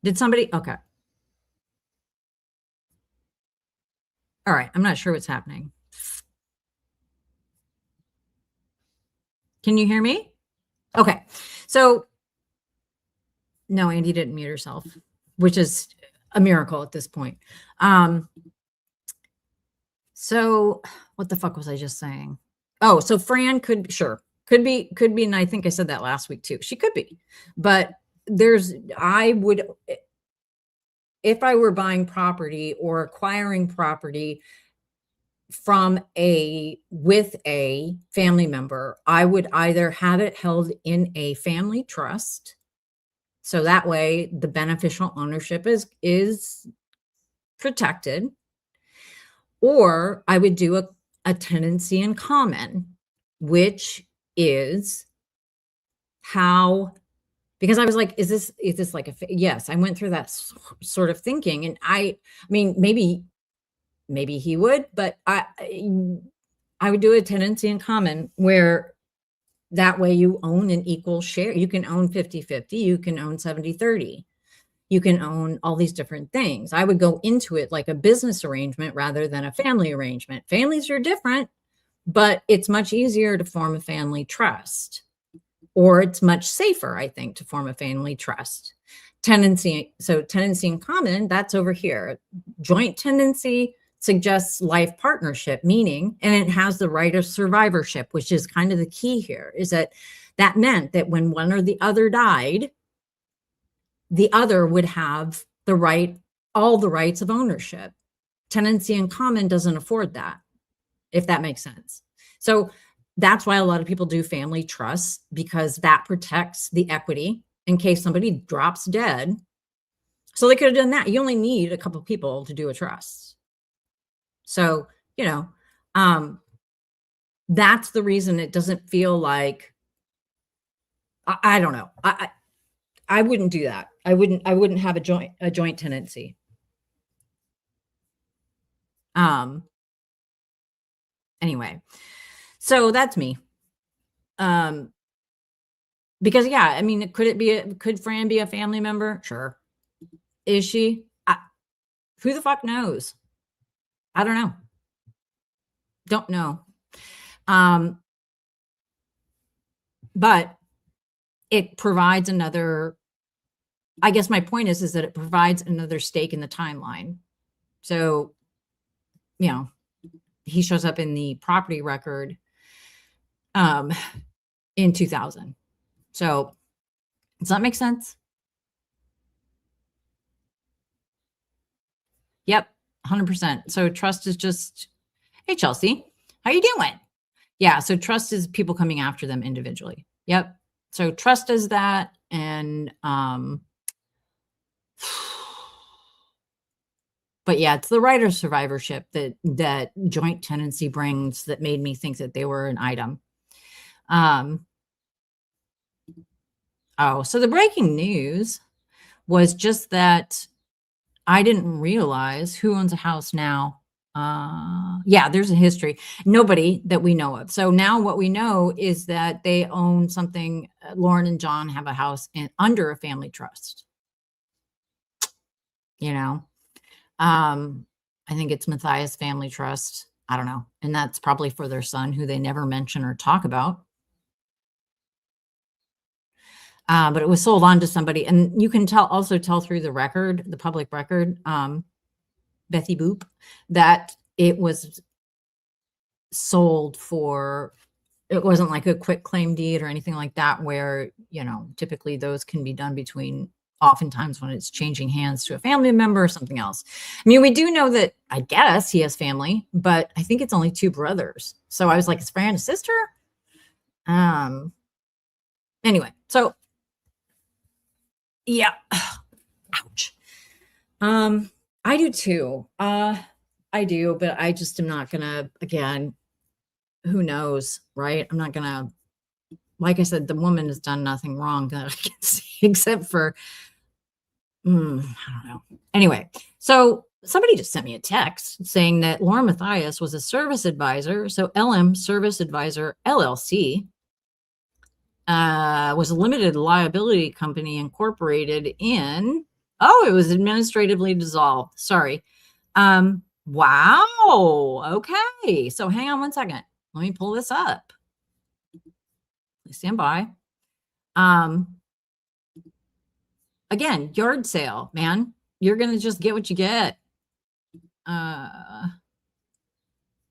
Did somebody? Okay. All right. I'm not sure what's happening. Can you hear me? Okay. So, no, Andy didn't mute herself, which is a miracle at this point. So what the fuck was I just saying? Oh, so Fran could be, and I think I said that last week too. She could be, but I would, if I were buying property or acquiring property with a family member, I would either have it held in a family trust. So that way the beneficial ownership is protected, or I would do a tenancy in common, which is how, because I was like, is this like yes, I went through that sort of thinking. And I mean, maybe he would, but I would do a tenancy in common where that way you own an equal share. You can own 50-50, you can own 70-30. You can own all these different things. I would go into it like a business arrangement rather than a family arrangement. Families are different, but it's much easier to form a family trust, or it's much safer, I think, to form a family trust. Tenancy in common, that's over here. Joint tenancy suggests life partnership, meaning, and it has the right of survivorship, which is kind of the key here, is that meant that when one or the other died, the other would have all the rights of ownership. Tenancy in common doesn't afford that, if that makes sense. So that's why a lot of people do family trusts, because that protects the equity in case somebody drops dead. So they could have done that. You only need a couple of people to do a trust. So, that's the reason it doesn't feel like, I don't know. I wouldn't do that. I wouldn't have a joint tenancy. Anyway, so that's me. Because yeah, I mean, could Fran be a family member? Sure. Is she? Who the fuck knows? I don't know. Don't know. But it provides another, I guess my point is that it provides another stake in the timeline. So, he shows up in the property record in 2000. So does that make sense? Yep, 100%. So trust is just, hey, Chelsea, how you doing? Yeah, so trust is people coming after them individually. Yep. So trust is that. And but yeah, it's the right of survivorship that joint tenancy brings that made me think that they were an item. Oh, so the breaking news was just that I didn't realize who owns a house now. Yeah, there's a history. Nobody that we know of. So now what we know is that they own something. Lauren and John have a house under a family trust. I think it's Matthias Family Trust. I don't know. And that's probably for their son, who they never mention or talk about. But it was sold on to somebody. And you can also tell through the record, the public record, Bethy Boop, that it was sold for, it wasn't like a quick claim deed or anything like that, where, you know, typically those can be done between, oftentimes when it's changing hands to a family member or something else. I mean, we do know that, I guess he has family, but I think it's only 2 brothers. So I was like, is Fran a sister? Anyway, so yeah. Ouch. I do too. I do, but I just am not gonna, again, who knows, right? I'm not gonna, like I said, the woman has done nothing wrong that I can see, except for, I don't know. Anyway, so somebody just sent me a text saying that Laura Matthias was a service advisor. So LM Service Advisor LLC was a limited liability company incorporated in, oh, it was administratively dissolved. Sorry. Wow. Okay. So hang on one second. Let me pull this up. Please stand by. Again, yard sale, man. You're going to just get what you get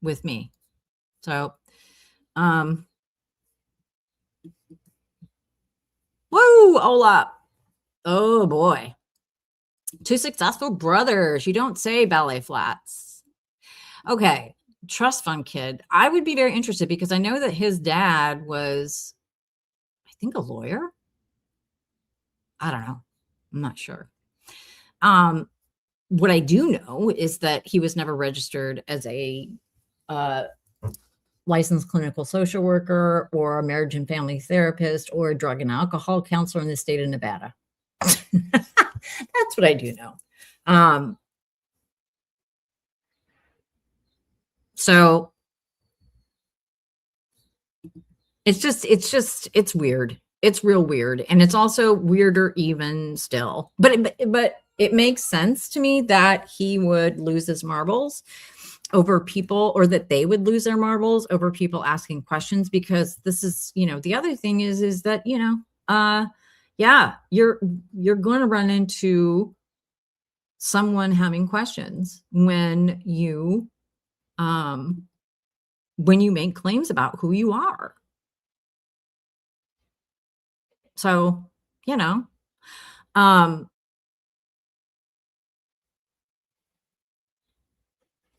with me. So, woo, hola. Oh boy. 2 successful brothers. You don't say, Ballet Flats. Okay. Trust fund kid. I would be very interested because I know that his dad was, I think, a lawyer. I don't know. I'm not sure. What I do know is that he was never registered as a licensed clinical social worker or a marriage and family therapist or a drug and alcohol counselor in the state of Nevada. That's what I do know. So it's weird. It's real weird. And it's also weirder even still, but it makes sense to me that he would lose his marbles over people, or that they would lose their marbles over people asking questions, because this is, you know, the other thing is that, you know, yeah, you're going to run into someone having questions when you make claims about who you are. So, you know,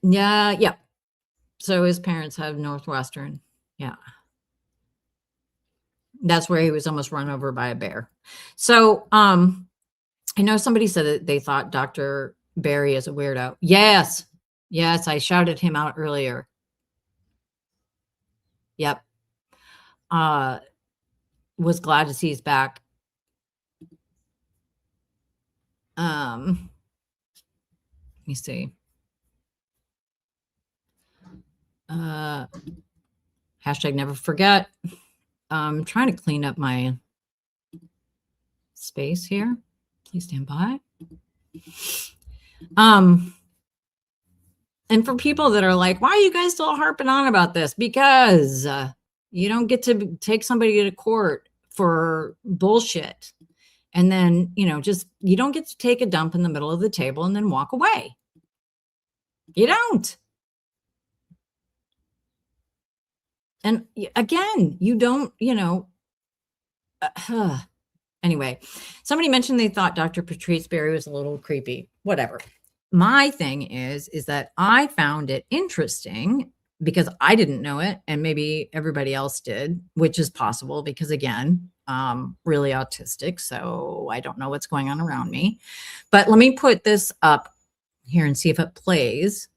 yeah. So his parents have Northwestern. Yeah. That's where he was almost run over by a bear. So, I know somebody said that they thought Dr. Berry is a weirdo. Yes. I shouted him out earlier. Yep. Was glad to see he's back. Let me see. Hashtag never forget. I'm trying to clean up my space here. Please stand by. And for people that are like, why are you guys still harping on about this? Because you don't get to take somebody to court for bullshit. And then, you know, just, you don't get to take a dump in the middle of the table and then walk away. You don't. And again, you don't, you know, anyway, somebody mentioned they thought Dr. Patrice Berry was a little creepy. Whatever. My thing is that I found it interesting because I didn't know it, and maybe everybody else did, which is possible because, again, really autistic, so I don't know what's going on around me. But let me put this up here and see if it plays.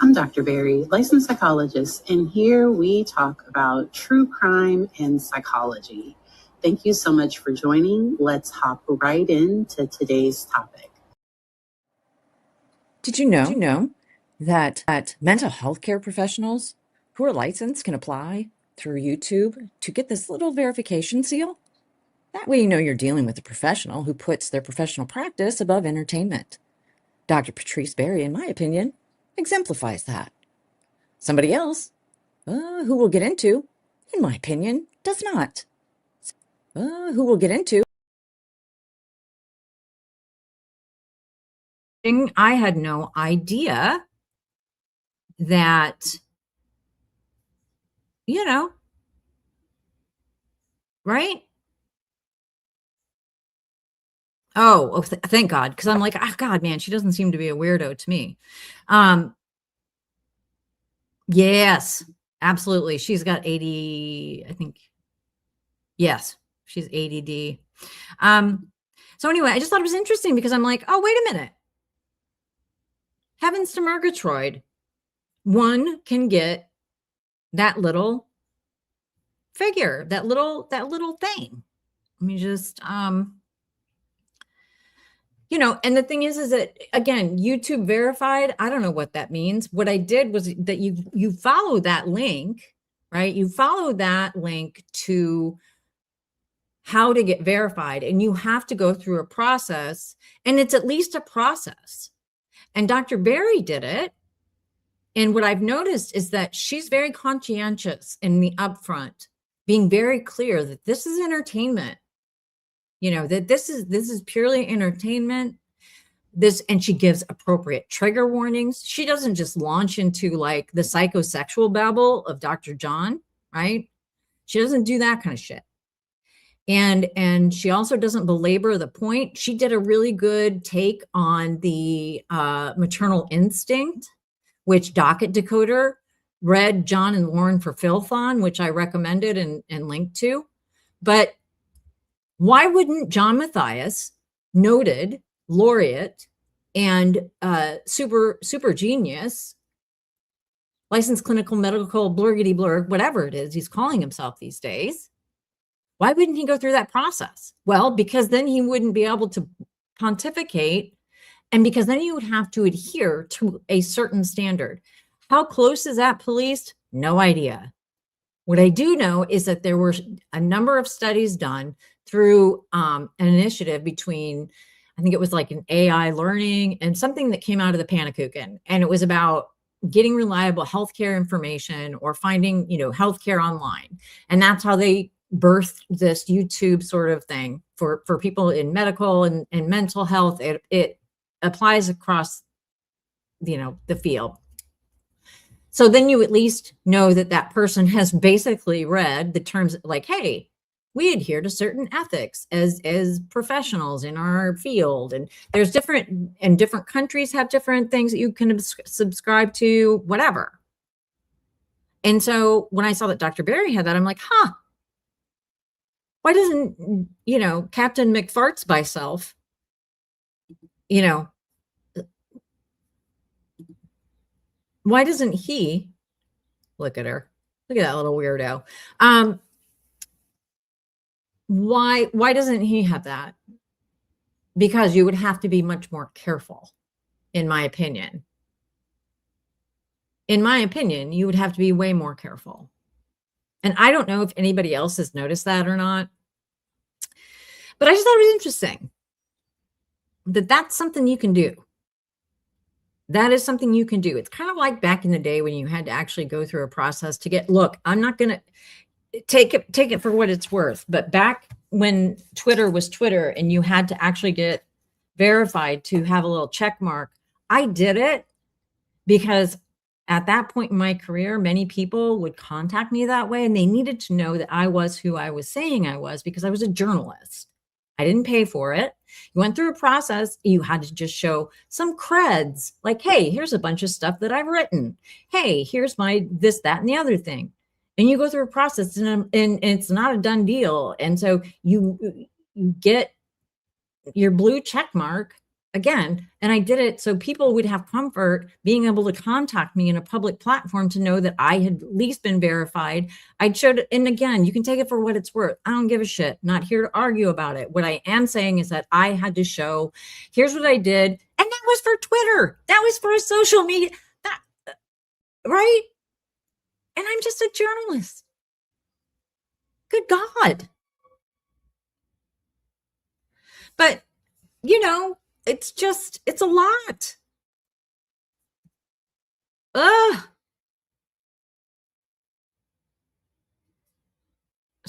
I'm Dr. Berry, licensed psychologist, and here we talk about true crime and psychology. Thank you so much for joining. Let's hop right into today's topic. Did you know that mental health care professionals who are licensed can apply through YouTube to get this little verification seal? That way you know you're dealing with a professional who puts their professional practice above entertainment. Dr. Patrice Berry, in my opinion, exemplifies that. Somebody else, who we'll get into, in my opinion, does not. Who we'll get into. I had no idea that, you know, right? Oh, thank God. Because I'm like, oh, God, man, she doesn't seem to be a weirdo to me. Yes, absolutely. She's got 80, I think. Yes, she's ADD. So anyway, I just thought it was interesting because I'm like, oh, wait a minute. Heavens to Murgatroyd. One can get that little figure, that little thing. Let me just, you know, and the thing is that, again, YouTube verified, I don't know what that means. What I did was that you follow that link, right? You follow that link to how to get verified, and you have to go through a process, and it's at least a process. And Dr. Berry did it. And what I've noticed is that she's very conscientious in the upfront, being very clear that this is entertainment, you know, that this is purely entertainment. And she gives appropriate trigger warnings. She doesn't just launch into like the psychosexual babble of Dr. John, right? She doesn't do that kind of shit. And she also doesn't belabor the point. She did a really good take on the maternal instinct, which Docket Decoder read John and Lauren for Filth on, which I recommended and linked to. But why wouldn't John Matthias, noted laureate and super genius, licensed clinical medical blurgity blurg, whatever it is he's calling himself these days, why wouldn't he go through that process? Well, because then he wouldn't be able to pontificate, and because then you would have to adhere to a certain standard. How close is that policed? No idea. What I do know is that there were a number of studies done through an initiative between, I think it was like an AI learning and something that came out of the Panakuchen. And it was about getting reliable healthcare information or finding, you know, healthcare online. And that's how they birthed this YouTube sort of thing for people in medical and mental health. It applies across, you know, the field. So then you at least know that that person has basically read the terms like, hey, we adhere to certain ethics as professionals in our field. And there's different countries have different things that you can subscribe to, whatever. And so when I saw that Dr. Berry had that, I'm like, huh, why doesn't, you know, Captain McFarts by self, you know, why doesn't he look at her? Look at that little weirdo. Why doesn't he have that? Because you would have to be much more careful, in my opinion. In my opinion, you would have to be way more careful. And I don't know if anybody else has noticed that or not. But I just thought it was interesting that that's something you can do. That is something you can do. It's kind of like back in the day when you had to actually go through a process to get, look, I'm not going to take it for what it's worth. But back when Twitter was Twitter and you had to actually get verified to have a little check mark, I did it because at that point in my career, many people would contact me that way and they needed to know that I was who I was saying I was because I was a journalist. I didn't pay for it. You went through a process. You had to just show some creds like, hey, here's a bunch of stuff that I've written. Hey, here's my this, that, and the other thing. And you go through a process and it's not a done deal. And so you get your blue check mark again. And I did it so people would have comfort being able to contact me in a public platform to know that I had at least been verified. I showed it. And again, you can take it for what it's worth. I don't give a shit. Not here to argue about it. What I am saying is that I had to show, here's what I did. And that was for Twitter. That was for social media. That, right? And I'm just a journalist. Good God. But, you know, it's a lot. Ugh.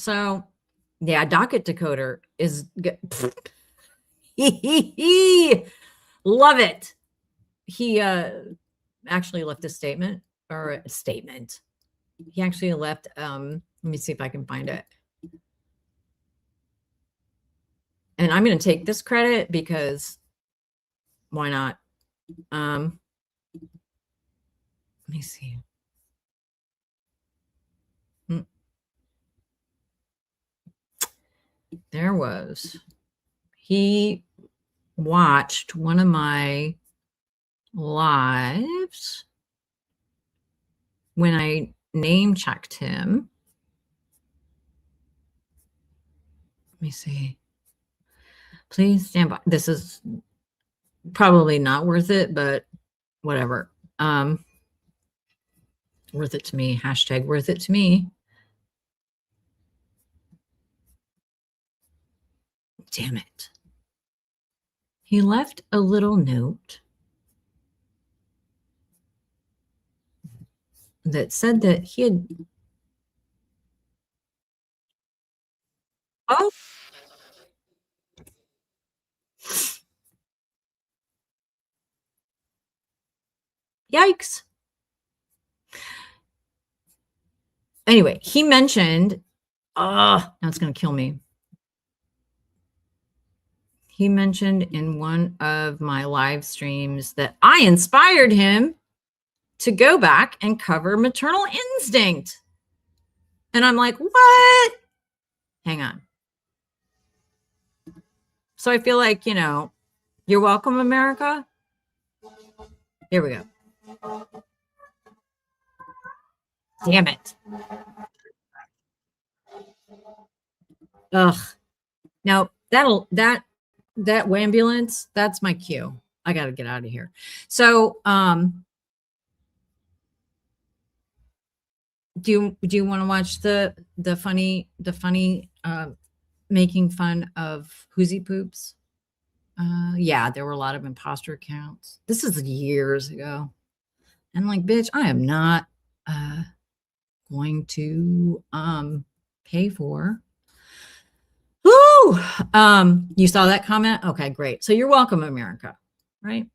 So yeah, Docket Decoder is good. Love it. He actually left a statement or a statement. He actually left, let me see if I can find it. And I'm going to take this credit because why not? Let me see. There was, he watched one of my lives when I name checked him. Let me see. Please stand by. This is probably not worth it, but whatever. Worth it to me. Hashtag worth it to me. Damn it. He left a little note that said that he had. Oh. Yikes. Anyway, he mentioned, now it's going to kill me. He mentioned in one of my live streams that I inspired him to go back and cover Maternal Instinct. And I'm like, what? Hang on. So I feel like, you know, you're welcome, America. Here we go. Damn it. Ugh. Now that ambulance, that's my cue. I got to get out of here. So, do you want to watch the funny making fun of Whoozy Poops? Yeah, there were a lot of imposter accounts. This is years ago. I'm like, bitch, I am not going to pay for. Woo! You saw that comment? Okay, great. So you're welcome, America, right?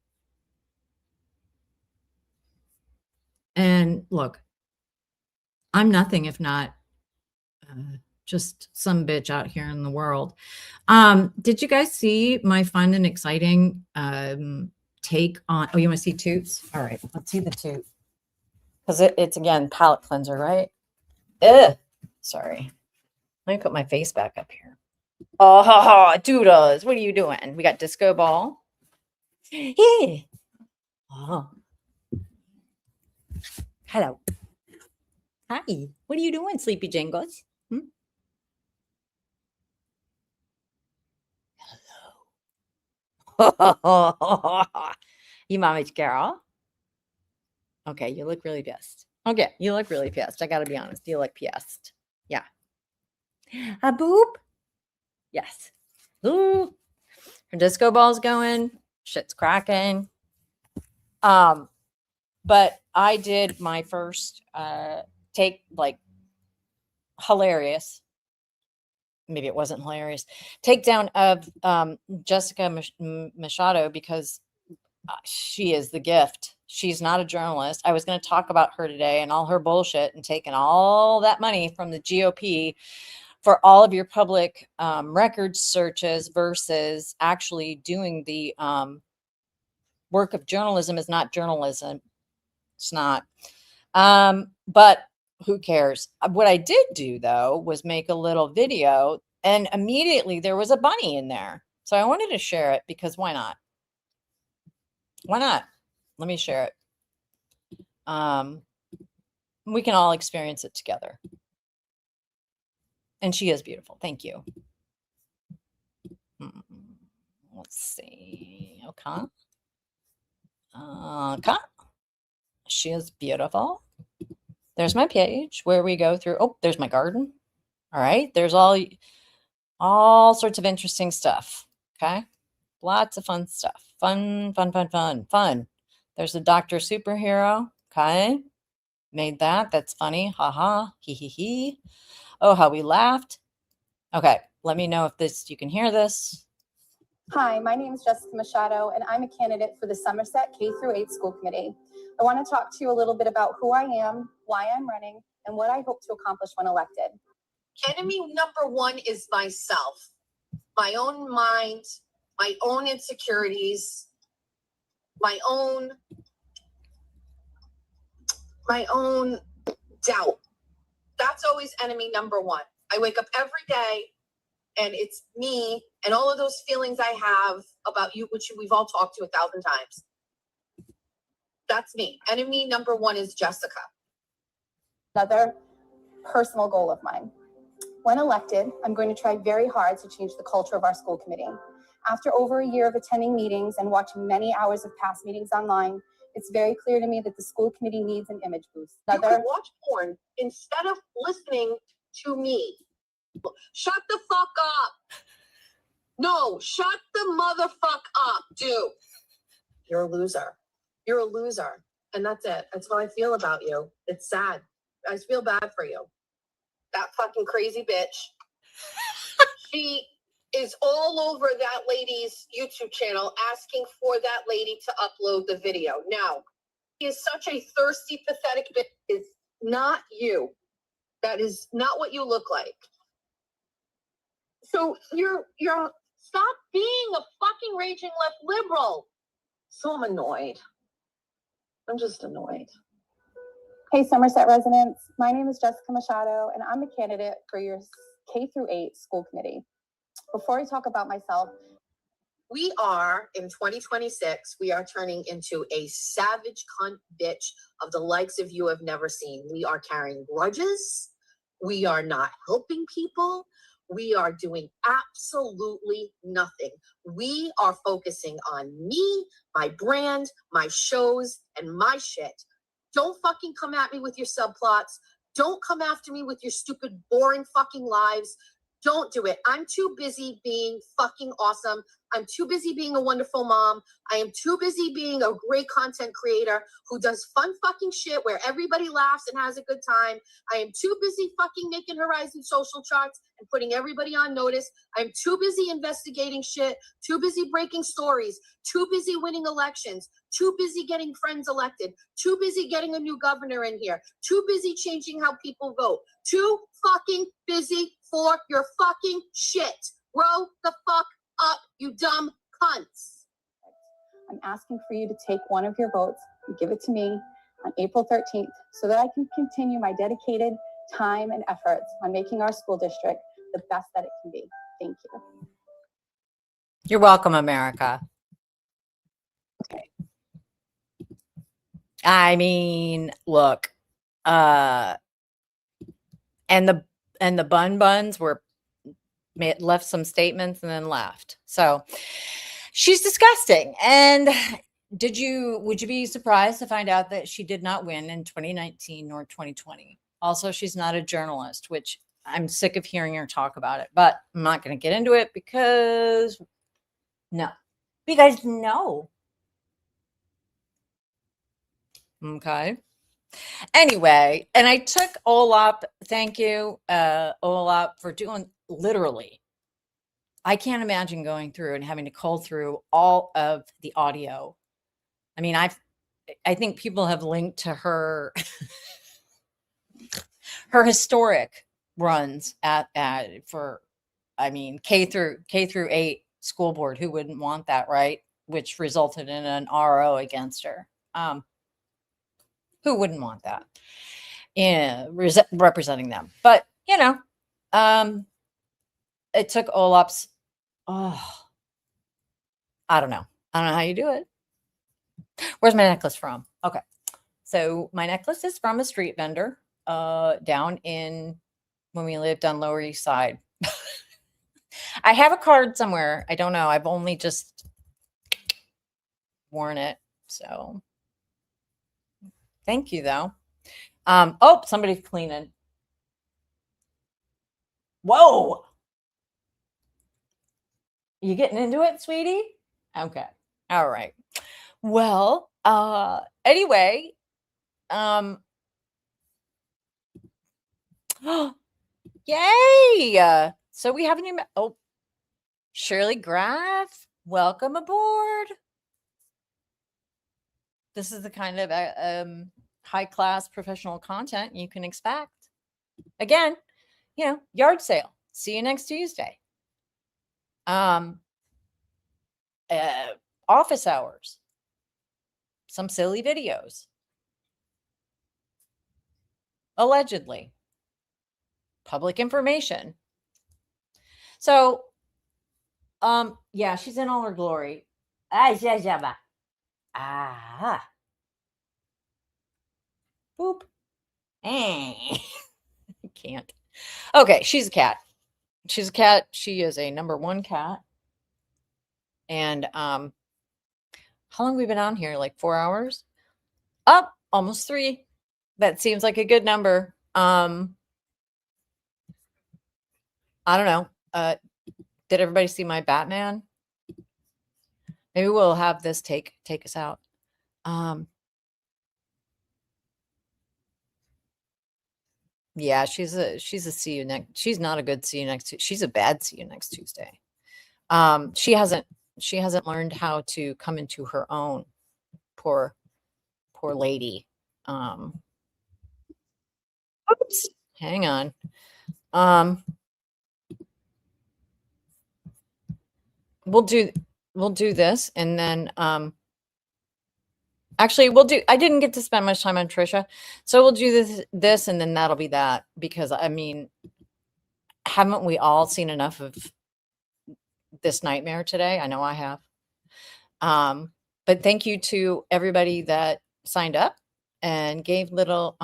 And look, I'm nothing if not just some bitch out here in the world. Did you guys see my fun and exciting take on, oh, you want to see Toots? All right, let's see the Toot. Because it's, again, palette cleanser, right? Ugh. Sorry. Let me put my face back up here. Oh, doodles. What are you doing? We got disco ball. Yeah. Oh. Hello. Hi. What are you doing, Sleepy Jingles? Hello. You mommy's girl. Okay, you look really pissed. Okay, you look really pissed. I got to be honest. You look pissed. Yeah. A boop. Yes. Ooh. Her disco ball's going. Shit's cracking. But I did my first take, like, hilarious. Maybe it wasn't hilarious. Takedown of Jessica Machado, because she is the gift. She's not a journalist. I was going to talk about her today and all her bullshit and taking all that money from the GOP for all of your public record searches versus actually doing the work of journalism is not journalism. It's not. But who cares? What I did do, though, was make a little video, and immediately there was a bunny in there. So I wanted to share it because why not? Why not? Let me share it. We can all experience it together. And she is beautiful. Thank you. Let's see. Okay. Okay. She is beautiful. There's my page where we go through. Oh, there's my garden. All right. There's all sorts of interesting stuff. Okay. Lots of fun stuff. Fun. There's a Dr. Superhero. Okay. Made that. That's funny. Haha. Hee hee hee. Oh, how we laughed. Okay, let me know if you can hear this. Hi, my name is Jessica Machado, and I'm a candidate for the Somerset K-8 School Committee. I want to talk to you a little bit about who I am, why I'm running, and what I hope to accomplish when elected. Enemy number one is myself, my own mind, my own insecurities, my own doubt. That's always enemy number one. I wake up every day and it's me and all of those feelings I have about you, which we've all talked to 1,000 times. That's me. Enemy number one is Jessica. Another personal goal of mine. When elected, I'm going to try very hard to change the culture of our school committee. After over a year of attending meetings and watching many hours of past meetings online, it's very clear to me that the school committee needs an image boost. You could watch porn instead of listening to me. Shut the fuck up. No, shut the motherfuck up, dude. You're a loser. You're a loser. And that's it. That's what I feel about you. It's sad. I feel bad for you. That fucking crazy bitch. She is all over that lady's YouTube channel asking for that lady to upload the video. Now, he is such a thirsty, pathetic bitch. It's not you. That is not what you look like. So you're stop being a fucking raging left liberal. So I'm annoyed. I'm just annoyed. Hey, Somerset residents, my name is Jessica Machado, and I'm a candidate for your K-8 school committee. Before I talk about myself, We are, in 2026, we are turning into a savage cunt bitch of the likes of you have never seen. We are carrying grudges. We are not helping people. We are doing absolutely nothing. We are focusing on me, my brand, my shows, and my shit. Don't fucking come at me with your subplots. Don't come after me with your stupid, boring fucking lives. Don't do it. I'm too busy being fucking awesome. I'm too busy being a wonderful mom. I am too busy being a great content creator who does fun fucking shit where everybody laughs and has a good time. I am too busy fucking making Horizon social charts and putting everybody on notice. I'm too busy investigating shit, too busy breaking stories, too busy winning elections, too busy getting friends elected, too busy getting a new governor in here, too busy changing how people vote, too fucking busy for your fucking shit. Grow the fuck up, you dumb cunts. I'm asking for you to take one of your votes and give it to me on April 13th so that I can continue my dedicated time and efforts on making our school district the best that it can be. Thank you. You're welcome, America. I mean, look, and the buns were left some statements and then left. So she's disgusting. And would you be surprised to find out that she did not win in 2019 nor 2020? Also, she's not a journalist, which I'm sick of hearing her talk about it, but I'm not going to get into it because no. You guys know. Okay. Anyway, and I took Olap, thank you, Olap, for doing literally. I can't imagine going through and having to cull through all of the audio. I mean, I think people have linked to her her historic runs for K through 8 school board. Who wouldn't want that, right? Which resulted in an RO against her. Who wouldn't want that? Yeah, representing them. But it took Olap's. I don't know how you do it. Where's my necklace from? Okay, so my necklace is from a street vendor down in when we lived on Lower East Side. I have a card somewhere. I don't know. I've only just worn it. So thank you, though. Oh, somebody's cleaning. Whoa. You getting into it, sweetie? Okay. All right. Well, anyway, Yay! So we have a new, oh, Shirley Graff, welcome aboard. This is the kind of high-class professional content you can expect. Again, you know, yard sale. See you next Tuesday. Office hours. Some silly videos. Allegedly. Public information. So, yeah, she's in all her glory. Ah. Boop. I can't. Okay, she's a cat. She's a cat. She is a #1 cat. And how long have we been on here? Like 4 hours? Up, almost 3. That seems like a good number. I don't know. Did everybody see my Batman? Maybe we'll have this take us out. Yeah, she's a see you next. She's not a good see you next. She's a bad see you next Tuesday. She hasn't learned how to come into her own. Poor lady. Oops. Hang on. We'll do this, and then actually I didn't get to spend much time on Trisha, so we'll do this and then that'll be that, because I mean, haven't we all seen enough of this nightmare today? I know I have. But thank you to everybody that signed up and gave little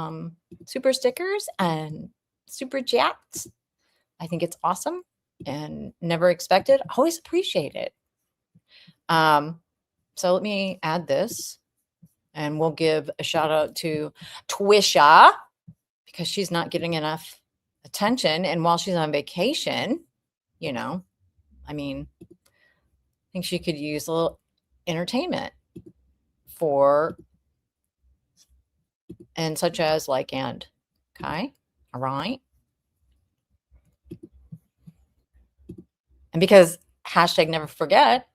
super stickers and super chats. I think it's awesome and never expected. Always appreciate it. So let me add this, and we'll give a shout out to Trisha, because she's not getting enough attention. And while she's on vacation, you know, I mean, I think she could use a little entertainment and such as like, and okay. All right. And because #never forget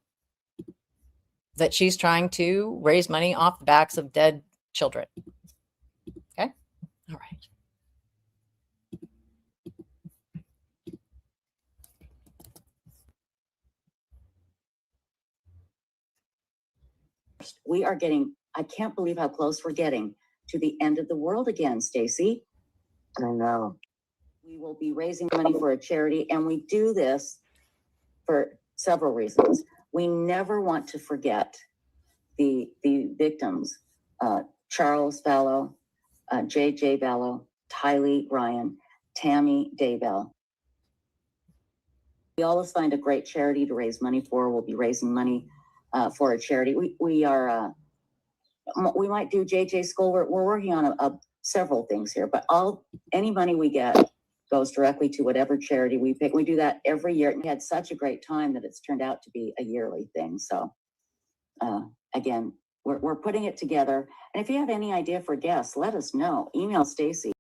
that she's trying to raise money off the backs of dead children. Okay. All right. We are getting, I can't believe how close we're getting to the end of the world again, Stacy. I know. We will be raising money for a charity, and we do this for several reasons. We never want to forget the victims, Charles Vallow, J.J. Vallow, Tylee Ryan, Tammy Daybell. We always find a great charity to raise money for. We'll be raising money for a charity. We might do JJ School. We're working on several things here, but any money we get goes directly to whatever charity we pick. We do that every year, and we had such a great time that it's turned out to be a yearly thing. So again, we're putting it together. And if you have any idea for guests, let us know. Email Stacy.